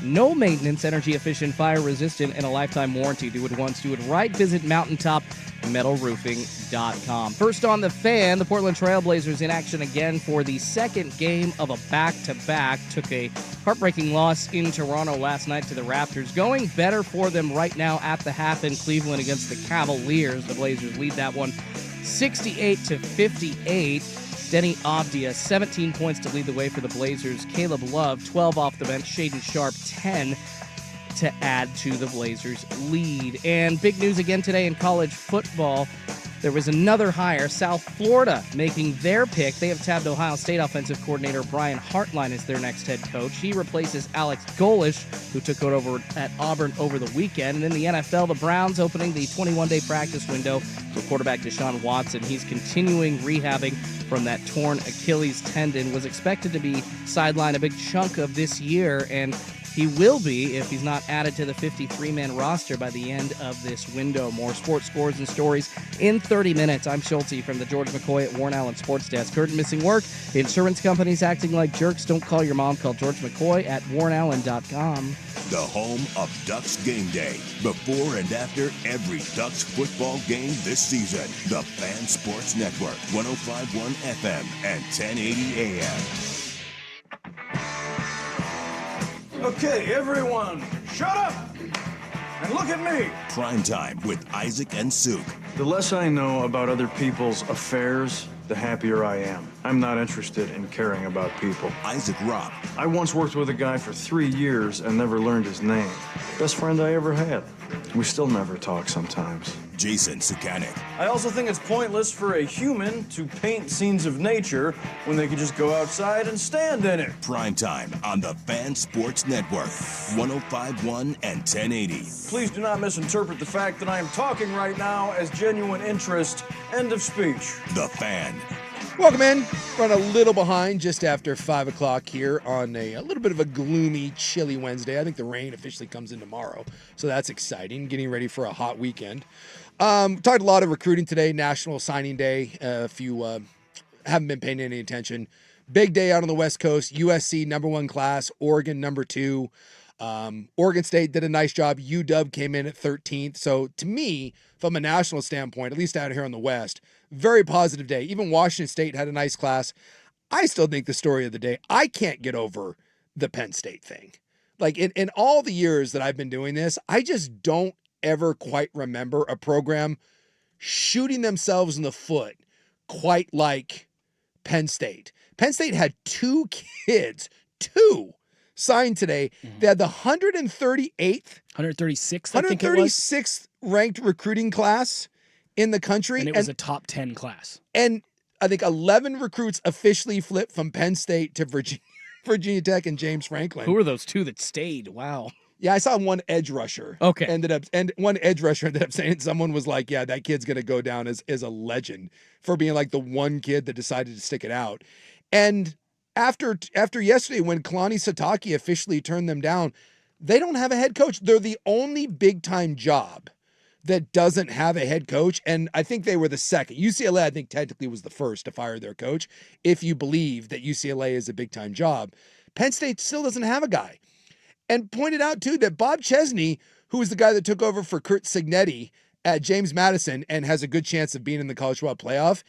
No maintenance, energy efficient, fire resistant, and a lifetime warranty. Do it once, do it right. Visit mountaintopmetalroofing.com. First on the Fan, the Portland Trailblazers in action again for the second game of a back-to-back. Took a heartbreaking loss in Toronto last night to the Raptors. Going better for them right now at the half in Cleveland against the Cavaliers. The Blazers lead that one 68-58. Denny Avdia, 17 points to lead the way for the Blazers. Caleb Love, 12 off the bench. Shaden Sharp, 10 to add to the Blazers' lead. And big news again today in college football. There was another hire, South Florida making their pick. They have tabbed Ohio State offensive coordinator Brian Hartline as their next head coach. He replaces Alex Golish, who took it over at Auburn over the weekend. And in the NFL, the Browns opening the 21-day practice window for quarterback Deshaun Watson. He's continuing rehabbing from that torn Achilles tendon. Was expected to be sidelined a big chunk of this year, and he will be if he's not added to the 53-man roster by the end of this window. More sports scores and stories in 30 minutes. I'm Schulte from the George McCoy at Warren Allen Sports Desk. Curtain missing work. Insurance companies acting like jerks. Don't call your mom. Call George McCoy at warrenallen.com. The home of Ducks game day. Before and after every Ducks football game this season. The Fan Sports Network, 105.1 FM and 1080 AM. Okay, everyone, shut up and look at me. Primetime with Isaac and Suk. The less I know about other people's affairs, the happier I am. I'm not interested in caring about people. Isaac Robb. I once worked with a guy for 3 years and never learned his name. Best friend I ever had. We still never talk sometimes. Jason Sukanik. I also think it's pointless for a human to paint scenes of nature when they could just go outside and stand in it. Primetime on the Fan Sports Network, 105.1 and 1080. Please do not misinterpret the fact that I am talking right now as genuine interest. End of speech. The Fan. Welcome in. Run a little behind just after 5 o'clock here on a little bit of a gloomy, chilly Wednesday. I think the rain officially comes in tomorrow, so that's exciting. Getting ready for a hot weekend. Talked a lot of recruiting today, National Signing Day. If you haven't been paying any attention, big day out on the West Coast. USC #1 class, Oregon #2. Oregon State did a nice job. UW came in at 13th. So to me, from a national standpoint, at least out here on the West, very positive day. Even Washington State had a nice class. I still think the story of the day, I can't get over the Penn State thing. Like in all the years that I've been doing this, I just don't ever quite remember a program shooting themselves in the foot quite like Penn State. Penn State had 2 kids, 2 signed today. They had the 136th, I think it was. 136th ranked recruiting class in the country. And it was a top 10 class. And I think 11 recruits officially flipped from Penn State to Virginia Tech and James Franklin. Who were those 2 that stayed? Wow. Yeah, I saw one edge rusher. Okay. One edge rusher ended up saying, someone was like, yeah, that kid's going to go down as a legend for being like the one kid that decided to stick it out. And after yesterday, when Kalani Sitake officially turned them down, they don't have a head coach. They're the only big-time job that doesn't have a head coach, and I think they were the second. UCLA, I think, technically was the first to fire their coach, if you believe that UCLA is a big-time job. Penn State still doesn't have a guy. And pointed out, too, that Bob Chesney, who was the guy that took over for Kurt Cignetti at James Madison and has a good chance of being in the college football playoff,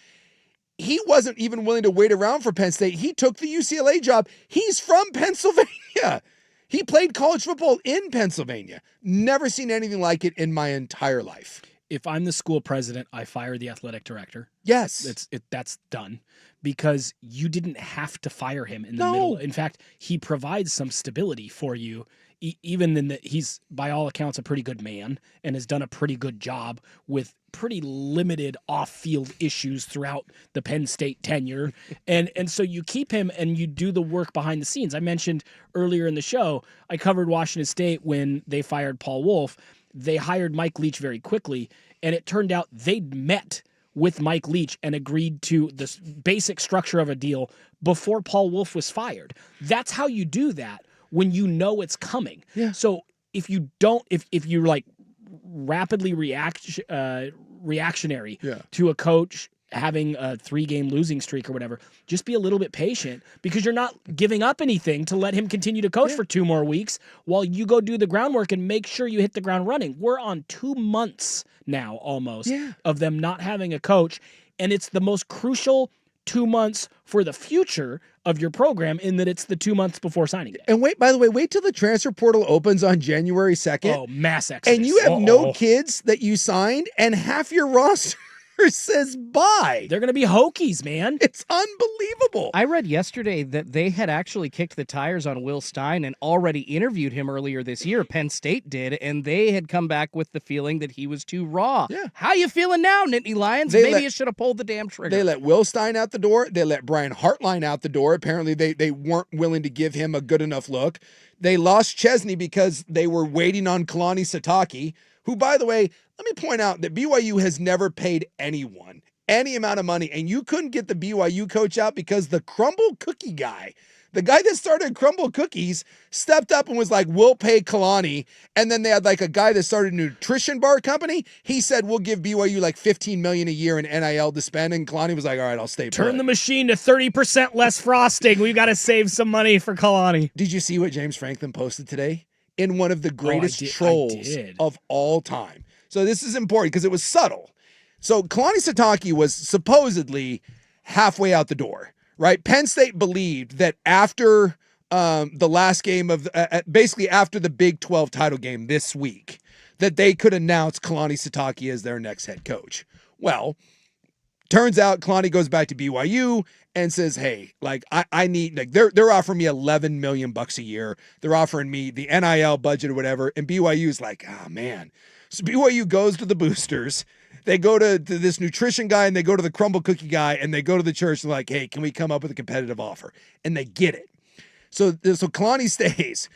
he wasn't even willing to wait around for Penn State. He took the UCLA job. He's from Pennsylvania. He played college football in Pennsylvania. Never seen anything like it in my entire life. If I'm the school president, I fire the athletic director. Yes. That's done. Because you didn't have to fire him in the middle. In fact, he provides some stability for you, even in that he's, by all accounts, a pretty good man and has done a pretty good job with pretty limited off-field issues throughout the Penn State tenure. And so you keep him and you do the work behind the scenes. I mentioned earlier in the show, I covered Washington State when they fired Paul Wolf. They hired Mike Leach very quickly, and it turned out they'd met with Mike Leach and agreed to the basic structure of a deal before Paul Wolf was fired. That's how you do that when you know it's coming. Yeah. So if you don't, if you're like rapidly reactionary to a coach having a 3-game losing streak or whatever. Just be a little bit patient because you're not giving up anything to let him continue to coach for 2 more weeks while you go do the groundwork and make sure you hit the ground running. We're on 2 months now almost of them not having a coach, and it's the most crucial 2 months for the future of your program in that it's the 2 months before signing day. And by the way, wait till the transfer portal opens on January 2nd. Oh, mass exodus. And you have no kids that you signed, and half your roster says bye. They're going to be Hokies, man. It's unbelievable. I read yesterday that they had actually kicked the tires on Will Stein and already interviewed him earlier this year. Penn State did, and they had come back with the feeling that he was too raw. Yeah. How you feeling now, Nittany Lions? Maybe you should have pulled the damn trigger. They let Will Stein out the door. They let Brian Hartline out the door. Apparently, they weren't willing to give him a good enough look. They lost Chesney because they were waiting on Kalani Sitake, who, by the way, let me point out that BYU has never paid anyone any amount of money, and you couldn't get the BYU coach out because the Crumble Cookie guy, the guy that started Crumble Cookies, stepped up and was like, we'll pay Kalani. And then they had like a guy that started a nutrition bar company. He said, we'll give BYU like $15 million a year in NIL to spend. And Kalani was like, all right, I'll stay put. Turn the machine to 30% less frosting. We've got to save some money for Kalani. Did you see what James Franklin posted today? In one of the greatest trolls of all time. So this is important because it was subtle. So Kalani Sitake was supposedly halfway out the door, right? Penn State believed that after the last game of, basically after the Big 12 title game this week, that they could announce Kalani Sitake as their next head coach. Well, turns out Kalani goes back to BYU and says, hey, like I need, like they're offering me $11 million a year. They're offering me the NIL budget or whatever. And BYU's like, oh man. So BYU goes to the boosters. They go to this nutrition guy and they go to the Crumble Cookie guy and they go to the church and like, hey, can we come up with a competitive offer? And they get it. So Kalani stays.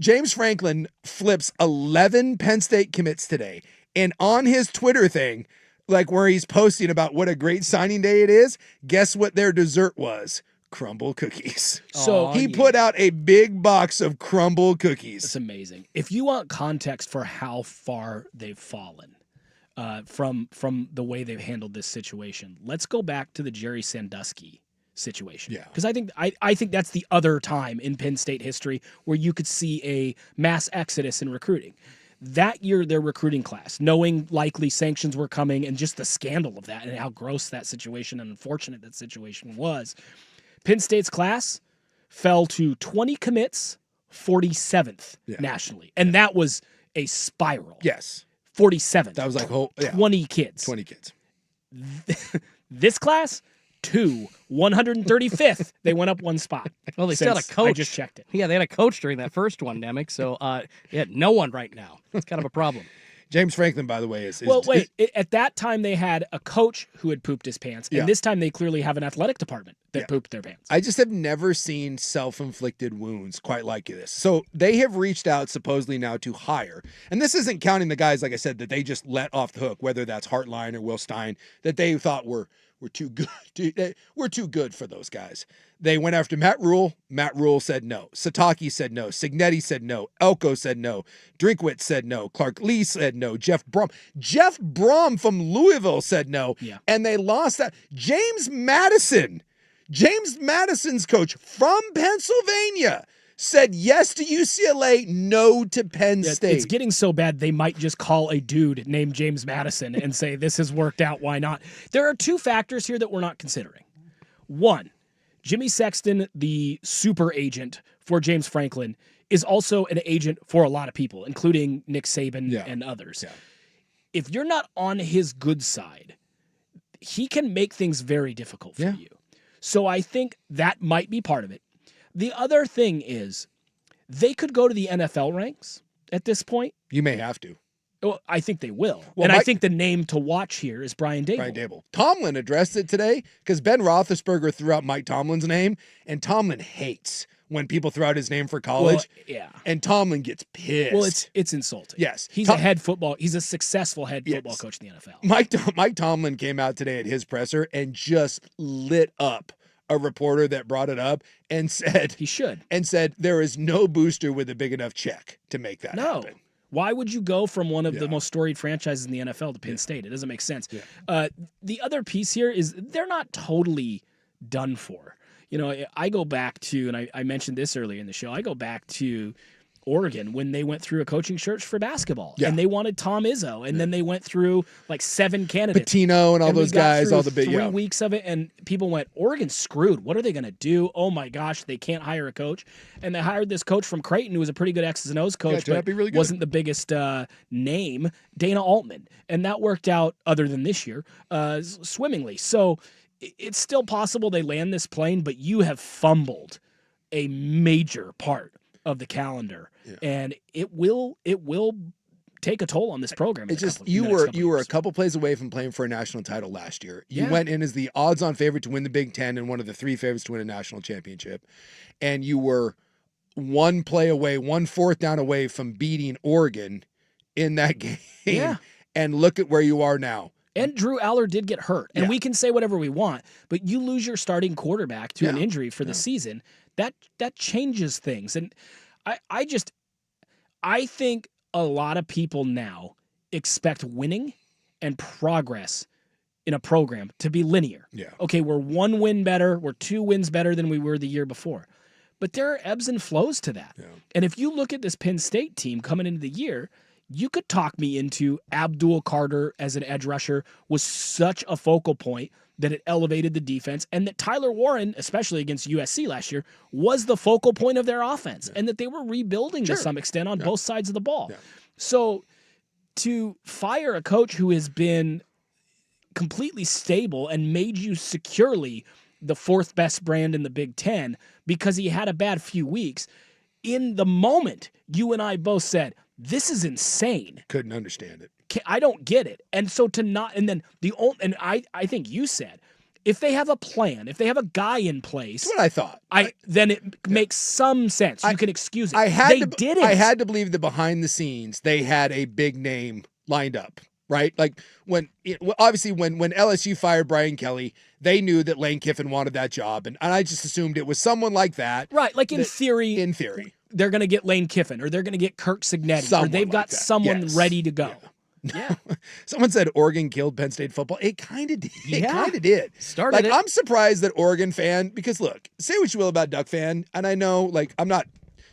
James Franklin flips 11 Penn State commits today. And on his Twitter thing, like where he's posting about what a great signing day it is, guess what their dessert was? Crumble cookies. So he put out a big box of Crumble cookies. It's amazing. If you want context for how far they've fallen from the way they've handled this situation, let's go back to the Jerry Sandusky situation. Yeah. Because I think that's the other time in Penn State history where you could see a mass exodus in recruiting. That year, their recruiting class, knowing likely sanctions were coming and just the scandal of that and how gross that situation and unfortunate that situation was, Penn State's class fell to 20 commits, 47th nationally. And that was a spiral. Yes. 47th. That was like 20 kids. 20 kids. This class, 135th. They went up 1 spot. Well, they still had a coach. I just checked it. Yeah, they had a coach during that first one, Demick. So no one right now. It's kind of a problem. James Franklin, by the way, is well, wait. At that time, they had a coach who had pooped his pants, and this time they clearly have an athletic department that pooped their pants. I just have never seen self-inflicted wounds quite like this. So they have reached out supposedly now to hire, and this isn't counting the guys, like I said, that they just let off the hook, whether that's Hartline or Will Stein, that they thought were too good. We're too good for those guys. They went after Matt Rule. Matt Rule said no. Sitake said no. Signetti said no. Elko said no. Drinkwitz said no. Clark Lee said no. Jeff Brom from Louisville said no. Yeah. And they lost that. James Madison's coach from Pennsylvania said yes to UCLA, no to Penn State. It's getting so bad they might just call a dude named James Madison and say, this has worked out, why not? There are 2 factors here that we're not considering. One, Jimmy Sexton, the super agent for James Franklin, is also an agent for a lot of people, including Nick Saban and others. Yeah. If you're not on his good side, he can make things very difficult for you. So I think that might be part of it. The other thing is they could go to the NFL ranks at this point. You may have to. Well, I think they will. Well, I think the name to watch here is Brian Dable. Brian Dable. Tomlin addressed it today because Ben Roethlisberger threw out Mike Tomlin's name, and Tomlin hates when people throw out his name for college. Well, yeah. And Tomlin gets pissed. Well, it's insulting. Yes. He's a successful head football coach in the NFL. Mike Tomlin came out today at his presser and just lit up a reporter that brought it up and said he should. And said there is no booster with a big enough check to make that happen. Why would you go from one of the most storied franchises in the NFL to Penn State? It doesn't make sense. The other piece here is they're not totally done for. You know, I go back to, and I mentioned this earlier in the show, I go back to Oregon when they went through a coaching search for basketball. And they wanted Tom Izzo. And then they went through like 7 candidates. Patino and all those guys, all the big 3 weeks of it. And people went, Oregon's screwed. What are they going to do? Oh my gosh, they can't hire a coach. And they hired this coach from Creighton who was a pretty good X's and O's coach, but really wasn't the biggest name, Dana Altman. And that worked out, other than this year, swimmingly. So it's still possible they land this plane, but you have fumbled a major part of the calendar, and it will take a toll on this program. It's just you were a couple plays away from playing for a national title last year. You went in as the odds-on favorite to win the Big Ten and one of the 3 favorites to win a national championship, and you were 1 play away, 1 fourth down away from beating Oregon in that game. Yeah. And look at where you are now. And Drew Aller did get hurt, and we can say whatever we want, but you lose your starting quarterback to an injury for the season. That changes things. And I think a lot of people now expect winning and progress in a program to be linear. Yeah. Okay, we're 1 win better, we're 2 wins better than we were the year before. But there are ebbs and flows to that. Yeah. And if you look at this Penn State team coming into the year, you could talk me into Abdul Carter as an edge rusher was such a focal point that it elevated the defense, and that Tyler Warren, especially against USC last year, was the focal point of their offense, and that they were rebuilding to some extent on both sides of the ball. Yeah. So to fire a coach who has been completely stable and made you securely the 4th best brand in the Big Ten because he had a bad few weeks, in the moment, you and I both said, this is insane. Couldn't understand it. I don't get it. And so to not, and then I think you said, if they have a plan, if they have a guy in place. That's what I thought. Then it makes some sense. You can excuse it. They did it. I had to believe that behind the scenes, they had a big name lined up, right? Like obviously when LSU fired Brian Kelly, they knew that Lane Kiffin wanted that job. And I just assumed it was someone like that. Right. Like in theory. They're going to get Lane Kiffin, or they're going to get Kirk Cignetti, or they've got someone ready to go. Yeah. Someone said Oregon killed Penn State football. It kind of did. Yeah. It kind of did. Started it. I'm surprised that Oregon fan, because look, say what you will about Duck fan, and I know, I'm not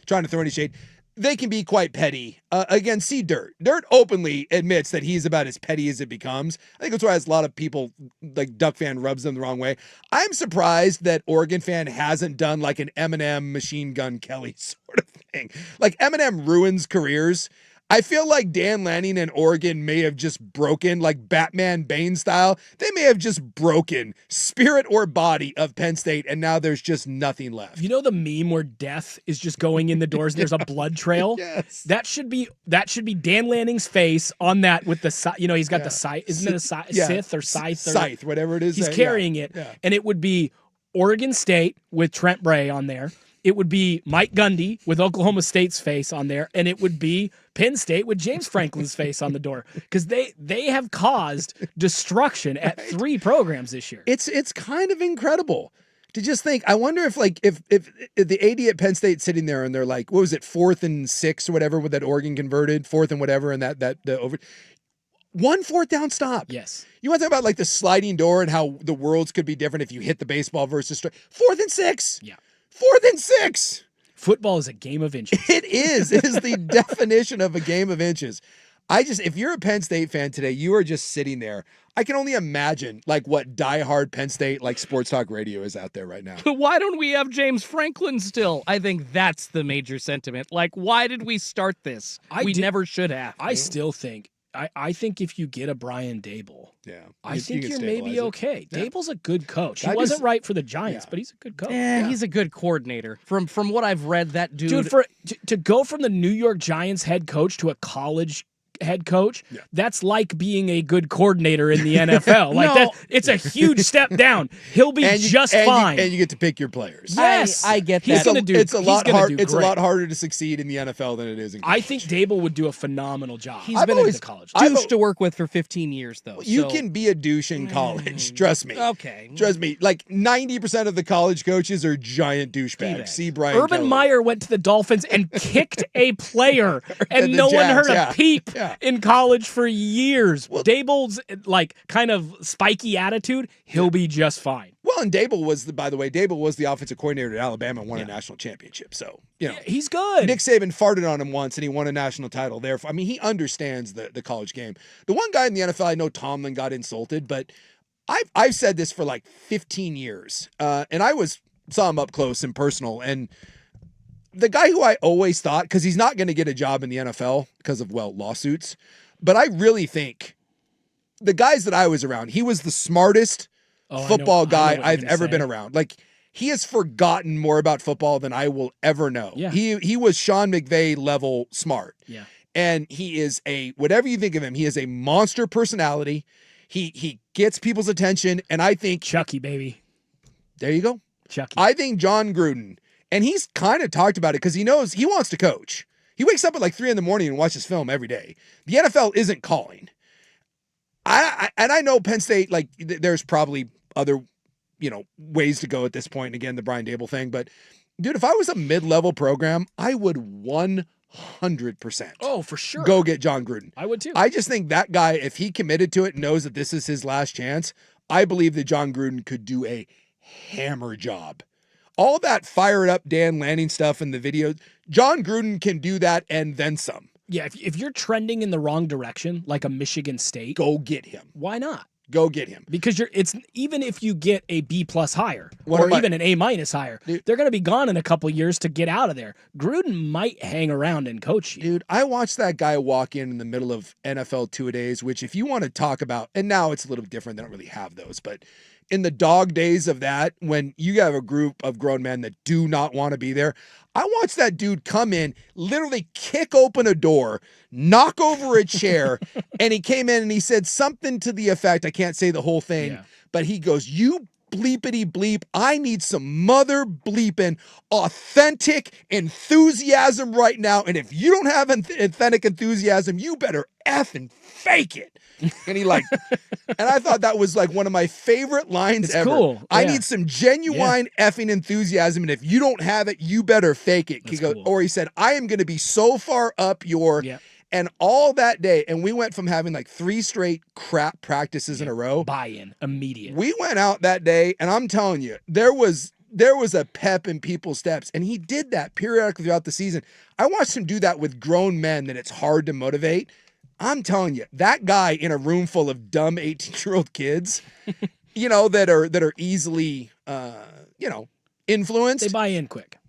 trying to throw any shade. They can be quite petty. Again, see Dirt. Dirt openly admits that he's about as petty as it becomes. I think that's why a lot of people, like Duck fan, rubs them the wrong way. I'm surprised that Oregon fan hasn't done like an Eminem Machine Gun Kelly sort of thing. Like Eminem ruins careers. I feel like Dan Lanning and Oregon may have just broken, like Batman Bane style. They may have just broken spirit or body of Penn State, and now there's just nothing left. You know the meme where death is just going in the doors and there's a blood trail? Yes. That should be Dan Lanning's face on that with the he's got the scythe. Isn't it a Sith or scythe? Scythe, whatever it is. He's carrying it. Yeah. And it would be Oregon State with Trent Bray on there. It would be Mike Gundy with Oklahoma State's face on there, and it would be Penn State with James Franklin's face on the door, because they have caused destruction at 3 programs this year. It's kind of incredible to just think. I wonder if the AD at Penn State sitting there and they're like, what was it, 4th and 6 or whatever with that Oregon converted 4th and whatever, and the over 1 4th down stop. Yes. You want to talk about like the sliding door and how the worlds could be different if you hit the baseball versus 4th and 6. Yeah. 4th and 6. Football is a game of inches. It is. It is the definition of a game of inches. If you're a Penn State fan today, you are just sitting there. I can only imagine like what diehard Penn State like sports talk radio is out there right now. But why don't we have James Franklin still? I think that's the major sentiment. Like, why did we start this? We never should have. I still think. I think if you get a Brian Dable, I think you're maybe okay. Yeah. Dable's a good coach. He wasn't right for the Giants, but he's a good coach. He's a good coordinator. From what I've read, that dude to go from the New York Giants head coach to a college head coach, that's like being a good coordinator in the NFL. It's a huge step down. He'll be fine. And you get to pick your players. Yes, I get that. He's going to do. It's a lot hard. Do it's a great. lot harder to succeed in the NFL than it is in college. I think Dable would do a phenomenal job. He's been a college. douche to work with for 15 years, though. You can be a douche in college. Trust me. Okay. Trust me. Like 90% of the college coaches are giant douchebags. See Brian Urban Kelly. Meyer went to the Dolphins and kicked a player, and the no one Jags, heard a peep Yeah. in college for years. Dable's kind of spiky attitude, he'll be just fine. Well, and Dable was the offensive coordinator at Alabama and won a national championship. So, he's good. Nick Saban farted on him once and he won a national title. Therefore, I mean, he understands the college game. The one guy in the NFL, I know Tomlin got insulted, but I've said this for like 15 years. And I saw him up close and personal. And the guy who I always thought, because he's not going to get a job in the NFL because of, lawsuits, but I really think the guys that I was around, he was the smartest football guy I've ever been around. Like, he has forgotten more about football than I will ever know. Yeah. He was Sean McVay level smart. Yeah. And he is whatever you think of him, he is a monster personality. He gets people's attention, and I think Chucky, baby. There you go. Chucky. I think John Gruden, and he's kind of talked about it because he knows he wants to coach. He wakes up at like 3 a.m. and watches film every day. The NFL isn't calling. I know Penn State, there's probably other, ways to go at this point. And again, the Brian Dable thing. But, dude, if I was a mid-level program, I would 100% for sure go get John Gruden. I would too. I just think that guy, if he committed to it and knows that this is his last chance, I believe that John Gruden could do a hammer job. All that fired up Dan Lanning stuff in the video, John Gruden can do that and then some. Yeah, if you're trending in the wrong direction, like a Michigan State, go get him. Why not? Go get him. Because it's even if you get a B+ higher What or even an A- higher, they're going to be gone in a couple years to get out of there. Gruden might hang around and coach you. Dude, I watched that guy walk in the middle of NFL two-a-days, which if you want to talk about, and now it's a little different, they don't really have those, but in the dog days of that, when you have a group of grown men that do not want to be there, I watched that dude come in, literally kick open a door, knock over a chair, and he came in and he said something to the effect, I can't say the whole thing, but he goes, "You bleepity bleep, I need some mother bleeping authentic enthusiasm right now, and if you don't have authentic enthusiasm, you better effing fake it." And he and I thought that was one of my favorite lines ever. Cool. Yeah. I need some genuine effing enthusiasm, and if you don't have it, you better fake it. Or he said, "I am going to be so far up your," and all that day. And we went from having 3 straight crap practices in a row. Buy-in immediate. We went out that day, and I'm telling you, there was a pep in people's steps, and he did that periodically throughout the season. I watched him do that with grown men that it's hard to motivate. I'm telling you, that guy in a room full of dumb 18-year-old kids, that are easily, influenced. They buy in quick.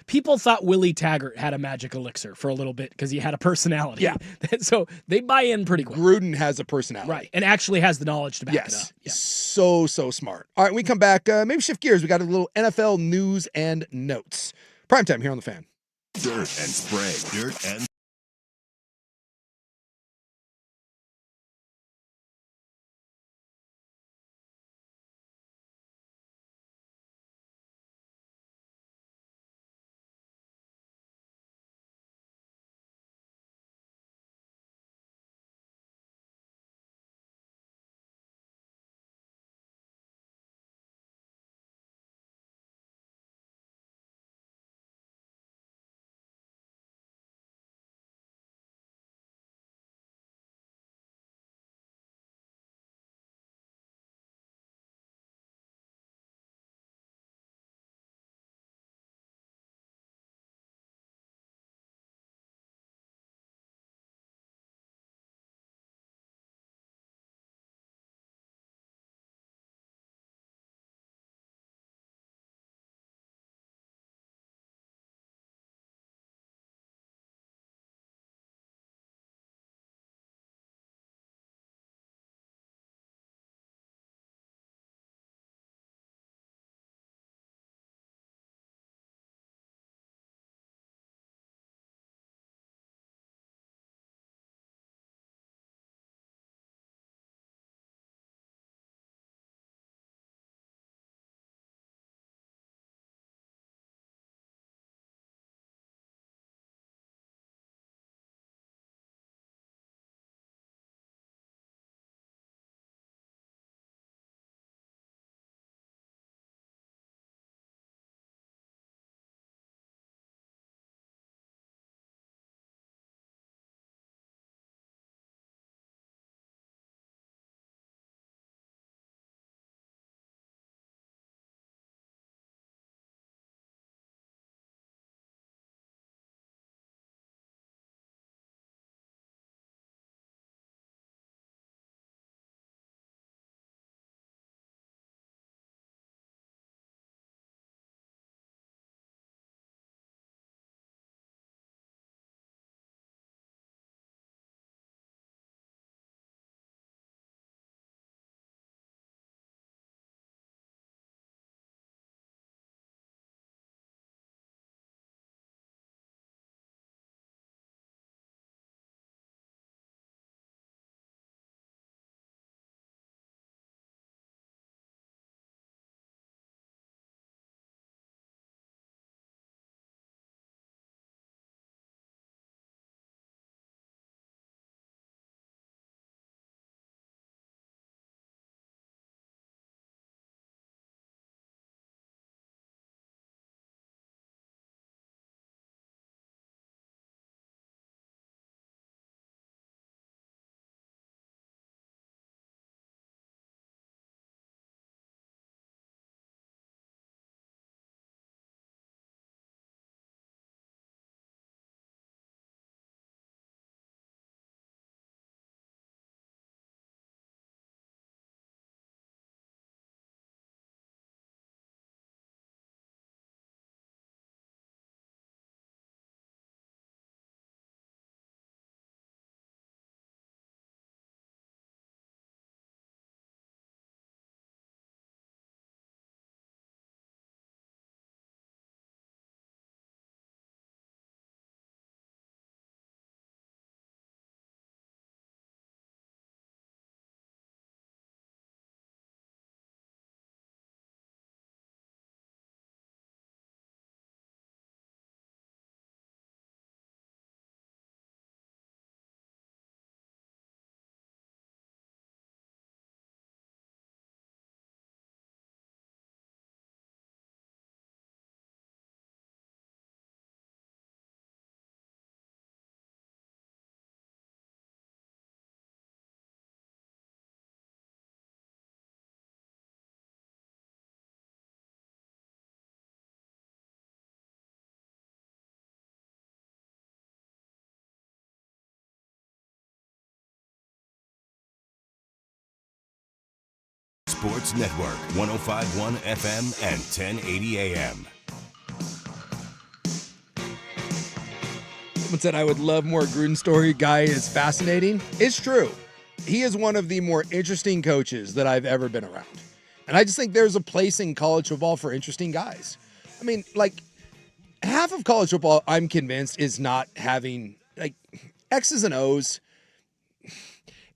People thought Willie Taggart had a magic elixir for a little bit because he had a personality. Yeah. So they buy in pretty quick. Gruden has a personality. Right. And actually has the knowledge to back it up. Yeah. So smart. All right, we come back. Maybe shift gears. We got a little NFL news and notes. Primetime here on The Fan. Dirt and spray. Dirt and Sports Network, 105.1 FM and 1080 AM. Someone said I would love more Gruden story. Guy is fascinating. It's true. He is one of the more interesting coaches that I've ever been around. And I just think there's a place in college football for interesting guys. I mean, like, half of college football, I'm convinced, is not having, like, X's and O's.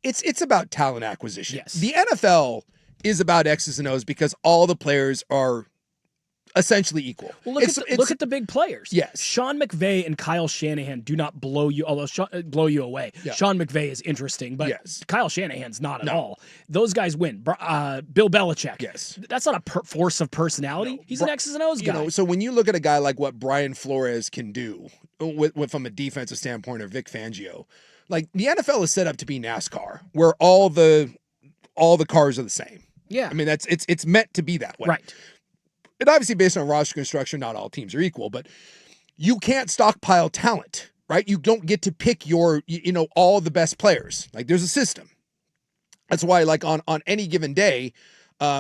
It's about talent acquisition. Yes. The NFL is about X's and O's because all the players are essentially equal. Well, look at the big players. Yes. Sean McVay and Kyle Shanahan do not blow you away. Yeah. Sean McVay is interesting, but yes. Kyle Shanahan's not at all. Those guys win. Bill Belichick. Yes. That's not a force of personality. No. He's an X's and O's guy. So when you look at a guy like what Brian Flores can do with from a defensive standpoint, or Vic Fangio, like, the NFL is set up to be NASCAR, where all the cars are the same. Yeah. I mean, it's meant to be that way. Right. And obviously, based on roster construction, not all teams are equal, but you can't stockpile talent, right? You don't get to pick all the best players. Like, there's a system. That's why, like, on any given day,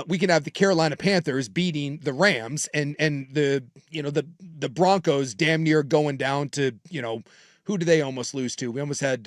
we can have the Carolina Panthers beating the Rams and the Broncos damn near going down to, who did they almost lose to? We almost had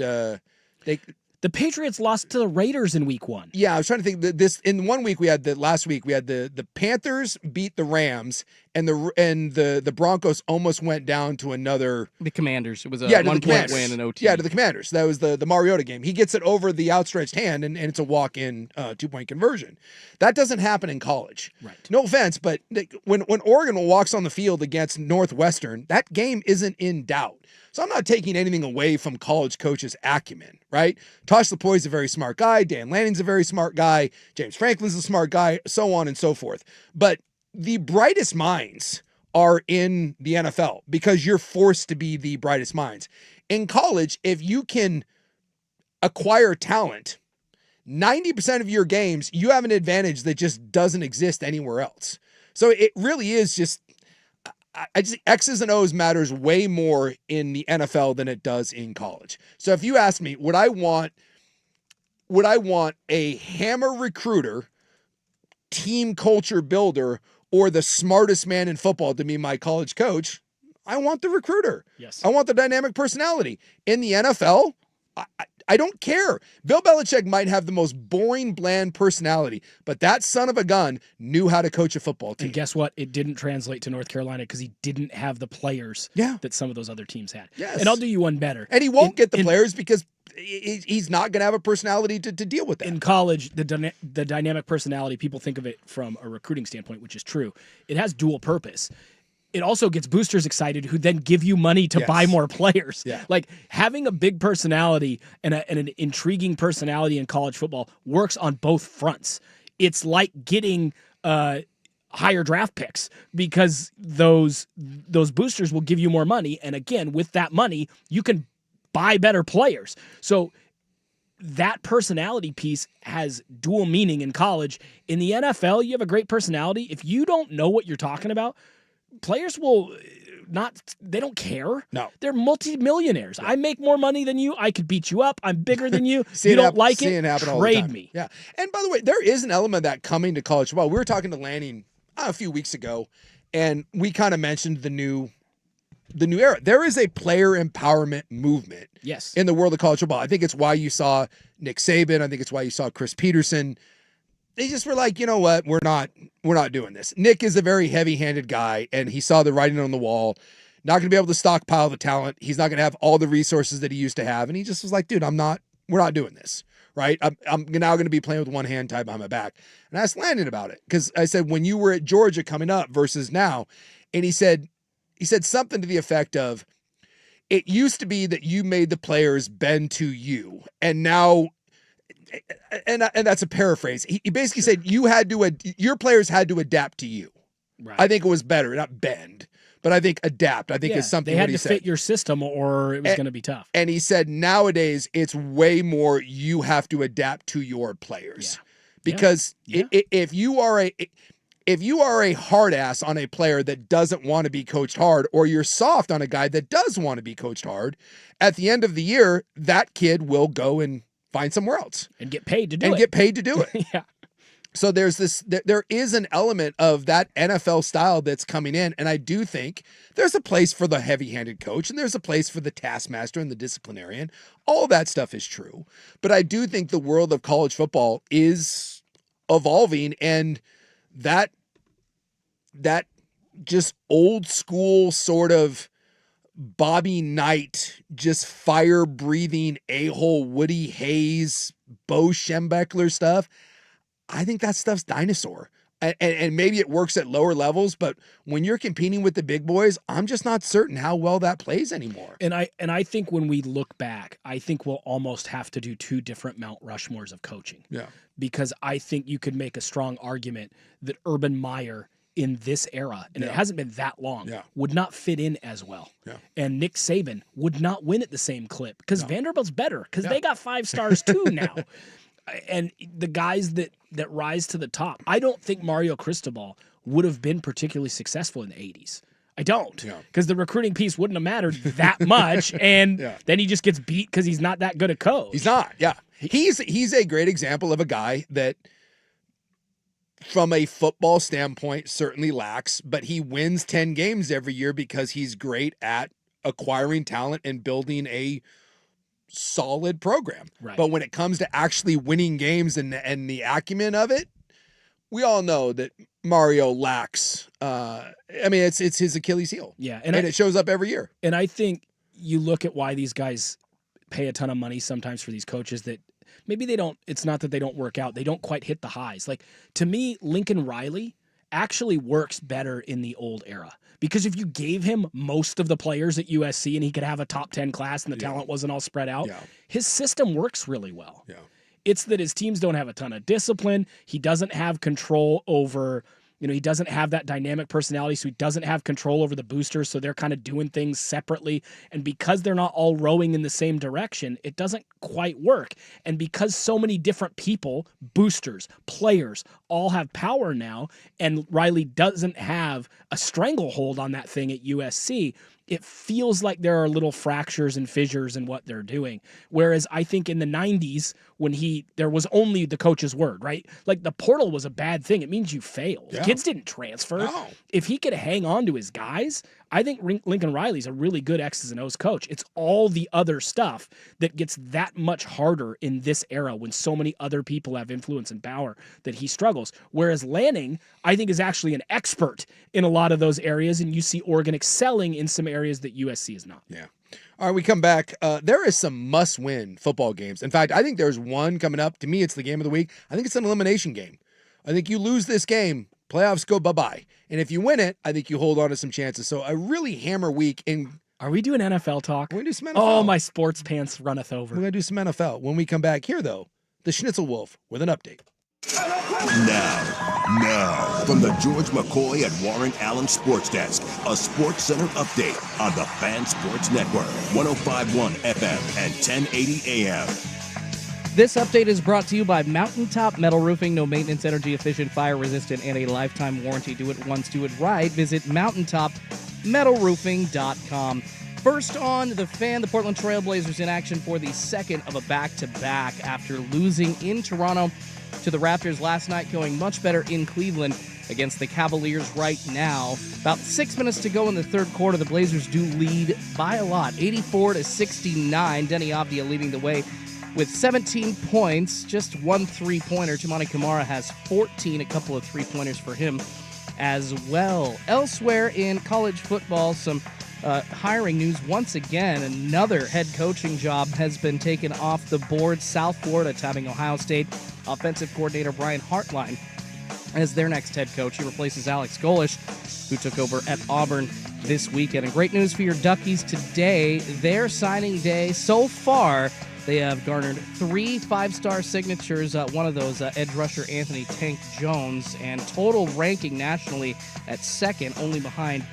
the Patriots lost to the Raiders in week 1. Yeah, I was trying to think that in 1 week last week we had the Panthers beat the Rams and the Broncos almost went down to the Commanders. It was a 1-point win in OT. Yeah, to the Commanders. That was the Mariota game. He gets it over the outstretched hand and it's a walk-in 2-point conversion. That doesn't happen in college. Right. No offense, but when Oregon walks on the field against Northwestern, that game isn't in doubt. So I'm not taking anything away from college coaches' acumen, right? Tosh Lapoy's a very smart guy. Dan Lanning's a very smart guy. James Franklin's a smart guy, so on and so forth. But the brightest minds are in the NFL because you're forced to be the brightest minds. In college, if you can acquire talent, 90% of your games, you have an advantage that just doesn't exist anywhere else. So it really is just... I just X's and O's matters way more in the NFL than it does in college. So if you ask me, would I want a hammer recruiter, team culture builder, or the smartest man in football to be my college coach? I want the recruiter. Yes. I want the dynamic personality. In the NFL, I don't care. Bill Belichick might have the most boring, bland personality, but that son of a gun knew how to coach a football team. And guess what? It didn't translate to North Carolina because he didn't have the players that some of those other teams had. Yes. And I'll do you one better. And he won't get the players because he's not going to have a personality to deal with that. In college, the dynamic personality, people think of it from a recruiting standpoint, which is true. It has dual purpose. It also gets boosters excited who then give you money to buy more players. Yeah. Like, having a big personality and an intriguing personality in college football works on both fronts. It's like getting higher draft picks because those boosters will give you more money. And again, with that money, you can buy better players. So that personality piece has dual meaning in college. In the NFL, you have a great personality. If you don't know what you're talking about, players will they don't care. No. They're multimillionaires. I make more money than you. I could beat you up. I'm bigger than you. You don't like it? Trade me. Yeah. And by the way, there is an element of that coming to college football. We were talking to Lanning a few weeks ago, and we kind of mentioned the new era. There is a player empowerment movement in the world of college football. I think it's why you saw Nick Saban. I think it's why you saw Chris Peterson. They just were like, you know what? We're not doing this. Nick is a very heavy-handed guy, and he saw the writing on the wall. Not going to be able to stockpile the talent. He's not going to have all the resources that he used to have. And he just was like, dude, we're not doing this, right? I'm now going to be playing with one hand tied behind my back. And I asked Landon about it because I said, when you were at Georgia coming up versus now, and he said something to the effect of, it used to be that you made the players bend to you, and now. And that's a paraphrase. He basically said your players had to adapt to you. Right. I think it was better, not bend, but I think adapt. I think is something they had what he to said. fit your system, or it was going to be tough. And he said nowadays it's way more you have to adapt to your players because if you are a hard ass on a player that doesn't want to be coached hard, or you're soft on a guy that does want to be coached hard, at the end of the year that kid will go and find somewhere else and get paid to do it. Yeah. So there is an element of that NFL style that's coming in. And I do think there's a place for the heavy-handed coach and there's a place for the taskmaster and the disciplinarian. All that stuff is true. But I do think the world of college football is evolving, and that just old school sort of Bobby Knight, just fire-breathing a-hole Woody Hayes, Bo Schembechler stuff, I think that stuff's dinosaur. And maybe it works at lower levels, but when you're competing with the big boys, I'm just not certain how well that plays anymore. And I think when we look back, I think we'll almost have to do two different Mount Rushmores of coaching. Yeah. Because I think you could make a strong argument that Urban Meyer in this era, and it hasn't been that long, would not fit in as well. Yeah. And Nick Saban would not win at the same clip because Vanderbilt's better because they got 5 stars too now. And the guys that rise to the top, I don't think Mario Cristobal would have been particularly successful in the 80s. I don't, because the recruiting piece wouldn't have mattered that much, and then he just gets beat because he's not that good a coach. He's not, He's a great example of a guy that, from a football standpoint, certainly lacks, but he wins 10 games every year because he's great at acquiring talent and building a solid program. Right. But when it comes to actually winning games and the acumen of it, we all know that Mario lacks. It's his Achilles heel. Yeah, and it shows up every year. And I think you look at why these guys pay a ton of money sometimes for these coaches that maybe they don't. It's not that they don't work out; they don't quite hit the highs. Like, to me, Lincoln Riley actually works better in the old era. Because if you gave him most of the players at USC and he could have a top 10 class and the talent wasn't all spread out, his system works really well. Yeah. It's that his teams don't have a ton of discipline. He doesn't have control over, he doesn't have that dynamic personality, so he doesn't have control over the boosters, so they're kind of doing things separately. And because they're not all rowing in the same direction, it doesn't quite work. And because so many different people, boosters, players, all have power now, and Riley doesn't have a stranglehold on that thing at USC, it feels like there are little fractures and fissures in what they're doing. Whereas I think in the 90s, when there was only the coach's word, right? Like, the portal was a bad thing. It means you failed. Yeah. Kids didn't transfer. No. If he could hang on to his guys, I think Lincoln Riley's a really good X's and O's coach. It's all the other stuff that gets that much harder in this era when so many other people have influence and power that he struggles. Whereas Lanning, I think, is actually an expert in a lot of those areas, and you see Oregon excelling in some areas that USC is not. Yeah. All right, we come back. There is some must-win football games. In fact, I think there's one coming up. To me, it's the game of the week. I think it's an elimination game. I think you lose this game, playoffs go bye-bye. And if you win it, I think you hold on to some chances. So a really hammer week. Are we doing NFL talk? We're going to do some NFL. Oh, my sports pants runneth over. We're going to do some NFL. When we come back here, though, the Schnitzel Wolf with an update. Now, from the George McCoy and Warren Allen Sports Desk, a Sports Center update on the Fan Sports Network, 105.1 FM and 1080 AM. This update is brought to you by Mountaintop Metal Roofing. No maintenance, energy efficient, fire resistant, and a lifetime warranty. Do it once, do it right. Visit mountaintopmetalroofing.com. First on the Fan, the Portland Trailblazers in action for the second of a back-to-back after losing in Toronto to the Raptors last night, going much better in Cleveland against the Cavaliers right now. About 6 minutes to go in the third quarter. The Blazers do lead by a lot, 84-69. Denny Avdia leading the way with 17 points, just one three-pointer. Toumani Camara has 14, a couple of three-pointers for him as well. Elsewhere in college football, some hiring news. Once again, another head coaching job has been taken off the board. South Florida tapping Ohio State offensive coordinator Brian Hartline as their next head coach. He replaces Alex Golesh, who took over at Auburn this weekend. And great news for your Duckies today. Their signing day so far, they have garnered 3 5-star signatures. One of those, edge rusher Anthony Tank Jones, and total ranking nationally at second, only behind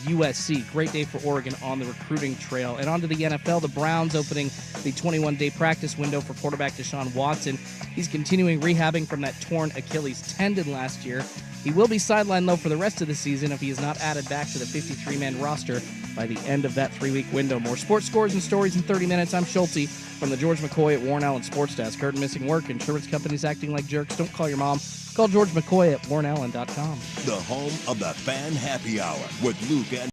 USC. Great day for Oregon on the recruiting trail. And on to the NFL. The Browns opening the 21-day practice window for quarterback Deshaun Watson. He's continuing rehabbing from that torn Achilles tendon last year. He will be sidelined, though, for the rest of the season if he is not added back to the 53-man roster by the end of that 3-week window. More sports scores and stories in 30 minutes. I'm Schulte from the George McCoy at Warren Allen Sports Desk. Heard missing work, insurance companies acting like jerks. Don't call your mom. Call George McCoy at warrenallen.com. The home of the Fan Happy Hour with Luke and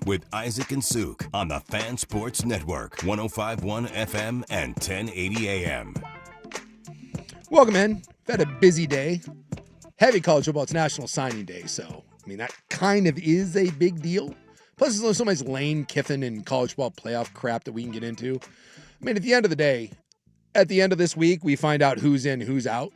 with Isaac and Suk on the Fan Sports Network, 105.1 FM and 1080 AM. Welcome in. We've had a busy day. Heavy college football. It's National Signing Day, so, I mean, that kind of is a big deal. Plus, there's so much Lane Kiffin and college football playoff crap that we can get into. I mean, at the end of the day, at the end of this week, we find out who's in, who's out.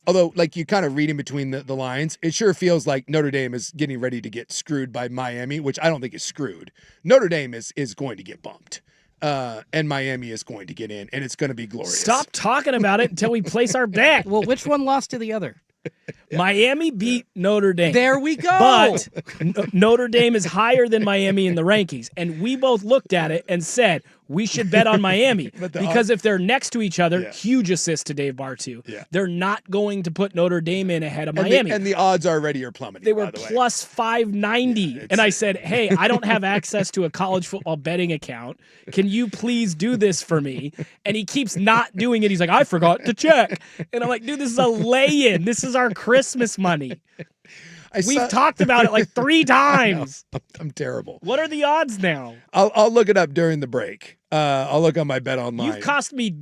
Although, like, you kind of reading between the lines, it sure feels like Notre Dame is getting ready to get screwed by Miami, which I don't think is screwed. Notre Dame is going to get bumped. And Miami is going to get in, and it's going to be glorious. Stop talking about it until we place our bet. Well, which one lost to the other? Miami beat Notre Dame. There we go. But Notre Dame is higher than Miami in the rankings. And we both looked at it and said, we should bet on Miami. Because if they're next to each other, huge assist to Dave Bartu. Yeah. They're not going to put Notre Dame in ahead of Miami. And the odds already are plummeting. They were by the way. plus 590. And I said, hey, I don't have access to a college football betting account. Can you please do this for me? And he keeps not doing it. He's like, I forgot to check. And I'm like, dude, this is a lay-in. This is our Christmas money. We've talked about it like 3 times. I'm terrible. What are the odds now? I'll look it up during the break. I'll look on my bet online. You've cost me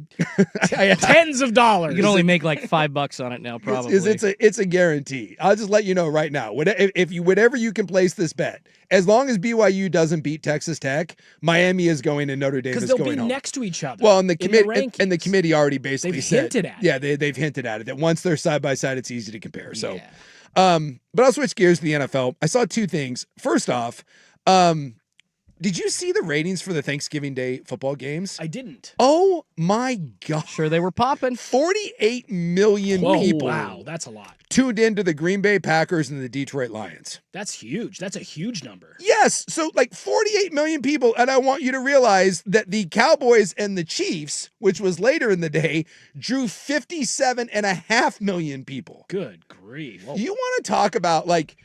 tens of dollars. You can only make like $5 on it now, probably. It's a guarantee. I'll just let you know right now. Whatever you can place this bet, as long as BYU doesn't beat Texas Tech, Miami is going and Notre Dame is going home. Because they'll be next to each other. Well, and the committee already basically they've said, hinted at it. Yeah, they've hinted at it that once they're side by side, it's easy to compare. So, but I'll switch gears to the NFL. I saw 2 things. First off, did you see the ratings for the Thanksgiving Day football games? I didn't. Oh my God. Sure, they were popping. 48 million people. Wow, that's a lot. Tuned into the Green Bay Packers and the Detroit Lions. That's huge. That's a huge number. Yes. So like 48 million people. And I want you to realize that the Cowboys and the Chiefs, which was later in the day, drew 57.5 million people. Good grief. Whoa. You want to talk about like,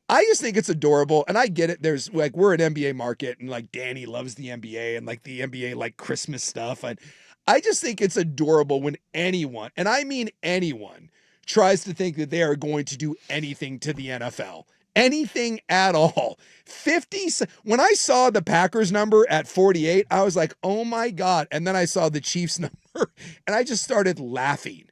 I just think it's adorable, and I get it. There's like, we're an NBA market, and like Danny loves the NBA and like the NBA like Christmas stuff, and I just think it's adorable when anyone, and I mean anyone, tries to think that they are going to do anything to the NFL. Anything at all. 50. When I saw the Packers number at 48, I was like, oh my God. And then I saw the Chiefs number, and I just started laughing.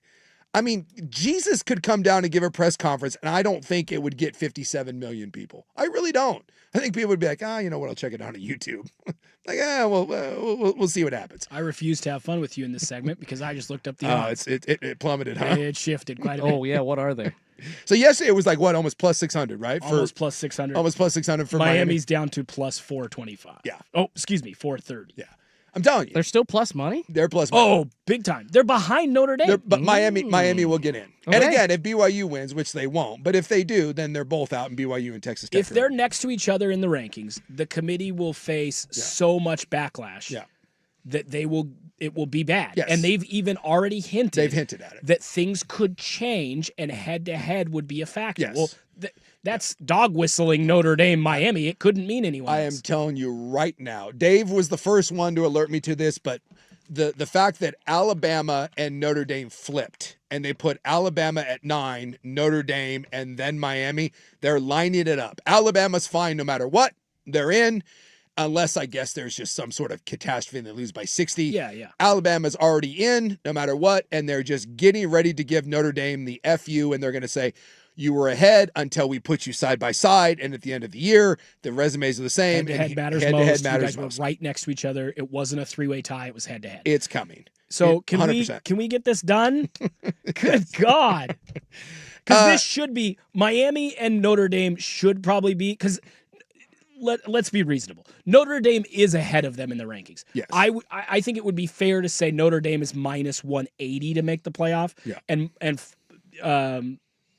I mean, Jesus could come down and give a press conference, and I don't think it would get 57 million people. I really don't. I think people would be like, you know what? I'll check it out on YouTube. Like, we'll see what happens. I refuse to have fun with you in this segment because I just looked up the odds. It plummeted, huh? It shifted quite a bit. Oh, yeah. What are they? So yesterday it was like, what, almost plus 600, right? Almost plus 600. Almost plus 600 for Miami's down to plus 425. Yeah. Oh, excuse me, 430. Yeah. I'm telling you. They're still plus money? They're plus money. Oh, big time. They're behind Notre Dame. But Miami will get in. Okay. And again, if BYU wins, which they won't, but if they do, then they're both out, and BYU and Texas Tech. If they're next to each other in the rankings, the committee will face so much backlash that it will be bad. Yes. And they've even already hinted. They've hinted at it. That things could change and head-to-head would be a factor. Yes. Well, that's dog whistling Notre Dame, Miami. It couldn't mean anyone else. I am telling you right now. Dave was the first one to alert me to this, but the fact that Alabama and Notre Dame flipped and they put Alabama at 9, Notre Dame, and then Miami, they're lining it up. Alabama's fine no matter what. They're in. Unless, I guess, there's just some sort of catastrophe and they lose by 60. Yeah. Alabama's already in, no matter what, and they're just getting ready to give Notre Dame the FU, and they're going to say, you were ahead until we put you side by side, and at the end of the year, the resumes are the same. Head-to-head matters most. Head-to-head You matters guys most. were right next to each other. It wasn't a three-way tie. It was head-to-head. It's coming. So can 100%. we get this done? Good God. Because this should be, Miami and Notre Dame should probably be, because let's be reasonable. Notre Dame is ahead of them in the rankings. Yes. I think it would be fair to say Notre Dame is minus 180 to make the playoff. Yeah. And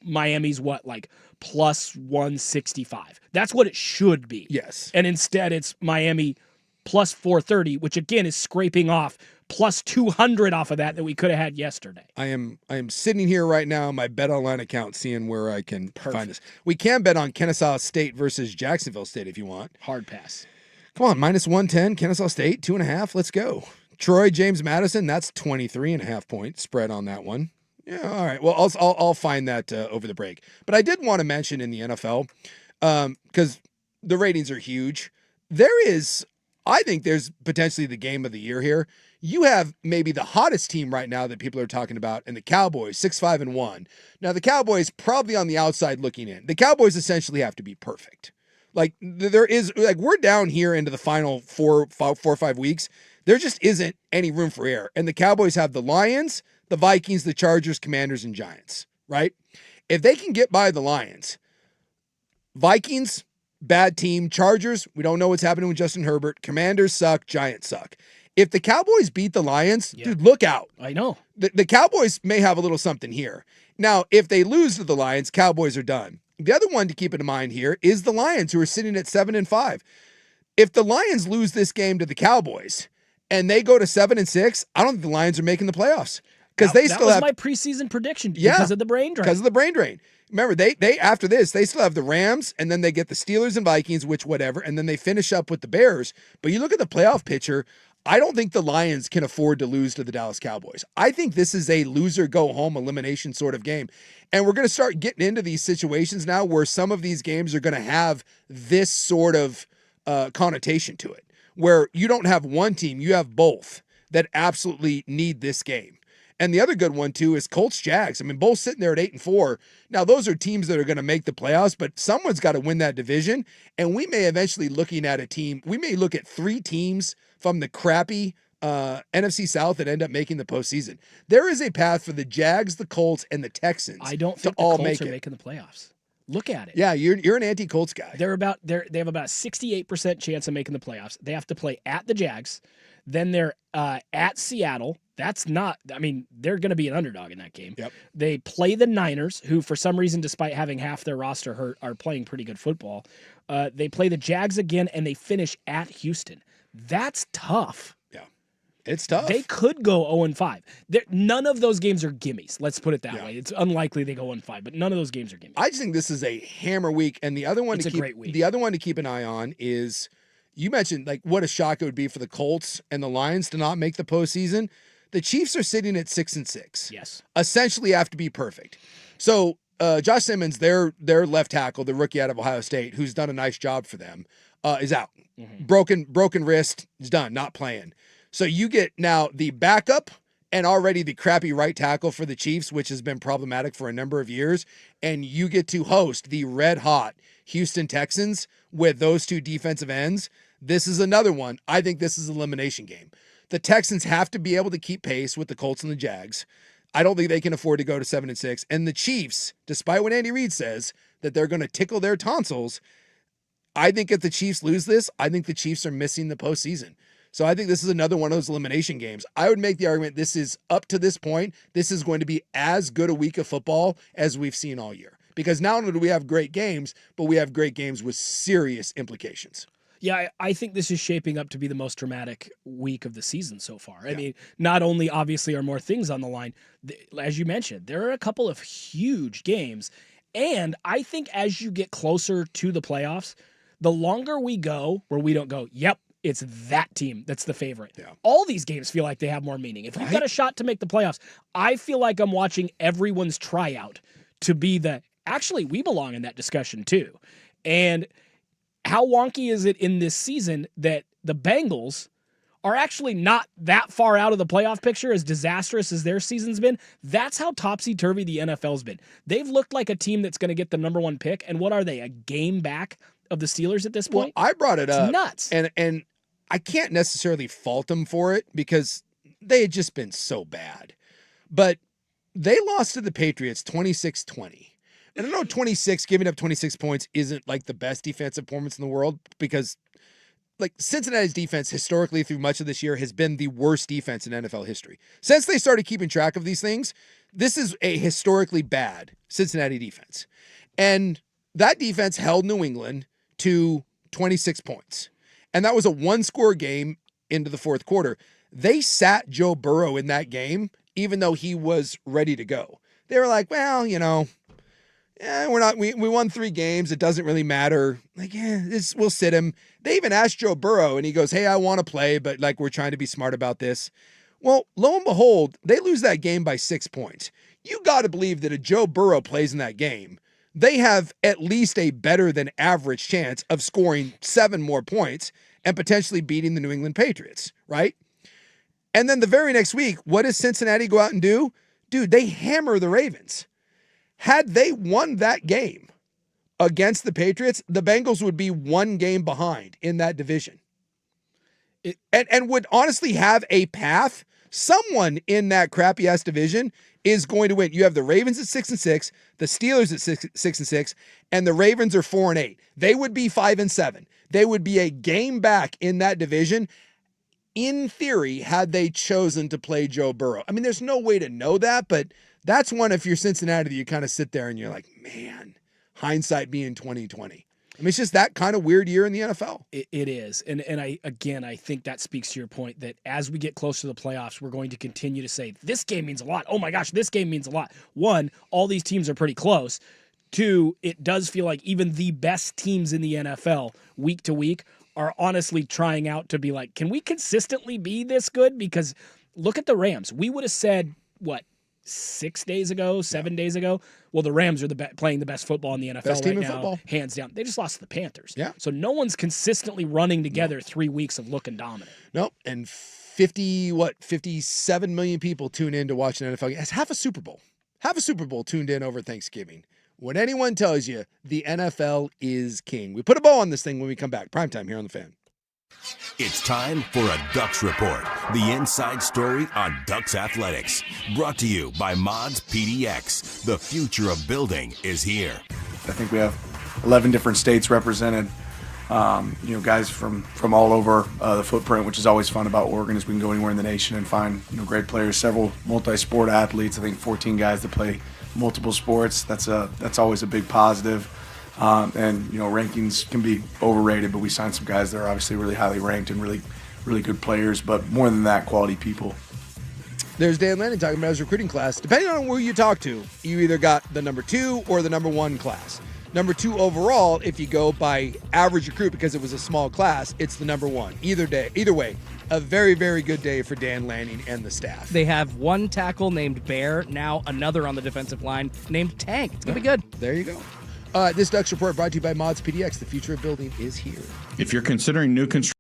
Miami's what, like plus 165. That's what it should be. Yes. And instead it's Miami plus 430, which again is scraping off plus 200 off of that we could have had yesterday. I am sitting here right now on my Bet Online account seeing where I can find this. We can bet on Kennesaw State versus Jacksonville State if you want. Hard pass. Come on, minus 110, Kennesaw State, 2.5. Let's go. Troy, James Madison, that's 23.5 point spread on that one. Yeah, all right. Well, I'll find that over the break. But I did want to mention in the NFL, because the ratings are huge, I think there's potentially the game of the year here. You have maybe the hottest team right now that people are talking about, and the Cowboys, 6-5-1. Now, the Cowboys probably on the outside looking in. The Cowboys essentially have to be perfect. Like, we're down here into the final 4 or 5 weeks. There just isn't any room for error. And the Cowboys have the Lions, the Vikings, the Chargers, Commanders, and Giants. right? If they can get by the Lions, Vikings, bad team. Chargers, we don't know what's happening with Justin Herbert. Commanders suck. Giants suck. If the Cowboys beat the Lions, dude, look out. I know. The Cowboys may have a little something here. Now, if they lose to the Lions, Cowboys are done. The other one to keep in mind here is the Lions, who are sitting at 7-5. If the Lions lose this game to the Cowboys and they go to 7-6, I don't think the Lions are making the playoffs because they still have my preseason prediction because of the brain drain. Because of the brain drain. Remember, they after this, they still have the Rams, and then they get the Steelers and Vikings, which whatever, and then they finish up with the Bears. But you look at the playoff picture, I don't think the Lions can afford to lose to the Dallas Cowboys. I think this is a loser-go-home elimination sort of game. And we're going to start getting into these situations now where some of these games are going to have this sort of connotation to it, where you don't have one team, you have both that absolutely need this game. And the other good one, too, is Colts-Jags. I mean, both sitting there at 8-4. Now, those are teams that are going to make the playoffs, but someone's got to win that division. And we may eventually looking at a team, we may look at 3 teams from the crappy NFC South that end up making the postseason. There is a path for the Jags, the Colts, and the Texans. I don't think to all the Colts make are making the playoffs. Look at it. Yeah, you're an anti-Colts guy. They have about a 68% chance of making the playoffs. They have to play at the Jags. Then they're at Seattle. That's not, I mean, they're going to be an underdog in that game. Yep. They play the Niners, who for some reason, despite having half their roster hurt, are playing pretty good football. They play the Jags again, and they finish at Houston. That's tough. Yeah, it's tough. They could go 0-5. None of those games are gimmies. Let's put it that way. It's unlikely they go 0-5, but none of those games are gimmies. I just think this is a hammer week. And the other one great week. The other one to keep an eye on is, you mentioned like what a shock it would be for the Colts and the Lions to not make the postseason. The Chiefs are sitting at 6-6. Yes. Essentially have to be perfect. So Josh Simmons, their left tackle, the rookie out of Ohio State, who's done a nice job for them, is out. Mm-hmm. Broken wrist, is done, not playing. So you get now the backup and already the crappy right tackle for the Chiefs, which has been problematic for a number of years, and you get to host the red-hot Houston Texans with those 2 defensive ends. This is another one. I think this is an elimination game. The Texans have to be able to keep pace with the Colts and the Jags. I don't think they can afford to go to 7-6. And the Chiefs, despite what Andy Reid says, that they're going to tickle their tonsils, I think if the Chiefs lose this, I think the Chiefs are missing the postseason. So I think this is another one of those elimination games. I would make the argument this is, up to this point, this is going to be as good a week of football as we've seen all year. Because not only do we have great games, but we have great games with serious implications. Yeah, I think this is shaping up to be the most dramatic week of the season so far. I mean, not only obviously are more things on the line, as you mentioned, there are a couple of huge games. And I think as you get closer to the playoffs, the longer we go where we don't go, yep, it's that team that's the favorite. Yeah. All these games feel like they have more meaning. If we've got a shot to make the playoffs, I feel like I'm watching everyone's tryout to be actually, we belong in that discussion too. And how wonky is it in this season that the Bengals are actually not that far out of the playoff picture, as disastrous as their season's been? That's how topsy-turvy the NFL's been. They've looked like a team that's going to get the number 1 pick, and what are they, a game back of the Steelers at this point? Well, I brought it up. Nuts. And I can't necessarily fault them for it because they had just been so bad. But they lost to the Patriots 26-20. And I know giving up 26 points isn't like the best defensive performance in the world because like Cincinnati's defense historically through much of this year has been the worst defense in NFL history. Since they started keeping track of these things, this is a historically bad Cincinnati defense. And that defense held New England to 26 points. And that was a 1-score game into the fourth quarter. They sat Joe Burrow in that game, even though he was ready to go. They were like, well, we won 3 games. It doesn't really matter. Like, we'll sit him. They even asked Joe Burrow, and he goes, hey, I want to play, but like we're trying to be smart about this. Well, lo and behold, they lose that game by 6 points. You got to believe that if Joe Burrow plays in that game, they have at least a better than average chance of scoring 7 more points and potentially beating the New England Patriots, right? And then the very next week, what does Cincinnati go out and do? Dude, they hammer the Ravens. Had they won that game against the Patriots, the Bengals would be 1 game behind in that division. And would honestly have a path Someone in that crappy ass division is going to win. You have the Ravens at 6-6, the Steelers at 6-6, and the Ravens are 4-8. They would be 5-7. They would be a game back in that division, in theory, had they chosen to play Joe Burrow. I mean, there's no way to know that, but that's one, if you're Cincinnati, you kind of sit there and you're like, man, hindsight being 2020. I mean, it's just that kind of weird year in the NFL. It is. And I think that speaks to your point that as we get closer to the playoffs, we're going to continue to say, this game means a lot. Oh my gosh, this game means a lot. One, all these teams are pretty close. Two, it does feel like even the best teams in the NFL week to week are honestly trying out to be like, can we consistently be this good? Because look at the Rams. We would have said, what, 6 days ago, 7 days ago? Well, the Rams are playing the best football in the NFL best team right in now, football. hands down. They just lost to the Panthers. Yeah. So no one's consistently running together 3 weeks of looking dominant. Nope. And 57 million people tune in to watch an NFL game. That's half a Super Bowl. Half a Super Bowl tuned in over Thanksgiving. When anyone tells you the NFL is king. We put a bow on this thing when we come back. Primetime here on The Fan. It's time for a Ducks Report, the inside story on Ducks athletics. Brought to you by Mods PDX. The future of building is here. I think we have 11 different states represented. Guys from all over the footprint, which is always fun about Oregon, is we can go anywhere in the nation and find great players. Several multi-sport athletes. I think 14 guys that play multiple sports. That's always a big positive. Rankings can be overrated, but we signed some guys that are obviously really highly ranked and really, really good players. But more than that, quality people. There's Dan Lanning talking about his recruiting class. Depending on who you talk to, you either got the number 2 or the number 1 class. Number 2 overall, if you go by average recruit, because it was a small class, it's the number 1. Either way, a very, very good day for Dan Lanning and the staff. They have one tackle named Bear, now another on the defensive line named Tank. It's going to be good. There you go. This Ducks Report brought to you by Mods PDX. The future of building is here. If you're considering new construction,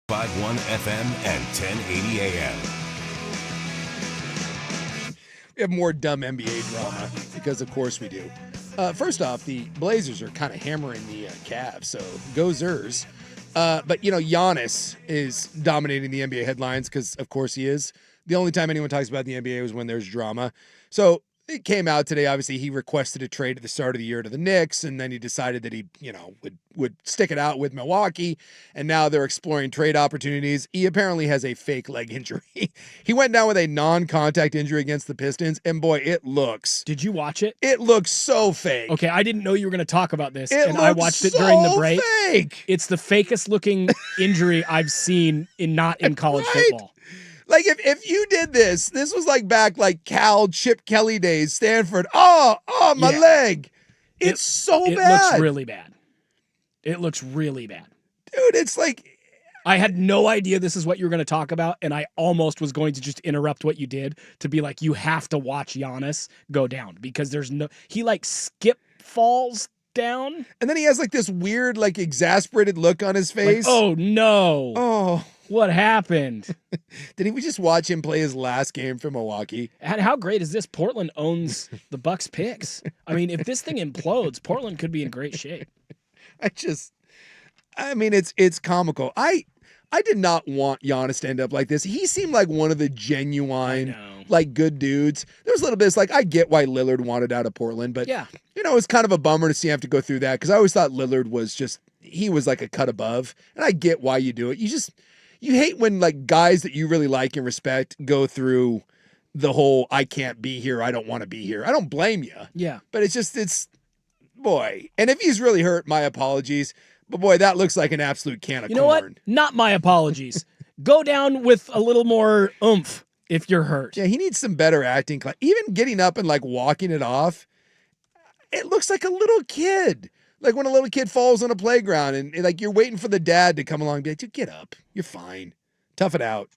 51 FM and 1080 AM. We have more dumb NBA drama because, of course, we do. First off, the Blazers are kind of hammering the Cavs, so go Zers. But, Giannis is dominating the NBA headlines because, of course, he is. The only time anyone talks about the NBA was when there's drama. So it came out today. Obviously, he requested a trade at the start of the year to the Knicks, and then he decided that he, would stick it out with Milwaukee, and now they're exploring trade opportunities. He apparently has a fake leg injury. He went down with a non-contact injury against the Pistons, and boy, it looks. Did you watch it? It looks so fake. Okay, I didn't know you were going to talk about this, It and I looks watched it so during the break. Fake. It's the fakest looking injury I've seen not in college football. Like if you did this was like back like Chip Kelly days, Stanford. Oh, my leg. It's so bad. It looks really bad. It looks really bad. Dude, it's like I had no idea this is what you were going to talk about, and I almost was going to just interrupt what you did to be like, you have to watch Giannis go down because he like skip falls down. And then he has like this weird, like exasperated look on his face. Like, oh no. Oh. What happened? Did we just watch him play his last game for Milwaukee? And how great is this? Portland owns the Bucks picks. I mean, if this thing implodes, Portland could be in great shape. It's comical. I did not want Giannis to end up like this. He seemed like one of the genuine, like, good dudes. There was a little bit, it's like, I get why Lillard wanted out of Portland, but, yeah, it's kind of a bummer to see him have to go through that because I always thought Lillard was he was like a cut above, and I get why you do it. You hate when, like, guys that you really like and respect go through the whole, I can't be here, I don't want to be here. I don't blame you. Yeah. But boy. And if he's really hurt, my apologies. But boy, that looks like an absolute can of corn. You know what? Not my apologies. Go down with a little more oomph if you're hurt. Yeah, he needs some better acting. Even getting up and, like, walking it off, it looks like a little kid. Like when a little kid falls on a playground and like you're waiting for the dad to come along and be like, dude, get up. You're fine. Tough it out.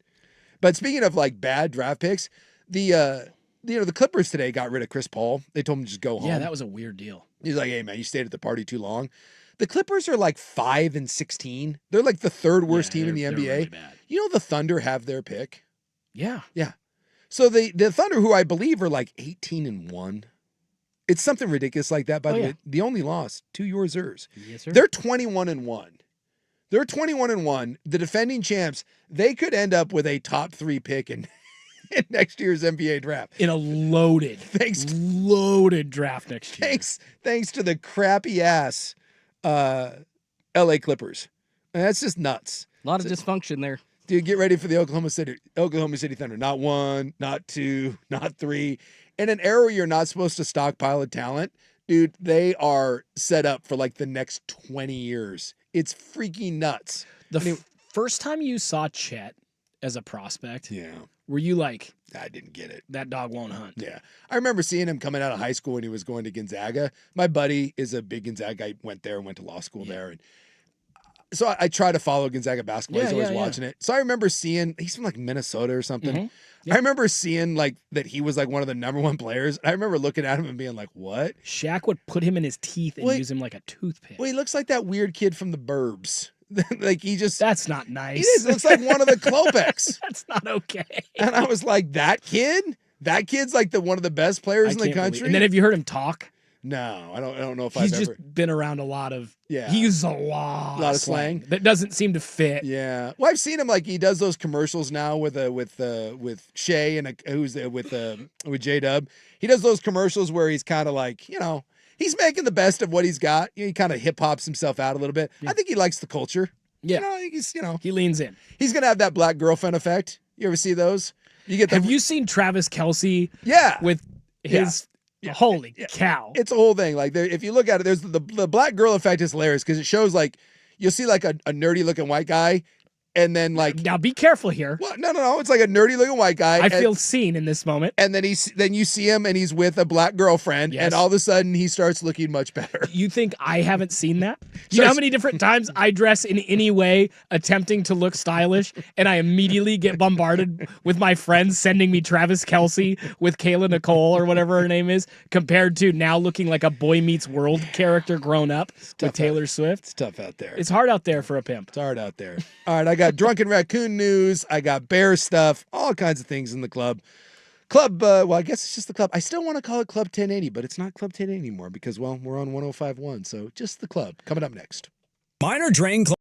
But speaking of like bad draft picks, the Clippers today got rid of Chris Paul. They told him to just go home. Yeah, that was a weird deal. He's like, hey man, you stayed at the party too long. The Clippers are like 5-16. They're like the third worst team in the NBA. Really bad. The Thunder have their pick. Yeah. Yeah. So the Thunder, who I believe are like 18-1. It's something ridiculous like that. By the way, the only loss to your Zers. Yes, sir. They're 21-1. They're 21-1. The defending champs, they could end up with a top 3 pick in next year's NBA draft. In a loaded draft next year. Thanks to the crappy ass LA Clippers. And that's just nuts. A lot of dysfunction there. Dude, get ready for the Oklahoma City Thunder. Not 1, not 2, not 3. In an era where you're not supposed to stockpile a talent, dude, they are set up for like the next 20 years. It's freaking nuts. First time you saw Chet as a prospect, were you like, I didn't get it. That dog won't hunt. Yeah. I remember seeing him coming out of high school when he was going to Gonzaga. My buddy is a big Gonzaga guy, went to law school there. And so I try to follow Gonzaga basketball. He's always watching it. So I remember seeing, he's from like Minnesota or something. Mm-hmm. Yeah. I remember seeing like that he was like one of the number 1 players. I remember looking at him and being like, what? Shaq would put him in his teeth and use him like a toothpick. Well, he looks like that weird kid from the Burbs. Like he just. That's not nice. He looks like one of the Klopeks. That's not okay. And I was like, that kid? That kid's like one of the best players in the country. And then have you heard him talk? No, I don't know if He's I've just ever been around a lot of. Yeah. He uses a lot of slang that doesn't seem to fit. Yeah. Well, I've seen him like he does those commercials now with Shay and with J-Dub. He does those commercials where he's kind of like, he's making the best of what he's got. He kind of hip hops himself out a little bit. Yeah. I think he likes the culture. Yeah. He leans in. He's going to have that black girlfriend effect. You ever see those? Have you seen Travis Kelce? Yeah. With his holy cow. It's a whole thing. Like if you look at it, there's the black girl effect is hilarious because it shows like you'll see like a nerdy looking white guy. And then like now be careful here. Well, no. It's like a nerdy looking white guy. I feel seen in this moment. And then you see him and he's with a black girlfriend, and all of a sudden he starts looking much better. You think I haven't seen that? You know how many different times I dress in any way attempting to look stylish, and I immediately get bombarded with my friends sending me Travis Kelce with Kayla Nicole or whatever her name is, compared to now looking like a Boy Meets World character grown up with Taylor Swift. It's tough out there. It's hard out there for a pimp. It's hard out there. All right, I got got Drunken Raccoon news. I got bear stuff, all kinds of things in the club. Well, I guess it's just the club. I still want to call it Club 1080, but it's not Club 1080 anymore because, well, we're on 105.1. So just the club. Coming up next. Minor Drain Club.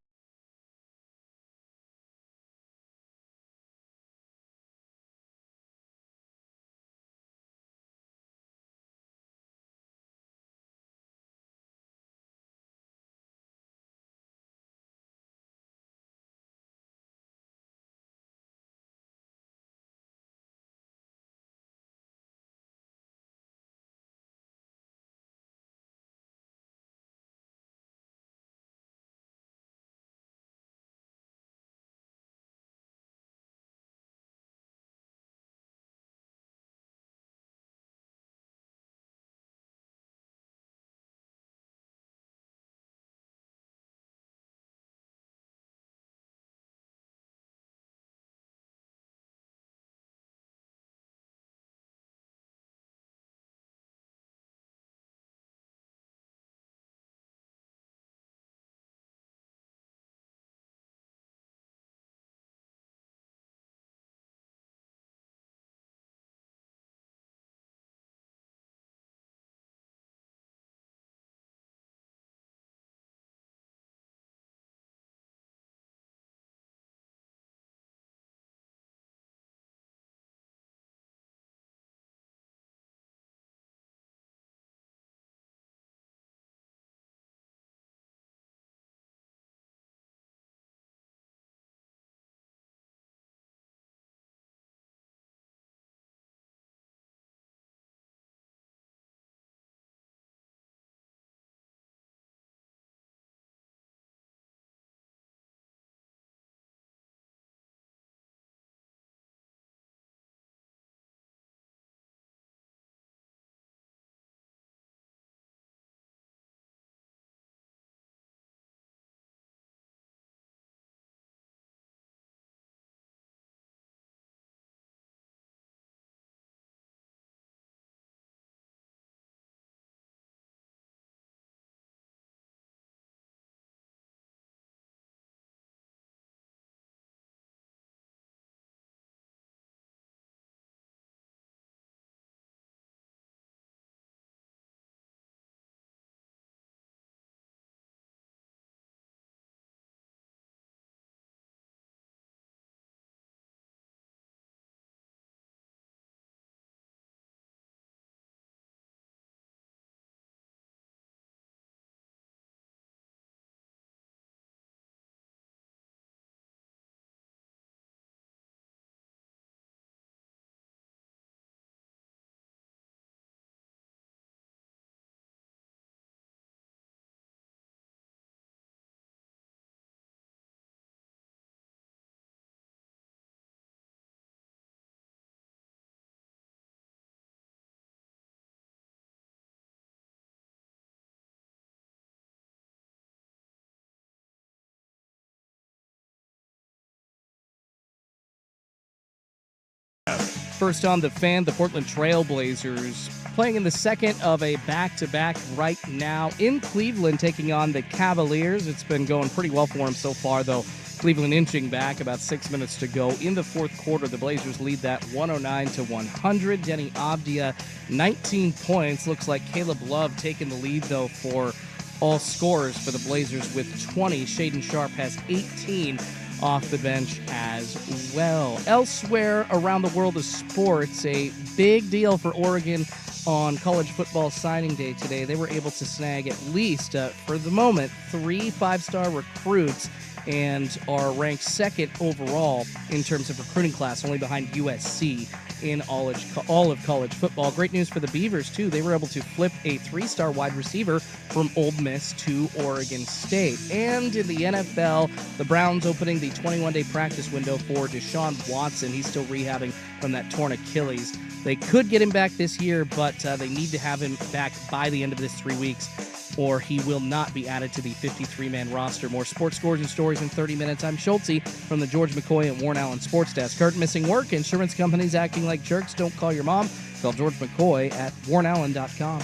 First on the Fan, the Portland Trail Blazers playing in the second of a back-to-back right now in Cleveland, taking on the Cavaliers. It's been going pretty well for them so far, though. Cleveland inching back, about 6 minutes to go in the fourth quarter. The Blazers lead that 109-100. Denny Avdia, 19 points. Looks like Caleb Love taking the lead, though, for all scorers for the Blazers with 20. Shaden Sharp has 18 off the bench as well. Elsewhere around the world of sports, a big deal for Oregon on college football signing day today. They were able to snag at least, for the moment, 3 5-star recruits and are ranked second overall in terms of recruiting class, only behind USC in all of college football. Great news for the Beavers, too. They were able to flip a 3-star wide receiver from Ole Miss to Oregon State. And in the NFL, the Browns opening the 21-day practice window for Deshaun Watson. He's still rehabbing from that torn Achilles. They could get him back this year, but they need to have him back by the end of this 3 weeks, or he will not be added to the 53-man roster. More sports scores and stories in 30 minutes. I'm Schulte from the George McCoy and Warren Allen Sports Desk. Hurt, missing work, insurance companies acting like jerks. Don't call your mom. Call George McCoy at warrenallen.com.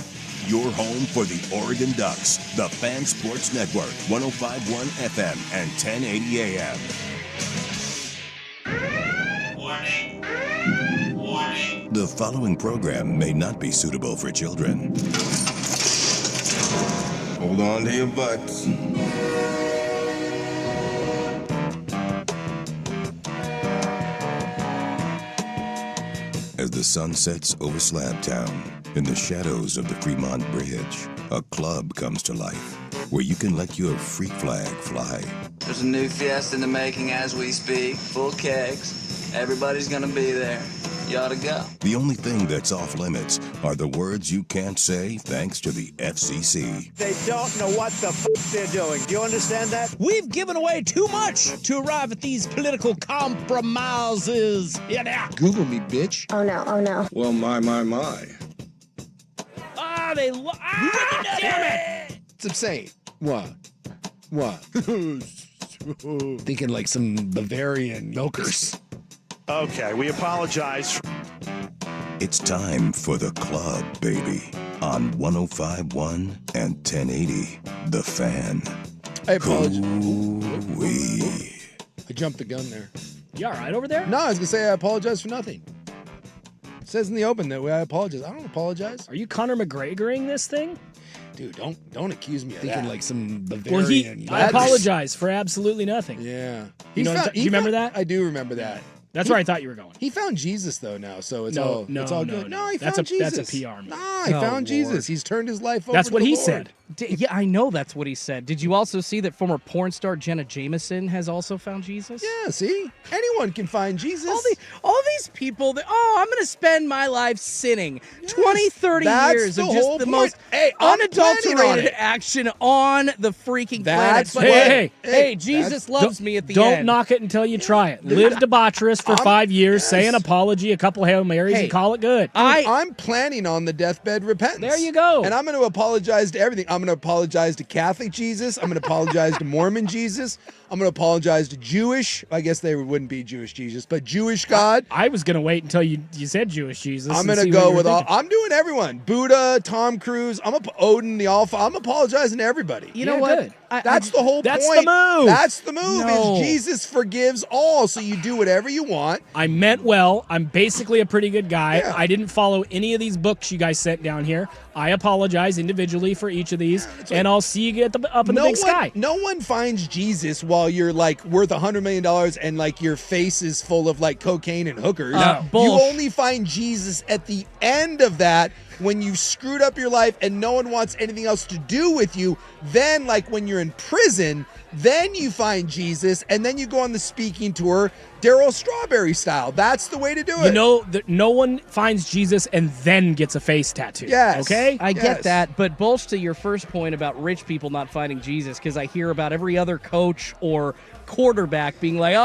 Your home for the Oregon Ducks, the Fan Sports Network, 105.1 FM and 1080 AM. The following program may not be suitable for children. Hold on to your butts. As the sun sets over Slab Town, in the shadows of the Fremont Bridge, a club comes to life where you can let your freak flag fly. There's a new fiesta in the making as we speak. Full kegs. Everybody's gonna be there. You ought to go. The only thing that's off limits are the words you can't say thanks to the FCC. They don't know what the they're doing. Do you understand that? We've given away too much to arrive at these political compromises. Yeah. Google me, bitch. Oh no, oh no. Well, my. Damn it! It's insane. What? Thinking like some Bavarian milkers. Okay, we apologize. It's time for the club, baby, on 105.1 and 1080, The Fan. I apologize. Ooh-wee. I jumped the gun there. You all right over there? No, I was going to say I apologize for nothing. It says in the open that way I apologize. I don't apologize. Are you Conor McGregoring this thing? Dude, don't accuse me of thinking like some Well, Bavarian. I apologize for absolutely nothing. Yeah. Do you remember that? I do remember that. That's where I thought you were going. He found Jesus though now, so it's No, all no, it's all no, good. no. No, he That's found a- that's Jesus. a PR move. No, he found Jesus. He's turned his life over That's to what the he Lord. said. Yeah, I know that's what he said. Did you also see that former porn star Jenna Jameson has also found Jesus? Yeah, see? Anyone can find Jesus. All these people that, I'm going to spend my life sinning. 20, 30 that's years the of just whole the point. most Hey, I'm planning on unadulterated it. action on the freaking That's planet. what- Hey, Jesus loves me at the Don't end. knock it until you try it. Live debaucherous for 5 years, say an apology, a couple Hail Marys, Hey, and call it good. I'm planning on the deathbed repentance. There you go. And I'm going to apologize to everything. I'm going to apologize to Catholic Jesus. I'm going to apologize to Mormon Jesus. I'm going to apologize to Jewish. I guess they wouldn't be Jewish Jesus, but Jewish God. I was going to wait until you said Jewish Jesus. I'm and going to see go what you were with all. thinking. I'm doing everyone. Buddha, Tom Cruise. Odin, the Alpha. I'm apologizing to everybody. You know what? Good. That's the whole That's point. the move. That's the move. No. Is Jesus forgives all, so you do whatever you want. I meant well. I'm basically a pretty good guy. Yeah. I didn't follow any of these books you guys sent down here. I apologize individually for each of these, and I'll see you up in the big sky. No one finds Jesus while you're like worth $100 million and like your face is full of like cocaine and hookers. You bullshit. only find Jesus at the end of that when you've screwed up your life and no one wants anything else to do with you. Then, like when you're in prison, then you find Jesus, and then you go on the speaking tour, Daryl Strawberry style. That's the way to do it. You know that no one finds Jesus and then gets a face tattoo. Yes. Okay? I get that, but bullshit to your first point about rich people not finding Jesus, because I hear about every other coach or quarterback being like,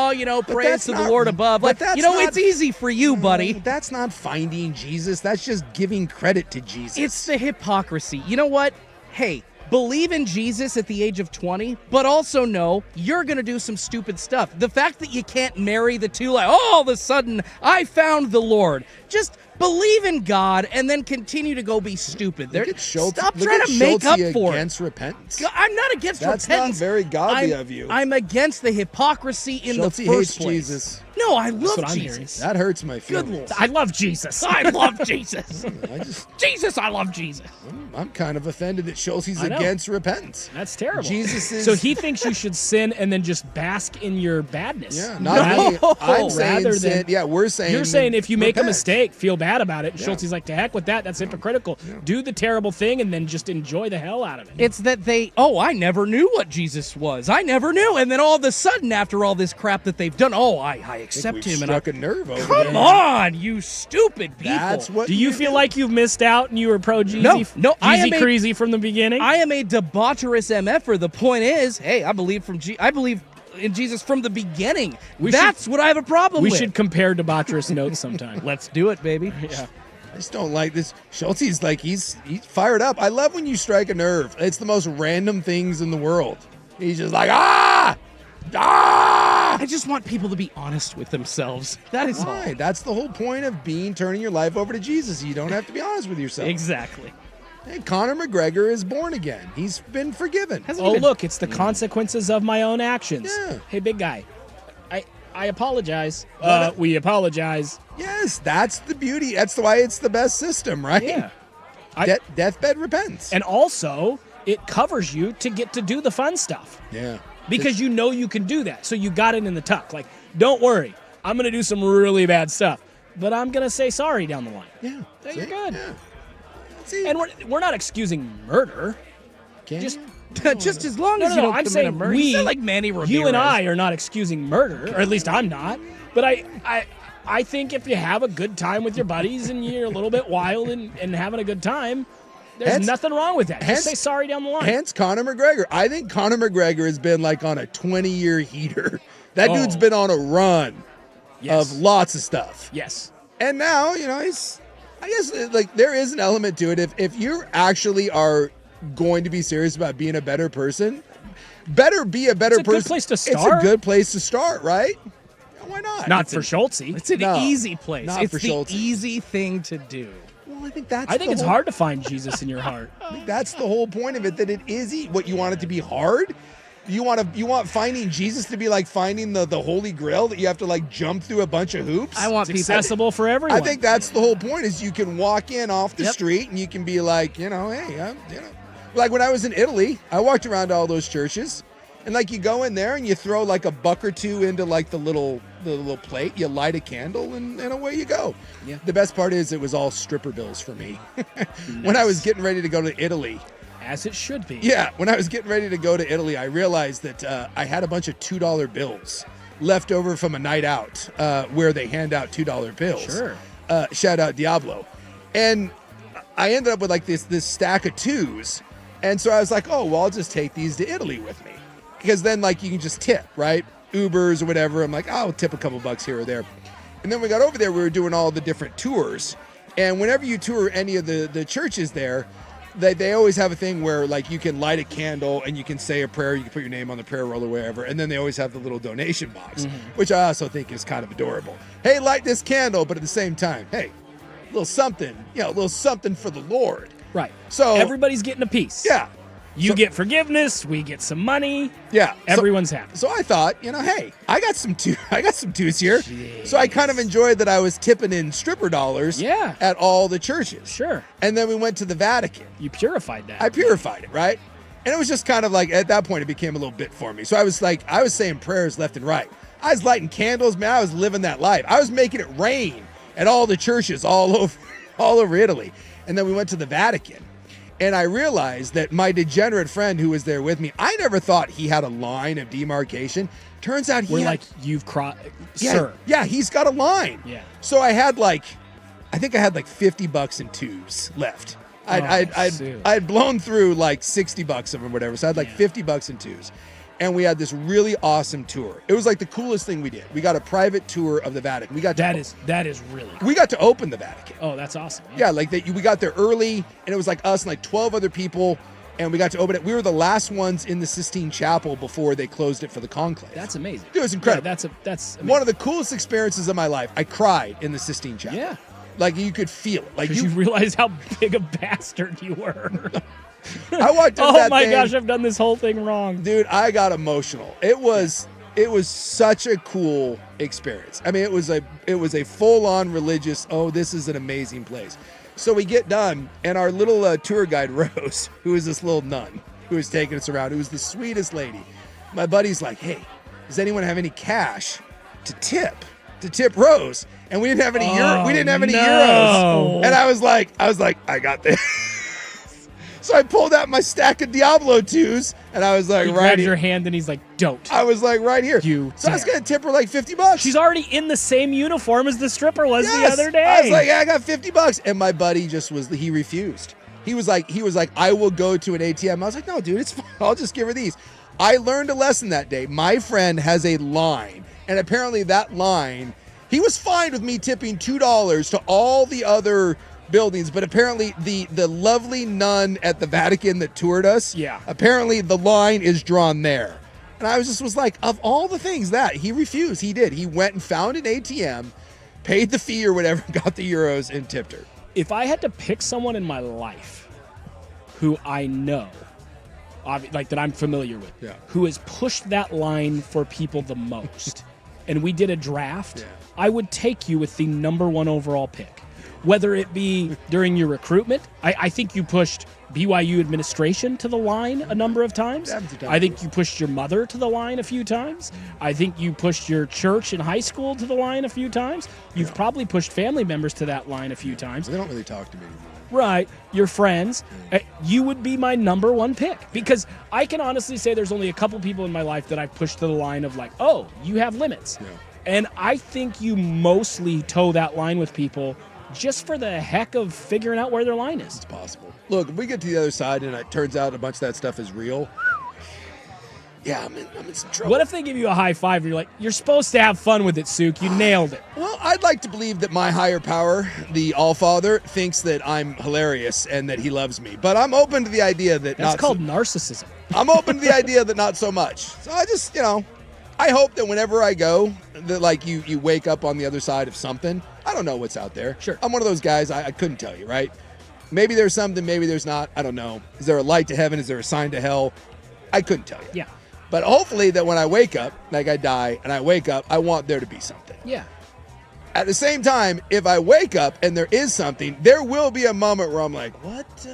praise that's to the not- Lord above. but Like, that's it's not- easy for you, buddy. That's not finding Jesus. That's just giving credit to Jesus. It's the hypocrisy. You know what? Hey, believe in Jesus at the age of 20, but also know you're going to do some stupid stuff. The fact that you can't marry the two, like, all of a sudden, I found the Lord. Just believe in God and then continue to go be stupid. Look at Schultz. Stop Look trying at to make up Schultz for it. against repentance. I'm not against That's repentance. not very godly I'm- of you. I'm against the hypocrisy in Schultz the hates first place. Jesus. No, I That's love what I'm hearing. Jesus. That hurts my feelings. Good Lord. I love Jesus. I love Jesus. I love Jesus. I'm kind of offended that Schultz is I know. against repentance. That's terrible. Jesus is. So he thinks you should sin and then just bask in your badness. Yeah, not me. I'm saying rather sin. than Yeah, we're saying. you're saying if you make a repent. mistake, feel bad about it. Yeah. Schultz is like, to heck with that. That's hypocritical. Do the terrible thing and then just enjoy the hell out of it. It's that I never knew what Jesus was. I never knew. And then all of a sudden, after all this crap that they've done, I accept we've him. struck a nerve over Come there. on, you stupid people. That's what. Do you feel like you've missed out and you were pro Jeezy? No, I am Jeezy Crazy from the beginning? I am a debaucherous MFer. The point is, hey, I believe in Jesus from the beginning. That's what I have a problem We with. should compare debaucherous notes sometime. Let's do it, baby. Yeah. I just don't like this. Schultz is like he's fired up. I love when you strike a nerve. It's the most random things in the world. He's just like I just want people to be honest with themselves. That is all. Right. That's the whole point of turning your life over to Jesus. You don't have to be honest with yourself. Exactly. Hey, Conor McGregor is born again. He's been forgiven. Look, it's the consequences of my own actions. Yeah. Hey, big guy, I apologize. We apologize. Yes, that's the beauty. That's why it's the best system, right? Yeah. Deathbed repents. And also, it covers you to get to do the fun stuff. Yeah. Because you know you can do that. So you got it in the tuck. Like, don't worry. I'm going to do some really bad stuff. But I'm going to say sorry down the line. Yeah. Then you're good. Yeah. See? And we're not excusing murder. Just as long as you don't I'm commit saying a murder. we, You sound like Manny Ramirez. you and I are not excusing murder, or at least I'm not. But I think if you have a good time with your buddies and you're a little bit wild and having a good time, there's nothing wrong with that. Just say sorry down the line. Hence Conor McGregor. I think Conor McGregor has been like on a 20-year heater. That dude's been on a run of lots of stuff. Yes. And now, I guess like there is an element to it. If you actually are going to be serious about being a better person, better be a better person. It's a good place to start. It's a good place to start, right? Why not? Not for Schultze. It's an easy place. It's the easy thing to do. Well, I think it's hard to find Jesus in your heart. I think that's the whole point of it, that it is what you want it to be hard. You want finding Jesus to be like finding the Holy Grail, that you have to like jump through a bunch of hoops. I want it's accessible for everyone. I think that's the whole point, is you can walk in off the street and you can be like, hey, like when I was in Italy, I walked around all those churches, and like you go in there and you throw like a buck or two into like the little plate, you light a candle, and away you go. Yeah. The best part is it was all stripper bills for me. When I was getting ready to go to Italy. As it should be. Yeah, when I was getting ready to go to Italy, I realized that I had a bunch of $2 bills left over from a night out where they hand out $2 bills. Sure. Shout out Diablo. And I ended up with like this stack of twos. And so I was like, oh, well, I'll just take these to Italy with me. Because then like you can just tip, right? Ubers or whatever. I'm like, oh, I'll tip a couple bucks here or there. And then we got over there, we were doing all the different tours. And whenever you tour any of the churches there, they always have a thing where like you can light a candle and you can say a prayer, you can put your name on the prayer roll or whatever, and then they always have the little donation box, which I also think is kind of adorable. Hey, light this candle, but at the same time, hey, a little something for the Lord. Right. So everybody's getting a piece. Yeah. You get forgiveness, we get some money. Yeah. Everyone's happy. So I thought, hey, I got some twos here. Jeez. So I kind of enjoyed that I was tipping in stripper dollars at all the churches. Sure. And then we went to the Vatican. You purified that. I purified it, right? And it was just kind of like, at that point, it became a little bit for me. So I was saying prayers left and right. I was lighting candles, man. I was living that life. I was making it rain at all the churches all over Italy. And then we went to the Vatican. And I realized that my degenerate friend who was there with me, I never thought he had a line of demarcation. Turns out you've crossed, sir. Yeah, he's got a line. Yeah. So I think I had like $50 in twos left. I'd blown through like $60 of them or whatever. So I had like $50 in twos. And we had this really awesome tour. It was like the coolest thing we did. We got a private tour of the Vatican. That is really cool. We got to open the Vatican. Oh, that's awesome. Yeah, we got there early, and it was like us and like 12 other people, and we got to open it. We were the last ones in the Sistine Chapel before they closed it for the conclave. That's amazing. It was incredible. Yeah, that's amazing. One of the coolest experiences of my life. I cried in the Sistine Chapel. Yeah. Like you could feel it. Like you realized how big a bastard you were. I walked in oh my gosh, I've done this whole thing wrong. Dude, I got emotional. It was such a cool experience. I mean, it was a full-on religious, this is an amazing place. So we get done, and our little tour guide, Rose, who is this little nun who was taking us around, who was the sweetest lady. My buddy's like, hey, does anyone have any cash to tip Rose? And we didn't have any euros. And I was like, I got this. So I pulled out my stack of Diablo 2s, and I was like, he right grabbed here. your hand, and he's like, don't. I was like, right here. So I was going to tip her like $50. She's already in the same uniform as the stripper was the other day. I was like, I got $50. And my buddy he refused. He was like, I will go to an ATM. I was like, no, dude, it's fine. I'll just give her these. I learned a lesson that day. My friend has a line, and apparently that line, he was fine with me tipping $2 to all the other buildings, but apparently the lovely nun at the Vatican that toured us, apparently the line is drawn there. And I was like, of all the things that he refused, he went and found an ATM, paid the fee or whatever, got the euros, and tipped her. If I had to pick someone in my life who I know, like that I'm familiar with, who has pushed that line for people the most, and we did a draft, I would take you with the number 1 overall pick. Whether it be during your recruitment, I think you pushed BYU administration to the line a number of times. I think you pushed your mother to the line a few times. I think you pushed your church in high school to the line a few times. You've probably pushed family members to that line a few times. They don't really talk to me anymore. Right. Your friends. You would be my number 1 pick because I can honestly say there's only a couple people in my life that I've pushed to the line of like, oh, you have limits. Yeah. And I think you mostly toe that line with people just for the heck of figuring out where their line is. It's possible. Look, if we get to the other side and it turns out a bunch of that stuff is real, yeah, I'm in some trouble. What if they give you a high five and you're like, you're supposed to have fun with it, Sook. You nailed it. Well, I'd like to believe that my higher power, the All-Father, thinks that I'm hilarious and that he loves me. But I'm open to the idea that That's called narcissism. I'm open to the idea that not so much. So I just, I hope that whenever I go, that like you wake up on the other side of something. I don't know what's out there. Sure. I'm one of those guys, I couldn't tell you, right? Maybe there's something, maybe there's not. I don't know. Is there a light to heaven? Is there a sign to hell? I couldn't tell you. Yeah. But hopefully that when I wake up, like I die, and I wake up, I want there to be something. Yeah. At the same time, if I wake up and there is something, there will be a moment where I'm like, what?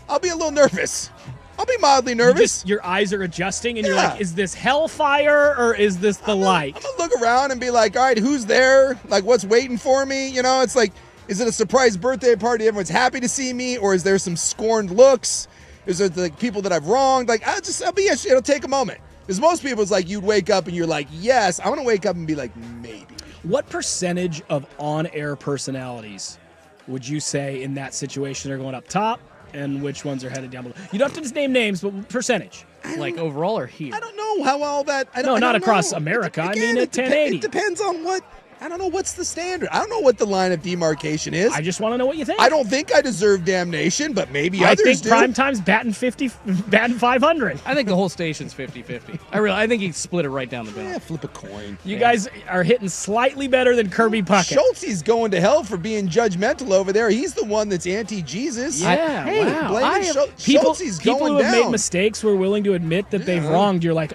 I'll be a little nervous. I'll be mildly nervous. Your eyes are adjusting and you're like, is this hellfire or is this the light? I'm going to look around and be like, all right, who's there? Like, what's waiting for me? It's like, is it a surprise birthday party? Everyone's happy to see me? Or is there some scorned looks? Is there the people that I've wronged? Like, it'll take a moment. Because most people, it's like you'd wake up and you're like, yes. I want to wake up and be like, maybe. What percentage of on-air personalities would you say in that situation are going up top and which ones are headed down below? You don't have to just name names, but percentage. Like overall or here? I don't know how all that... not across America. I mean at 1080. It depends on what... I don't know what's the standard. I don't know what the line of demarcation is. I just want to know what you think. I don't think I deserve damnation, but maybe others do. I think Primetime's batting 500. I think the whole station's 50-50. I think he split it right down the middle. Yeah, flip a coin. You guys are hitting slightly better than Kirby Puckett. Schultze's going to hell for being judgmental over there. He's the one that's anti-Jesus. Yeah, wow. Schultze's people going who have down. made mistakes who are willing to admit that they've wronged. You're like,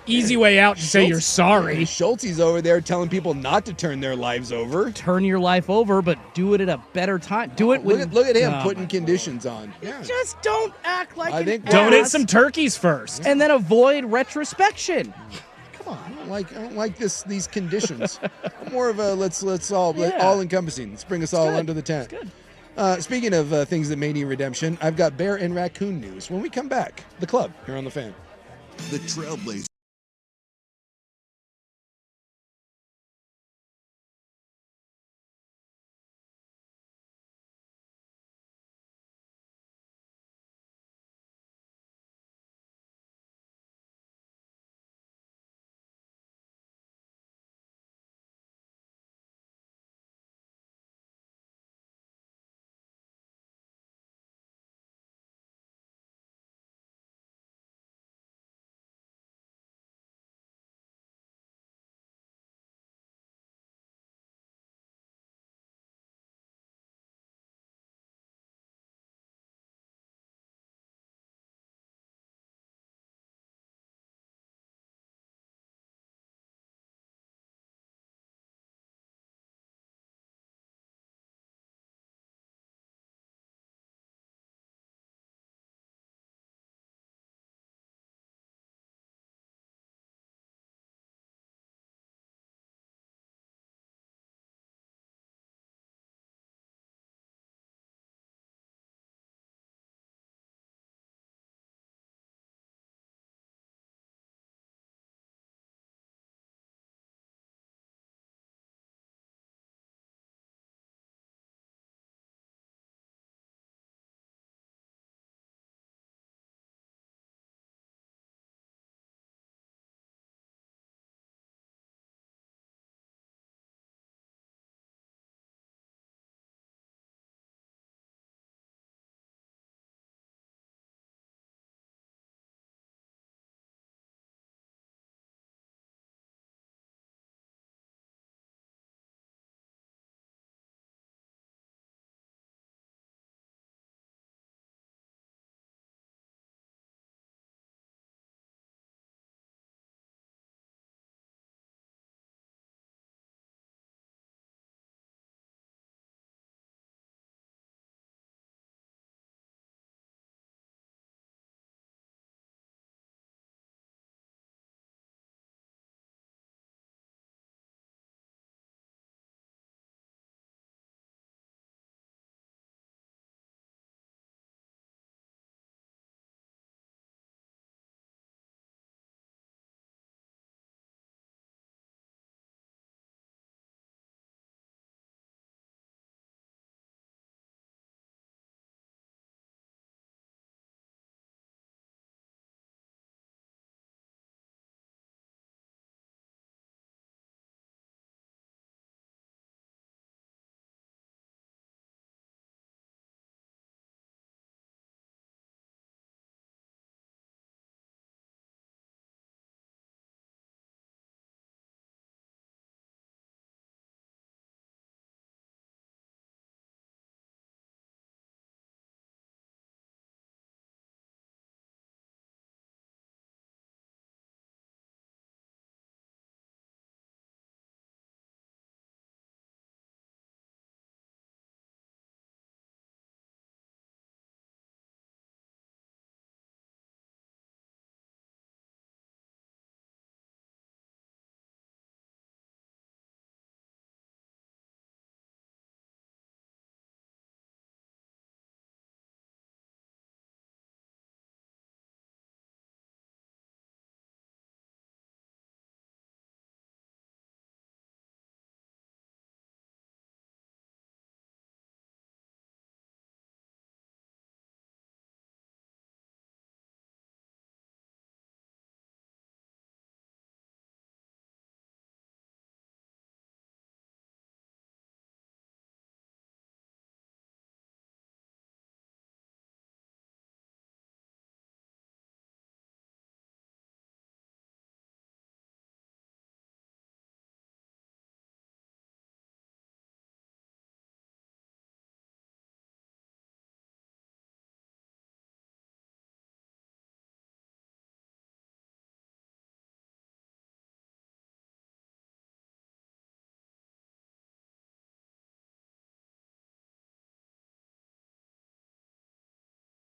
easy way out to say you're sorry. Schultze's over there telling people not to turn their lives over. Turn your life over, but do it at a better time. Do it with... Look at him putting conditions on. Yeah. Just don't act like an donate ass. some turkeys first. And then avoid retrospection. Come on. I don't like these conditions. I'm more of a let's all encompassing. Let's bring us all under the tent. Speaking of things that may need redemption, I've got bear and raccoon news. When we come back, the club here on the Fan. The Trailblazers.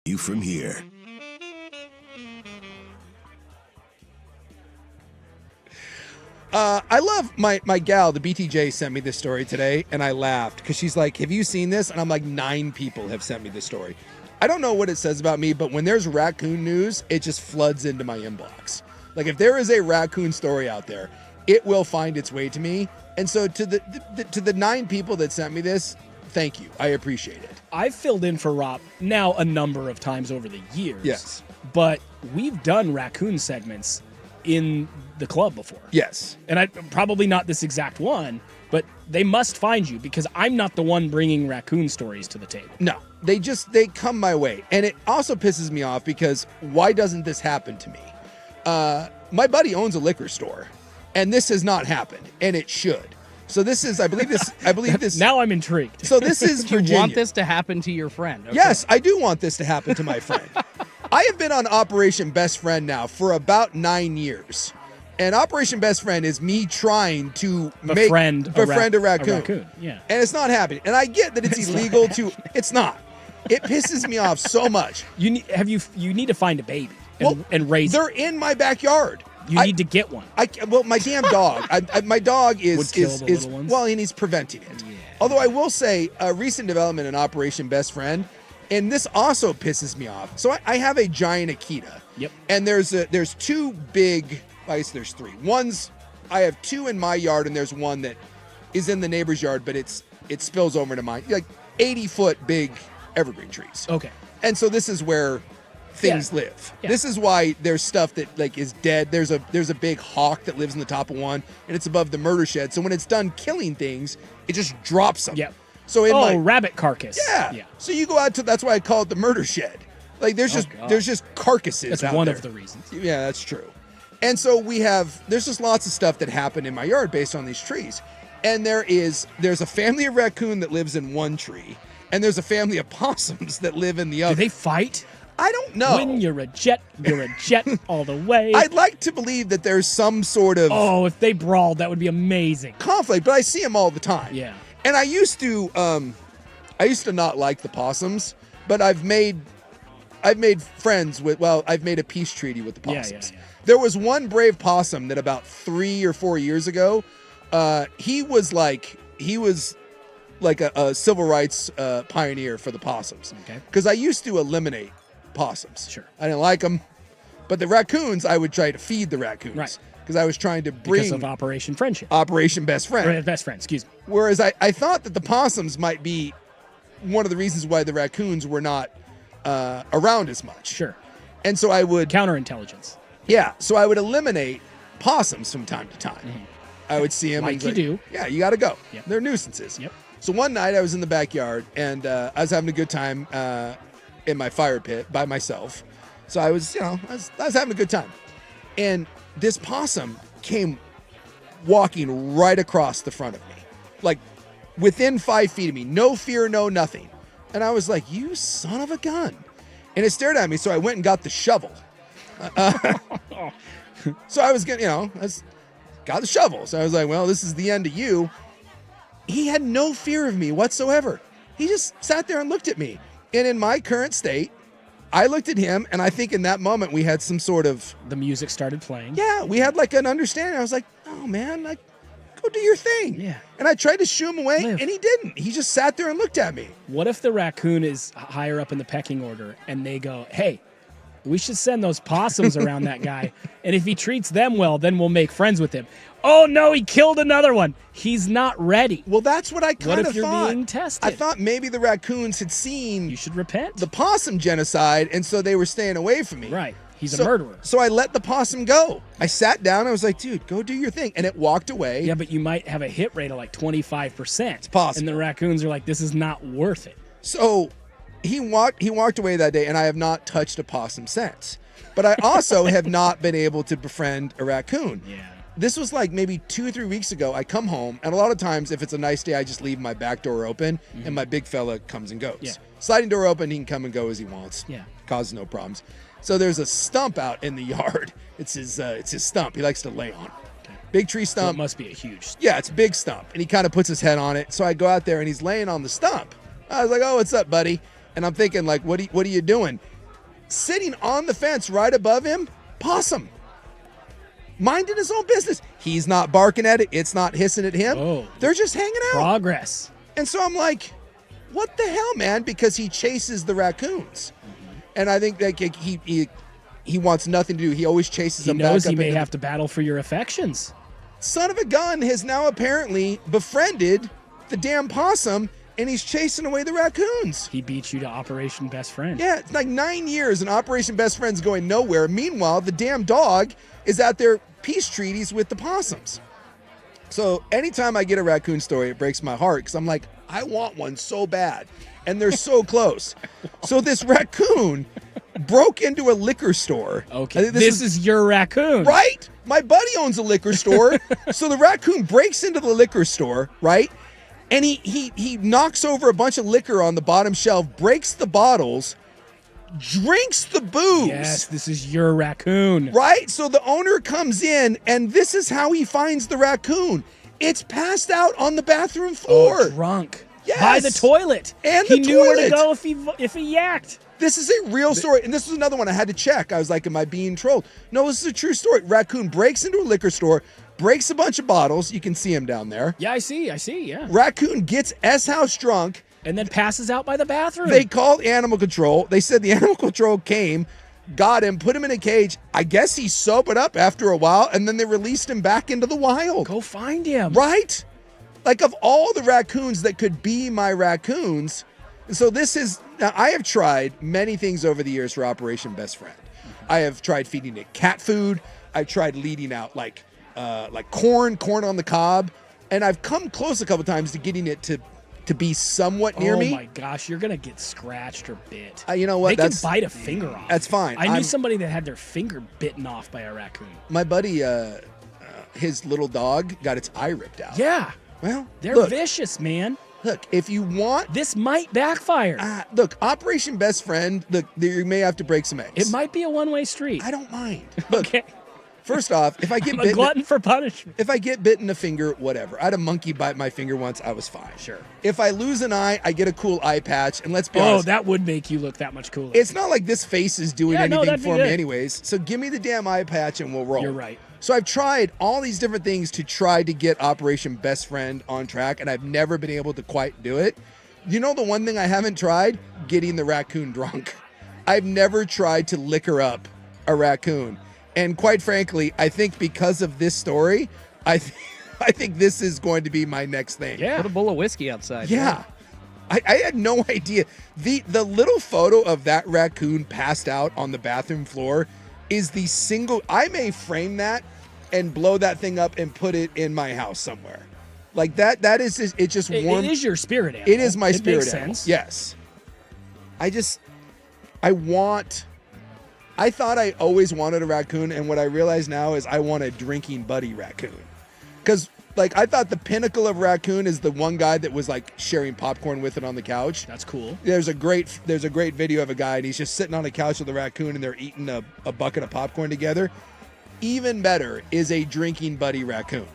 you from here. I love my gal, the BTJ, sent me this story today, and I laughed because she's like, have you seen this? And I'm like, 9 people have sent me this story. I don't know what it says about me, but when there's raccoon news, it just floods into my inbox. Like, if there is a raccoon story out there, it will find its way to me. And so to the 9 people that sent me this, thank you. I appreciate it. I've filled in for Rob now a number of times over the years. Yes. But we've done raccoon segments in the club before. Yes. And I probably not this exact one, but they must find you because I'm not the one bringing raccoon stories to the table. No, they come my way. And it also pisses me off because why doesn't this happen to me? My buddy owns a liquor store and this has not happened, and it should. So this is, I believe this. Now I'm intrigued. So this is Virginia. You want this to happen to your friend? Okay. Yes, I do want this to happen to my friend. I have been on Operation Best Friend now for about 9 years. And Operation Best Friend is me trying to befriend a raccoon. Yeah. And it's not happening. And I get that it's illegal to, it's not. It pisses me off so much. You need to find a baby and raise they're it. in my backyard. You need to get one. Well, my damn dog. My dog Would kill the little ones? well, and he's preventing it. Yeah. Although I will say, a recent development in Operation Best Friend, and this also pisses me off. So I have a giant Akita. Yep. And there's 2 big. I guess there's 3. I have 2 in my yard, and there's one that is in the neighbor's yard, but it spills over to mine. Like 80-foot big evergreen trees. Okay. And so this is where things live. Yeah. This is why there's stuff that like is dead. There's a big hawk that lives in the top of one, and it's above the murder shed. So when it's done killing things, it just drops them. Yep. So in rabbit carcass. Yeah. So you go out to, that's why I call it the murder shed. Like there's just carcasses. That's out one there. of the reasons. Yeah, that's true. And so there's just lots of stuff that happened in my yard based on these trees. And there's a family of raccoon that lives in one tree, and there's a family of possums that live in the other. Do they fight? I don't know. When you're a jet all the way. I'd like to believe that there's some sort of if they brawled, that would be amazing. conflict, but I see them all the time. Yeah. And I used to not like the possums, but I've made friends with, I've made a peace treaty with the possums. Yeah. There was one brave possum that about 3 or 4 years ago, he was like a civil rights pioneer for the possums. Okay. Because I used to eliminate possums. Sure. I didn't like them. But the raccoons, I would try to feed the raccoons. Right. Because I was trying to bring... Because of Operation Friendship. Operation Best Friend. Or Best Friend, excuse me. Whereas I thought that the possums might be one of the reasons why the raccoons were not around as much. Sure. And so I would... Counterintelligence. Yeah, so I would eliminate possums from time to time. Mm-hmm. I would see them. Like you do. Yeah, you got to go. Yep. They're nuisances. Yep. So one night I was in the backyard, and I was having a good time in my fire pit by myself. So I was having a good time. And this possum came walking right across the front of me, like within 5 feet of me. No fear, no nothing. And I was like, you son of a gun. And it stared at me, so I went and got the shovel. So I was getting, got the shovel. So I was like, well, this is the end of you. He had no fear of me whatsoever. He just sat there and looked at me. And in my current state, I looked at him, and I think in that moment we had some sort of... The music started playing. Yeah, we had like an understanding. I was like, oh man, like, go do your thing. Yeah. And I tried to shoo him away, and he didn't. He just sat there and looked at me. What if the raccoon is higher up in the pecking order, and they go, hey, we should send those possums around that guy, and if he treats them well, then we'll make friends with him. Oh no, he killed another one. He's not ready. Well, that's what I kind of thought. What if you're being tested? I thought maybe the raccoons had seen... You should repent. ...the possum genocide, and so they were staying away from me. Right. He's a murderer. So I let the possum go. I sat down. I was like, dude, go do your thing. And it walked away. Yeah, but you might have a hit rate of like 25%. It's possible. And the raccoons are like, this is not worth it. So he walked away that day, and I have not touched a possum since. But I also have not been able to befriend a raccoon. Yeah. This was like maybe 2 or 3 weeks ago. I come home, and a lot of times if it's a nice day, I just leave my back door open, and my big fella comes and goes. Yeah. Sliding door open, he can come and go as he wants. Yeah. Causes no problems. So there's a stump out in the yard. It's his stump. He likes to lay on. Okay. Big tree stump. So it must be a huge stump. Yeah, it's a big stump. And he kind of puts his head on it. So I go out there, and he's laying on the stump. I was like, oh, what's up, buddy? And I'm thinking, like, what are you doing? Sitting on the fence right above him, possum. Minding his own business. He's not barking at it. It's not hissing at him. Oh. They're just hanging out. Progress. And so I'm like, what the hell, man? Because he chases the raccoons. And I think that he wants nothing to do. He always chases them back up. He knows he may have to battle for your affections. Son of a gun has now apparently befriended the damn possum, and he's chasing away the raccoons. He beat you to Operation Best Friend. Yeah, it's like 9 years, and Operation Best Friend's going nowhere. Meanwhile, the damn dog is out there peace treaties with the possums. So anytime I get a raccoon story, it breaks my heart because I'm like, I want one so bad. And they're so close. So this raccoon broke into a liquor store. Okay, this is your raccoon. Right? My buddy owns a liquor store. So the raccoon breaks into the liquor store, right? And he knocks over a bunch of liquor on the bottom shelf, breaks the bottles, drinks the booze. Yes, this is your raccoon. Right? So the owner comes in, and this is how he finds the raccoon. It's passed out on the bathroom floor. Oh, drunk. Yes. By the toilet. And he the knew where to toilet. go if he yacked. This is a real story. And this was another one I had to check. I was like, am I being trolled? No, this is a true story. Raccoon breaks into a liquor store, breaks a bunch of bottles. You can see him down there. Yeah, I see, yeah. Raccoon gets S-House drunk. And then passes out by the bathroom. They called animal control. They said the animal control came, got him, put him in a cage. I guess he sobered up after a while, and then they released him back into the wild. Go find him. Right? Like, of all the raccoons that could be my raccoons, so this is, now I have tried many things over the years for Operation Best Friend. I have tried feeding it cat food. I've tried leading out like corn on the cob, and I've come close a couple times to getting it to be somewhat near me. Oh my gosh, you're gonna get scratched or bit. You know what? They can bite a finger off. That's fine. I knew somebody that had their finger bitten off by a raccoon. My buddy, his little dog got its eye ripped out. Yeah. Well, they're vicious, man. Look, if you want... This might backfire. Look, Operation Best Friend, look, you may have to break some eggs. It might be a one-way street. I don't mind. Look, okay. First off, if I get I'm a glutton for punishment. If I get bitten in a finger, whatever. I had a monkey bite my finger once. I was fine. Sure. If I lose an eye, I get a cool eye patch. And let's be honest. Oh, that would make you look that much cooler. It's not like this face is doing anything that'd be for me good. anyways. So give me the damn eye patch and we'll roll. You're right. So I've tried all these different things to try to get Operation Best Friend on track, and I've never been able to quite do it. You know the one thing I haven't tried? Getting the raccoon drunk. I've never tried to liquor up a raccoon. And quite frankly, I think because of this story, I think this is going to be my next thing. Yeah. Put a bowl of whiskey outside. Yeah. I had no idea. The little photo of that raccoon passed out on the bathroom floor is the single... I may frame that and blow that thing up and put it in my house somewhere. Like that is just, it just warm. It is your spirit animal. It is my spirit makes animal. sense. Yes. I thought I always wanted a raccoon, and what I realize now is I want a drinking buddy raccoon. Because, like, I thought the pinnacle of raccoon is the one guy that was, like, sharing popcorn with it on the couch. That's cool. There's a great video of a guy, and he's just sitting on a couch with a raccoon, and they're eating a bucket of popcorn together. Even better is a drinking buddy raccoon.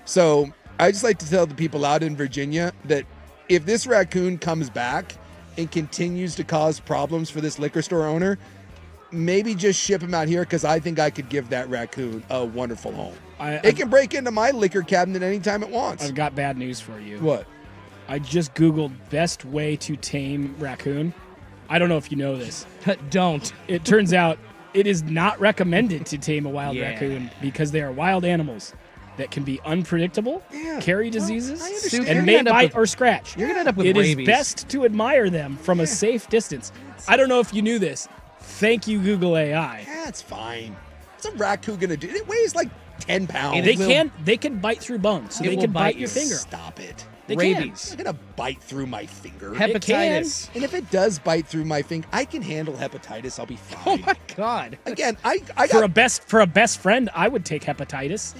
So I just like to tell the people out in Virginia that if this raccoon comes back and continues to cause problems for this liquor store owner, maybe just ship him out here, because I think I could give that raccoon a wonderful home. It can break into my liquor cabinet anytime it wants. I've got bad news for you. What? I just Googled best way to tame raccoon. I don't know if you know this. Don't. It turns out it is not recommended to tame a wild raccoon because they are wild animals that can be unpredictable, carry diseases, and may bite or scratch. You're going to end up with rabies. It is rabies. best to admire them from a safe distance. I don't know if you knew this. Thank you, Google AI. Yeah, it's fine. What's a raccoon gonna do? It weighs like 10 pounds. They can bite through bones, so they can bite your finger. Stop it. They Rabies. It's not gonna bite through my finger. Hepatitis. And if it does bite through my finger, I can handle hepatitis. I'll be fine. Oh my God. Again, I got for a best friend, I would take hepatitis.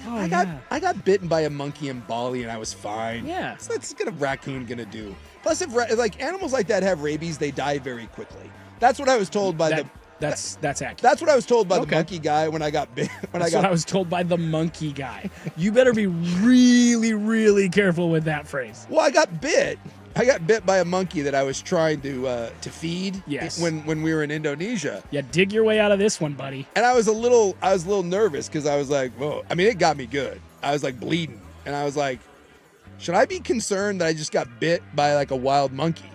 I got bitten by a monkey in Bali and I was fine. Yeah. So that's a raccoon gonna do. Plus, if like animals like that have rabies, they die very quickly. That's what I was told by That's accurate. That's what I was told by the monkey guy when I got bit. What I was told by the monkey guy. You better be really, really careful with that phrase. Well, I got bit, I got bit by a monkey that I was trying to feed. Yes. When we were in Indonesia. Yeah, dig your way out of this one, buddy. And I was a little nervous because I was like, whoa. I mean, it got me good. I was like bleeding, and I was like, should I be concerned that I just got bit by like a wild monkey?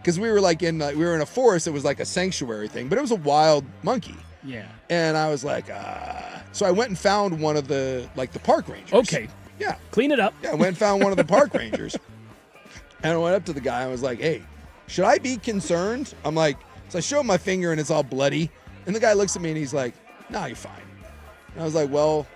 Because we were in a forest. It was like a sanctuary thing, but it was a wild monkey. Yeah. And I was like, so I went and found one of the park rangers. Okay. Yeah. Clean it up. Yeah, I went and found one of the park rangers. And I went up to the guy and was like, hey, should I be concerned? I'm like, so I show him my finger and it's all bloody. And the guy looks at me and he's like, nah, you're fine. And I was like, well,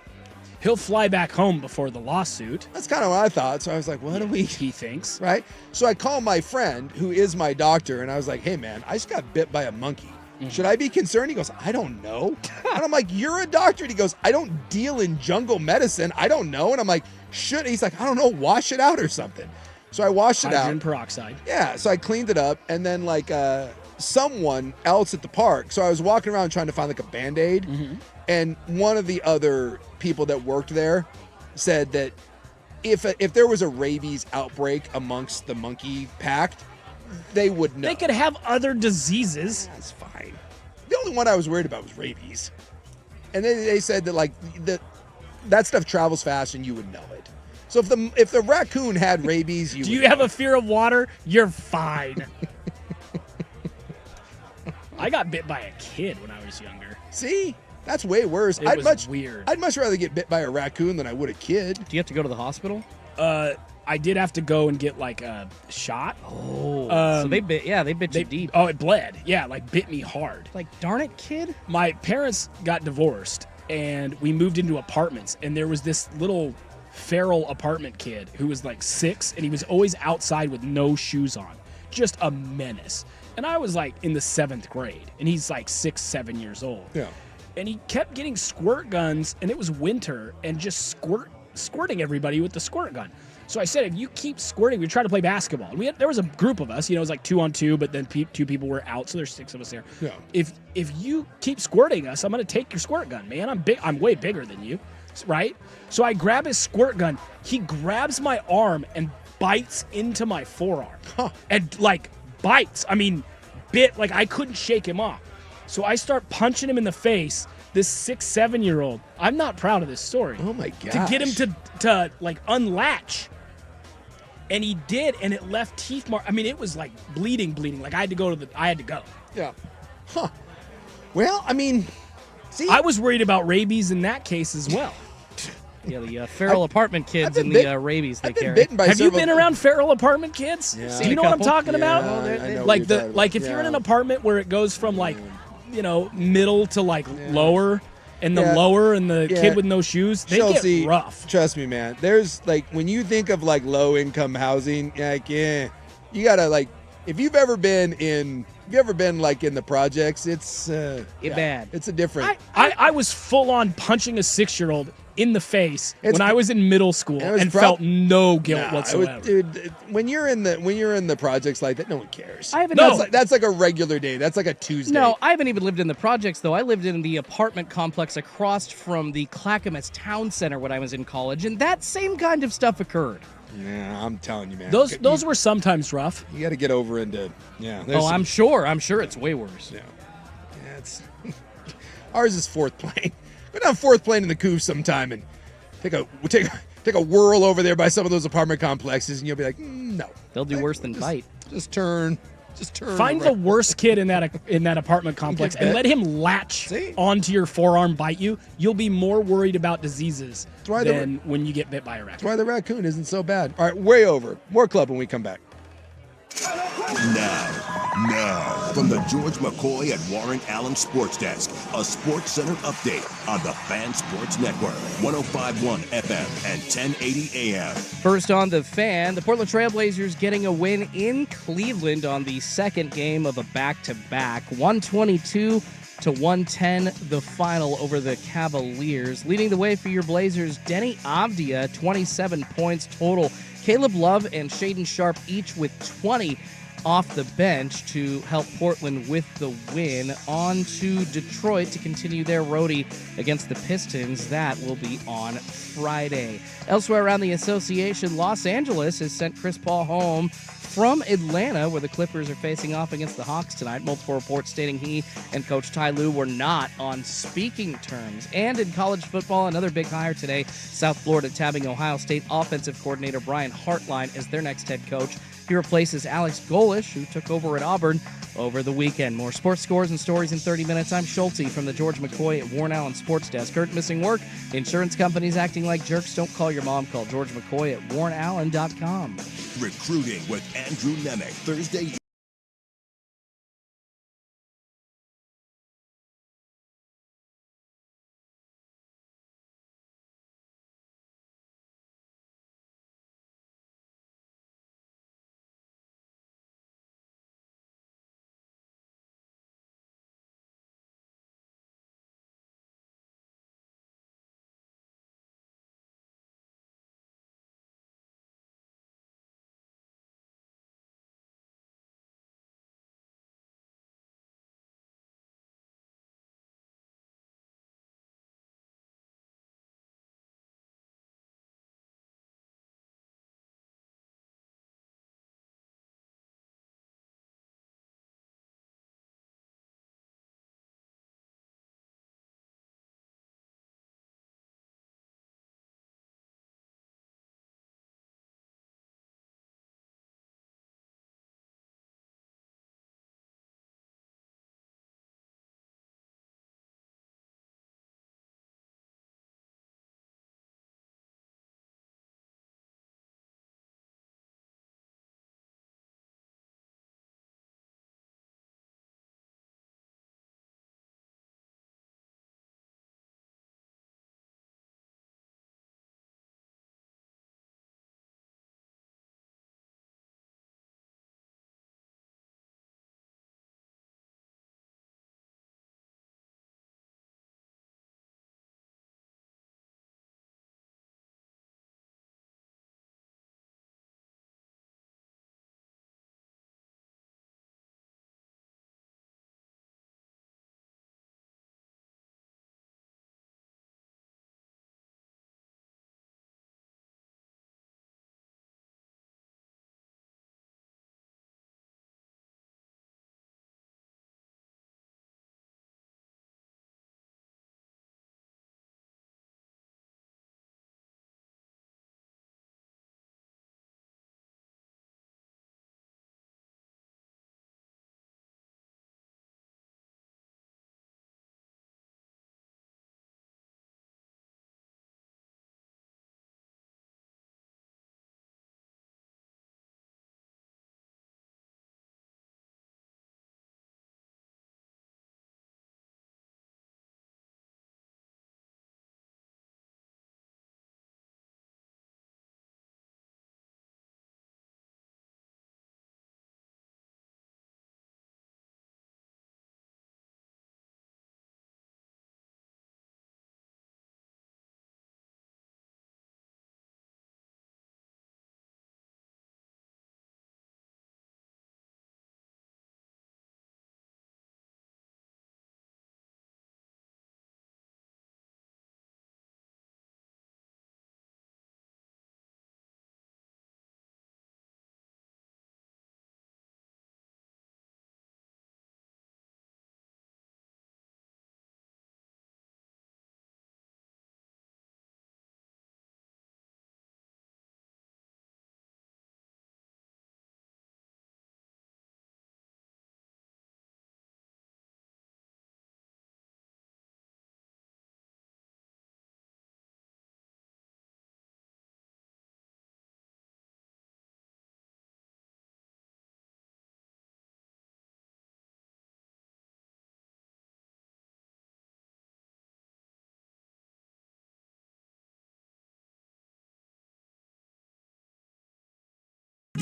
he'll fly back home before the lawsuit. That's kind of what I thought. So I was like, what do we? He thinks. Right? So I call my friend who is my doctor and I was like, hey, man, I just got bit by a monkey. Should I be concerned? He goes, I don't know. And I'm like, you're a doctor. And he goes, I don't deal in jungle medicine. I don't know. And I'm like, should? He's like, I don't know. Wash it out or something. So I washed it Hydrogen out. peroxide. Yeah. So I cleaned it up. And then someone else at the park. So I was walking around trying to find like a Band-Aid. Mm-hmm. And one of the other people that worked there said that if there was a rabies outbreak amongst the monkey pack, they would know. They could have other diseases. That's fine. The only one I was worried about was rabies. And they said that that stuff travels fast and you would know it. So if the raccoon had rabies, Do you have a fear of water? You're fine. I got bit by a kid when I was younger. See? That's way worse. It was weird. I'd much rather get bit by a raccoon than I would a kid. Do you have to go to the hospital? I did have to go and get like a shot. Oh, so they bit you deep. Oh, it bled. Yeah, like bit me hard. Like, darn it, kid. My parents got divorced and we moved into apartments, and there was this little feral apartment kid who was like 6, and he was always outside with no shoes on. Just a menace. And I was like in the 7th grade, and he's like 6, 7 years old. Yeah. And he kept getting squirt guns, and it was winter, and just squirting everybody with the squirt gun. So I said, if you keep squirting, we tried to play basketball. And there was a group of us, it was like 2-on-2, but then 2 people were out, so there's 6 of us there. Yeah. If you keep squirting us, I'm gonna take your squirt gun, man. I'm way bigger than you, right? So I grab his squirt gun. He grabs my arm and bites into my forearm, and like bites. I mean, bit like I couldn't shake him off. So I start punching him in the face. This 6, 7-year-old. I'm not proud of this story. Oh my god! To get him to like unlatch. And he did, and it left teeth mark. I mean, it was like bleeding. Like I had to go. Yeah. Huh. Well, I mean, see, I was worried about rabies in that case as well. Yeah, the feral apartment kids and the rabies they carry. Bitten by Have you been around feral apartment kids? Yeah. Do you know what I'm talking Yeah, about? I know Like what you're talking like if about. you're in Yeah. an apartment where it goes from like, middle to like lower, and the Yeah. lower and the Yeah. kid with no shoes, they Chelsea, get rough. Trust me, man. There's like when you think of like low income housing, you gotta like if you've ever been like in the projects, it's bad. It's a different. I was full on punching a 6-year-old in the face when I was in middle school it was and felt no guilt Nah, whatsoever. dude, when you're in the projects like that, no one cares. That's like a regular day. That's like a Tuesday. No, I haven't even lived in the projects, though. I lived in the apartment complex across from the Clackamas Town Center when I was in college, and that same kind of stuff occurred. Yeah, I'm telling you, man. Those were sometimes rough. You got to get over into Oh, I'm sure it's way worse. Yeah, it's ours is 4th plane. Go down 4th plane in the Coupe sometime and take a whirl over there by some of those apartment complexes, and you'll be like, no. They'll do worse than bite. Just turn. Find the worst kid in that apartment complex and let him latch onto your forearm, bite you. You'll be more worried about diseases than when you get bit by a raccoon. That's why the raccoon isn't so bad. All right, way over. More club when we come back. Now, from the George McCoy and Warren Allen Sports Desk, a Sports Center update on the Fan Sports Network, 105.1 FM and 1080 AM. First on the Fan, the Portland Trailblazers getting a win in Cleveland on the second game of a back-to-back, 122-110, the final over the Cavaliers. Leading the way for your Blazers, Denny Avdia, 27 points total. Caleb Love and Shaden Sharp each with 20. off the bench to help Portland with the win. On to Detroit to continue their roadie against the Pistons. That will be on Friday. Elsewhere around the association, Los Angeles has sent Chris Paul home from Atlanta, where the Clippers are facing off against the Hawks tonight. Multiple reports stating he and Coach Ty Lue were not on speaking terms. And in college football, another big hire today. South Florida tabbing Ohio State offensive coordinator Brian Hartline as their next head coach. He replaces Alex Golish, who took over at Auburn over the weekend. More sports scores and stories in 30 minutes. I'm Schulte from the George McCoy at Warren Allen Sports Desk. Hurt, missing work? Insurance companies acting like jerks? Don't call your mom. Call George McCoy at warrenallen.com. Recruiting with Andrew Nemec, Thursday.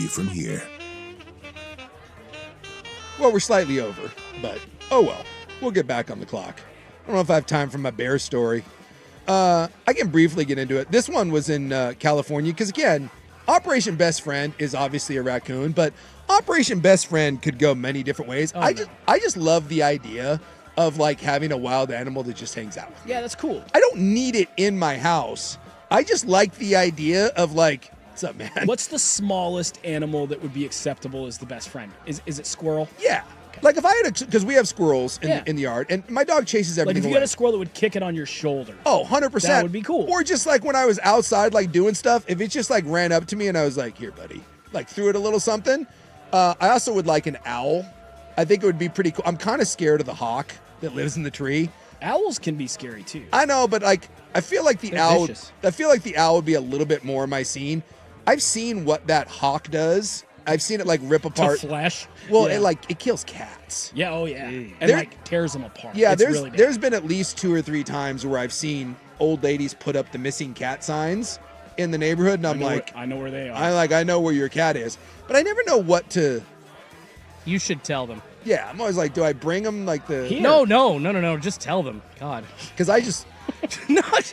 From here. Well, we're slightly over, but oh well. We'll get back on the clock. I don't know if I have time for my bear story. I can briefly get into it. This one was in California because, again, Operation Best Friend is obviously a raccoon, but Operation Best Friend could go many different ways. I just love the idea of like having a wild animal that just hangs out with me. Yeah, that's cool. I don't need it in my house. I just like the idea of like, what's up, man? What's the smallest animal that would be acceptable as the best friend? Is it squirrel? Yeah. Like if I had because we have squirrels in the yard, and my dog chases everything Like if you away. had a squirrel that would kick it on your shoulder. Oh, 100%. That would be cool. Or just like when I was outside like doing stuff, if it just like ran up to me and I was like, here, buddy, like threw it a little something. I also would like an owl. I think it would be pretty cool. I'm kind of scared of the hawk that lives in the tree. Owls can be scary too. I know, but like I feel like the owl would be a little bit more in my scene. I've seen what that hawk does. I've seen it like rip apart flesh. Well, Yeah. it kills cats. Yeah, oh yeah. And like tears them apart. Yeah, It's really bad. there's been at least 2 or 3 times where I've seen old ladies put up the missing cat signs in the neighborhood, and I know where they are. I know where your cat is, but I never know what to. You should tell them. Yeah, I'm always like, do I bring them like the? No. Just tell them. God. Because I just.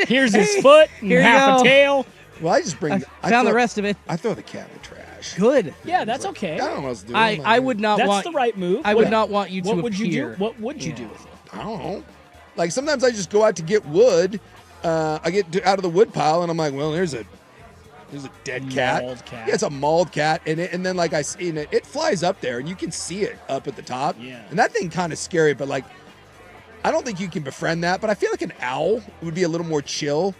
Here's his foot and here you half go. a tail. Well, I just bring. I found the rest of it. I throw the cat in the trash. Good. Yeah, that's okay. I don't know what else to do. I would not That's want. the right move. I would not want you to What would you appear. do? What would you do with it? I don't know. Like sometimes I just go out to get wood. I get out of the wood pile and I'm like, well, there's a dead cat. Mauled cat. Yeah, it's a mauled cat, and then like I see it flies up there, and you can see it up at the top. Yeah. And that thing kind of scary, but like, I don't think you can befriend that. But I feel like an owl would be a little more chill,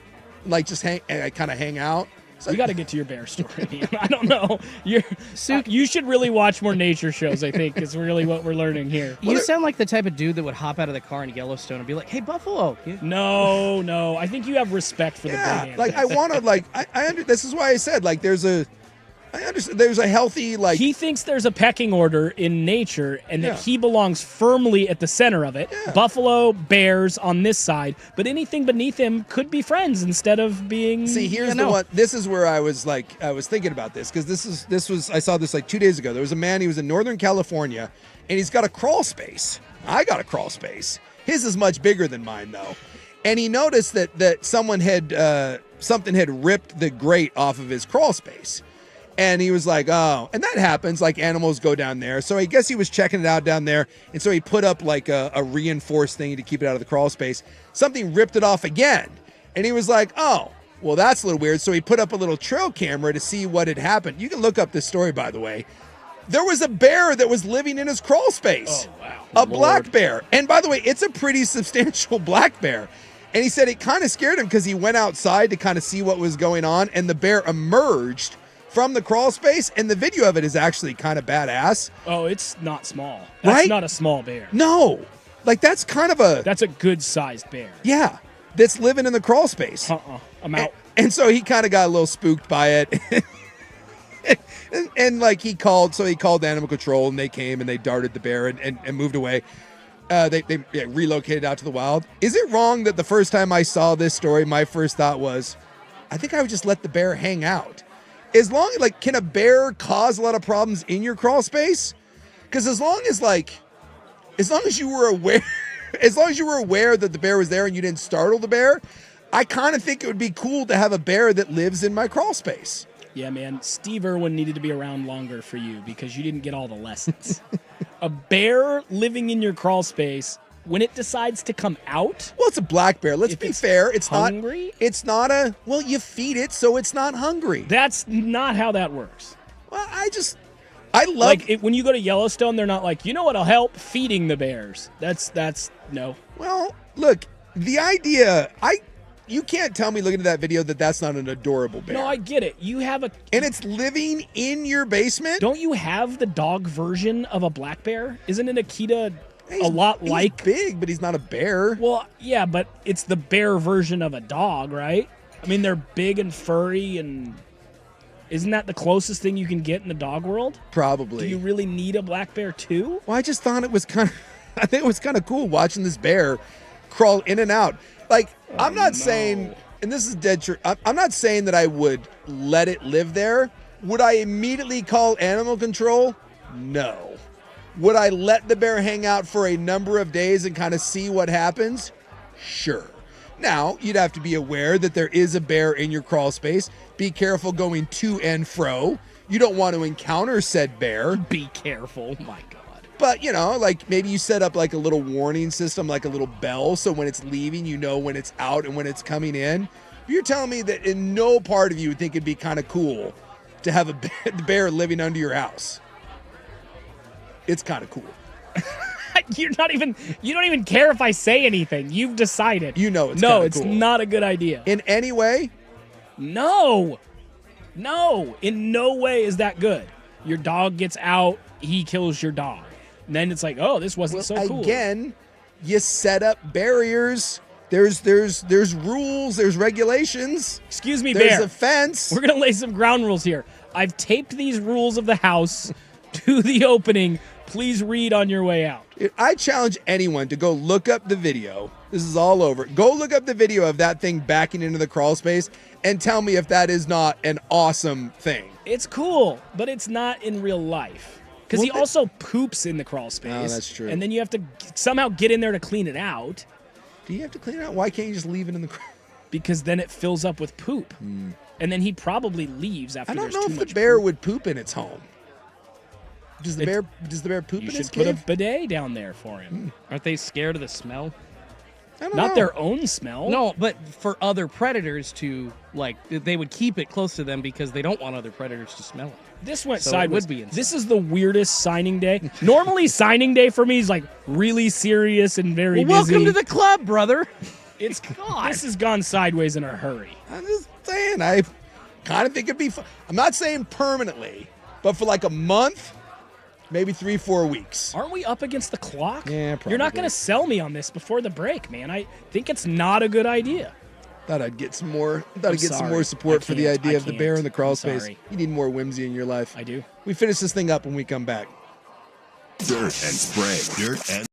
like just kind of hang out. So We got to get to your bear story. Man. I don't know. You should really watch more nature shows, I think, is really what we're learning here. You sound like the type of dude that would hop out of the car in Yellowstone and be like, "Hey, buffalo." No. I think you have respect for the big animals. like I want to like this is why I said like I understand there's a healthy like He thinks there's a pecking order in nature and that he belongs firmly at the center of it. Buffalo, bears on this side, but anything beneath him could be friends instead of being. See, here's the one. This is where I was thinking about this because this was I saw this like 2 days ago. There was a man. He was in Northern California, and he's got a crawl space. I got a crawl space. His is much bigger than mine though, and he noticed that someone had something had ripped the grate off of his crawl space. And he was like, oh, and that happens, like animals go down there. So I guess he was checking it out down there. And so he put up like a reinforced thing to keep it out of the crawl space. Something ripped it off again. And he was like, oh, well, that's a little weird. So he put up a little trail camera to see what had happened. You can look up this story, by the way. There was a bear that was living in his crawl space. Oh, wow. A black bear. And by the way, it's a pretty substantial black bear. And he said it kind of scared him because he went outside to kind of see what was going on. And the bear emerged from the crawl space, and the video of it is actually kind of badass. Oh, it's not small. That's not a small bear. No. Like, that's kind of That's a good-sized bear. Yeah. That's living in the crawl space. I'm out. And so he kind of got a little spooked by it. and like, he called animal control, and they came, and they darted the bear and moved away. They relocated out to the wild. Is it wrong that the first time I saw this story, my first thought was, I think I would just let the bear hang out? As long as, like, can a bear cause a lot of problems in your crawl space? Because as long as you were aware, that the bear was there and you didn't startle the bear, I kind of think it would be cool to have a bear that lives in my crawl space. Yeah, man. Steve Irwin needed to be around longer for you because you didn't get all the lessons. A bear living in your crawl space, when it decides to come out. Well, it's a black bear. Let's be fair. It's hungry? Well, you feed it so it's not hungry. That's not how that works. Well, I love like when you go to Yellowstone, they're not like, you know what'll help? Feeding the bears. That's no. Well, look, the idea, you can't tell me looking at that video that that's not an adorable bear. No, I get it. You have and it's living in your basement? Don't you have the dog version of a black bear? Isn't it Akita He's big, but he's not a bear. Well, yeah, but it's the bear version of a dog, right? I mean, they're big and furry, and isn't that the closest thing you can get in the dog world? Probably. Do you really need a black bear too? Well, I just thought it was kind of, I think it was kind of cool watching this bear crawl in and out. Like, I'm not saying, and this is dead true, I'm not saying that I would let it live there. Would I immediately call animal control? No. Would I let the bear hang out for a number of days and kind of see what happens? Sure. Now, you'd have to be aware that there is a bear in your crawl space. Be careful going to and fro. You don't want to encounter said bear. Be careful. Oh my God. But, like maybe you set up like a little warning system, like a little bell, so when it's leaving, you know when it's out and when it's coming in. You're telling me that in no part of you would think it'd be kind of cool to have a bear living under your house. It's kind of cool. You don't even care if I say anything. You've decided. You know it's No, kinda it's cool. not a good idea. In any way? No, in no way is that good. Your dog gets out, he kills your dog. And then it's like, oh, this wasn't so cool. Again, you set up barriers. There's rules, there's regulations. Excuse me, there's Bear. a fence. We're going to lay some ground rules here. I've taped these rules of the house to the opening. Please read on your way out. I challenge anyone to go look up the video. This is all over. Go look up the video of that thing backing into the crawl space and tell me if that is not an awesome thing. It's cool, but it's not in real life. Because he also poops in the crawl space. Oh, that's true. And then you have to somehow get in there to clean it out. Do you have to clean it out? Why can't you just leave it in the crawl? Because then it fills up with poop. And then he probably leaves after I don't there's know too if much the bear poop. would poop in its home. Does the bear poop You in his should put a cave? bidet down there for him. Aren't they scared of the smell? I don't Not know. their own smell. No, but for other predators to, they would keep it close to them because they don't want other predators to smell it. This went So it sideways. would be inside. This is the weirdest signing day. Normally, signing day for me is like really serious and very busy. Welcome to the club, brother. This has gone sideways in a hurry. I'm just saying, I kind of think it'd be fun. I'm not saying permanently, but for like a month, maybe 3-4 weeks. Aren't we up against the clock? Yeah, probably. You're not going to sell me on this before the break, man. I think it's not a good idea. Thought I'd get some more. Some sorry. more support I for the can't. idea I of the bear can't. in the crawl I'm space. sorry. You need more whimsy in your life. I do. We finish this thing up when we come back. Dirt and Sprague. Dirt and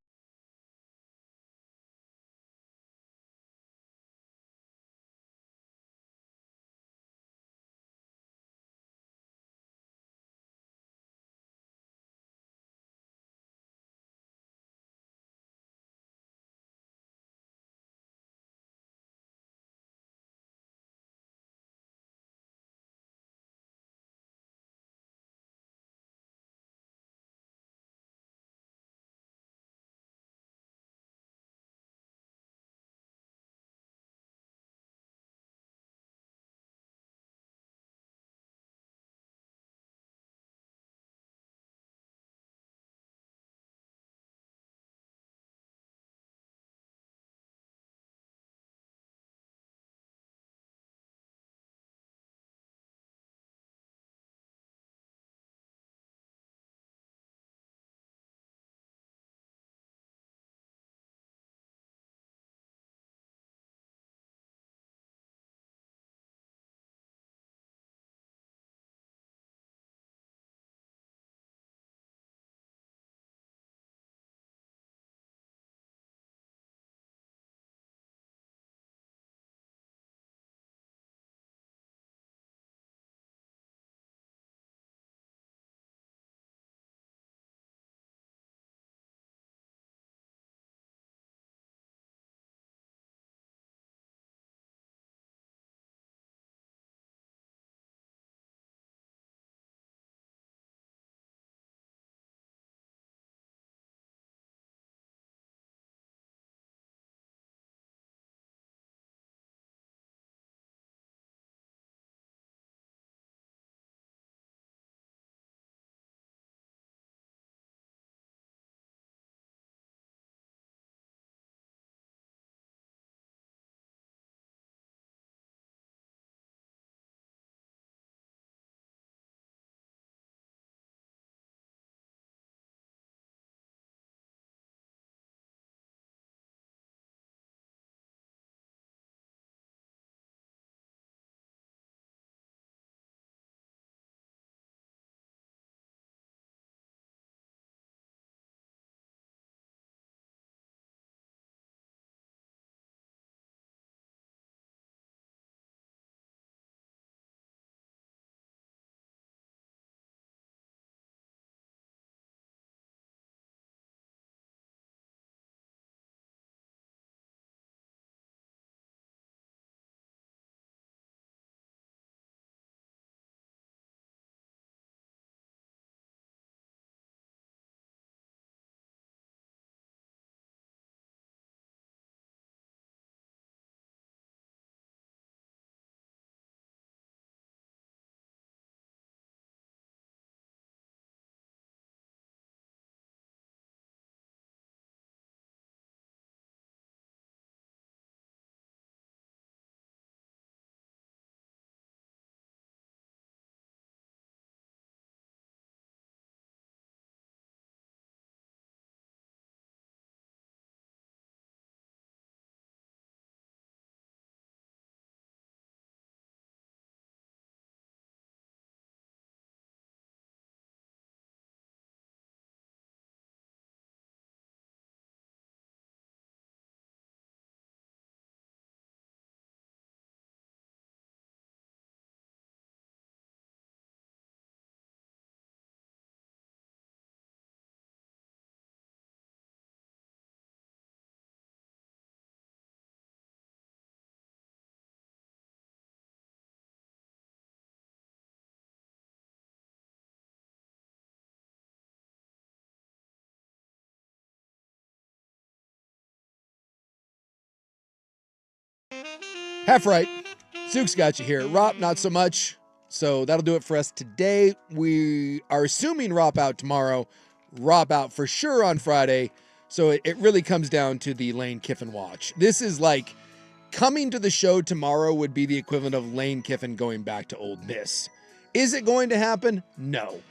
Half right. Zook's got you here. Rob, not so much. So that'll do it for us today. We are assuming Rob out tomorrow. Rob out for sure on Friday. So it really comes down to the Lane Kiffin watch. This is like coming to the show tomorrow would be the equivalent of Lane Kiffin going back to Ole Miss. Is it going to happen? No.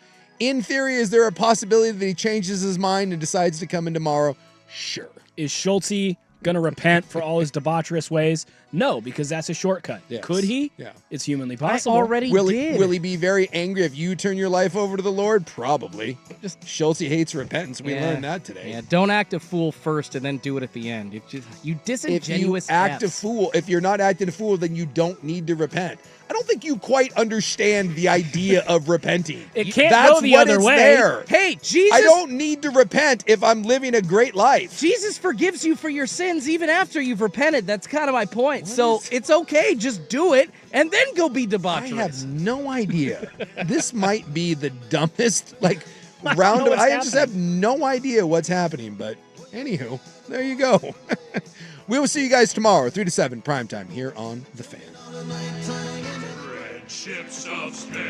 In theory, is there a possibility that he changes his mind and decides to come in tomorrow? Sure. Is Schulte going to repent for all his debaucherous ways? No, because that's a shortcut. Yes. Could he? Yeah. It's humanly possible. Will he be very angry if you turn your life over to the Lord? Probably. Just Schulte hates repentance. We learned that today. Yeah, don't act a fool first and then do it at the end. You disingenuous If you act a Fs. fool, if you're not acting a fool, then you don't need to repent. I don't think you quite understand the idea of repenting. It can't That's go the what other it's way. There. Hey, Jesus! I don't need to repent if I'm living a great life. Jesus forgives you for your sins even after you've repented. That's kind of my point. So it's okay. Just do it and then go be debaucherous. I have no idea. This might be the dumbest round know of. what's I just happening. have no idea what's happening. But anywho, there you go. We will see you guys tomorrow, 3 to 7, primetime here on The Fan. Red ships of Spain.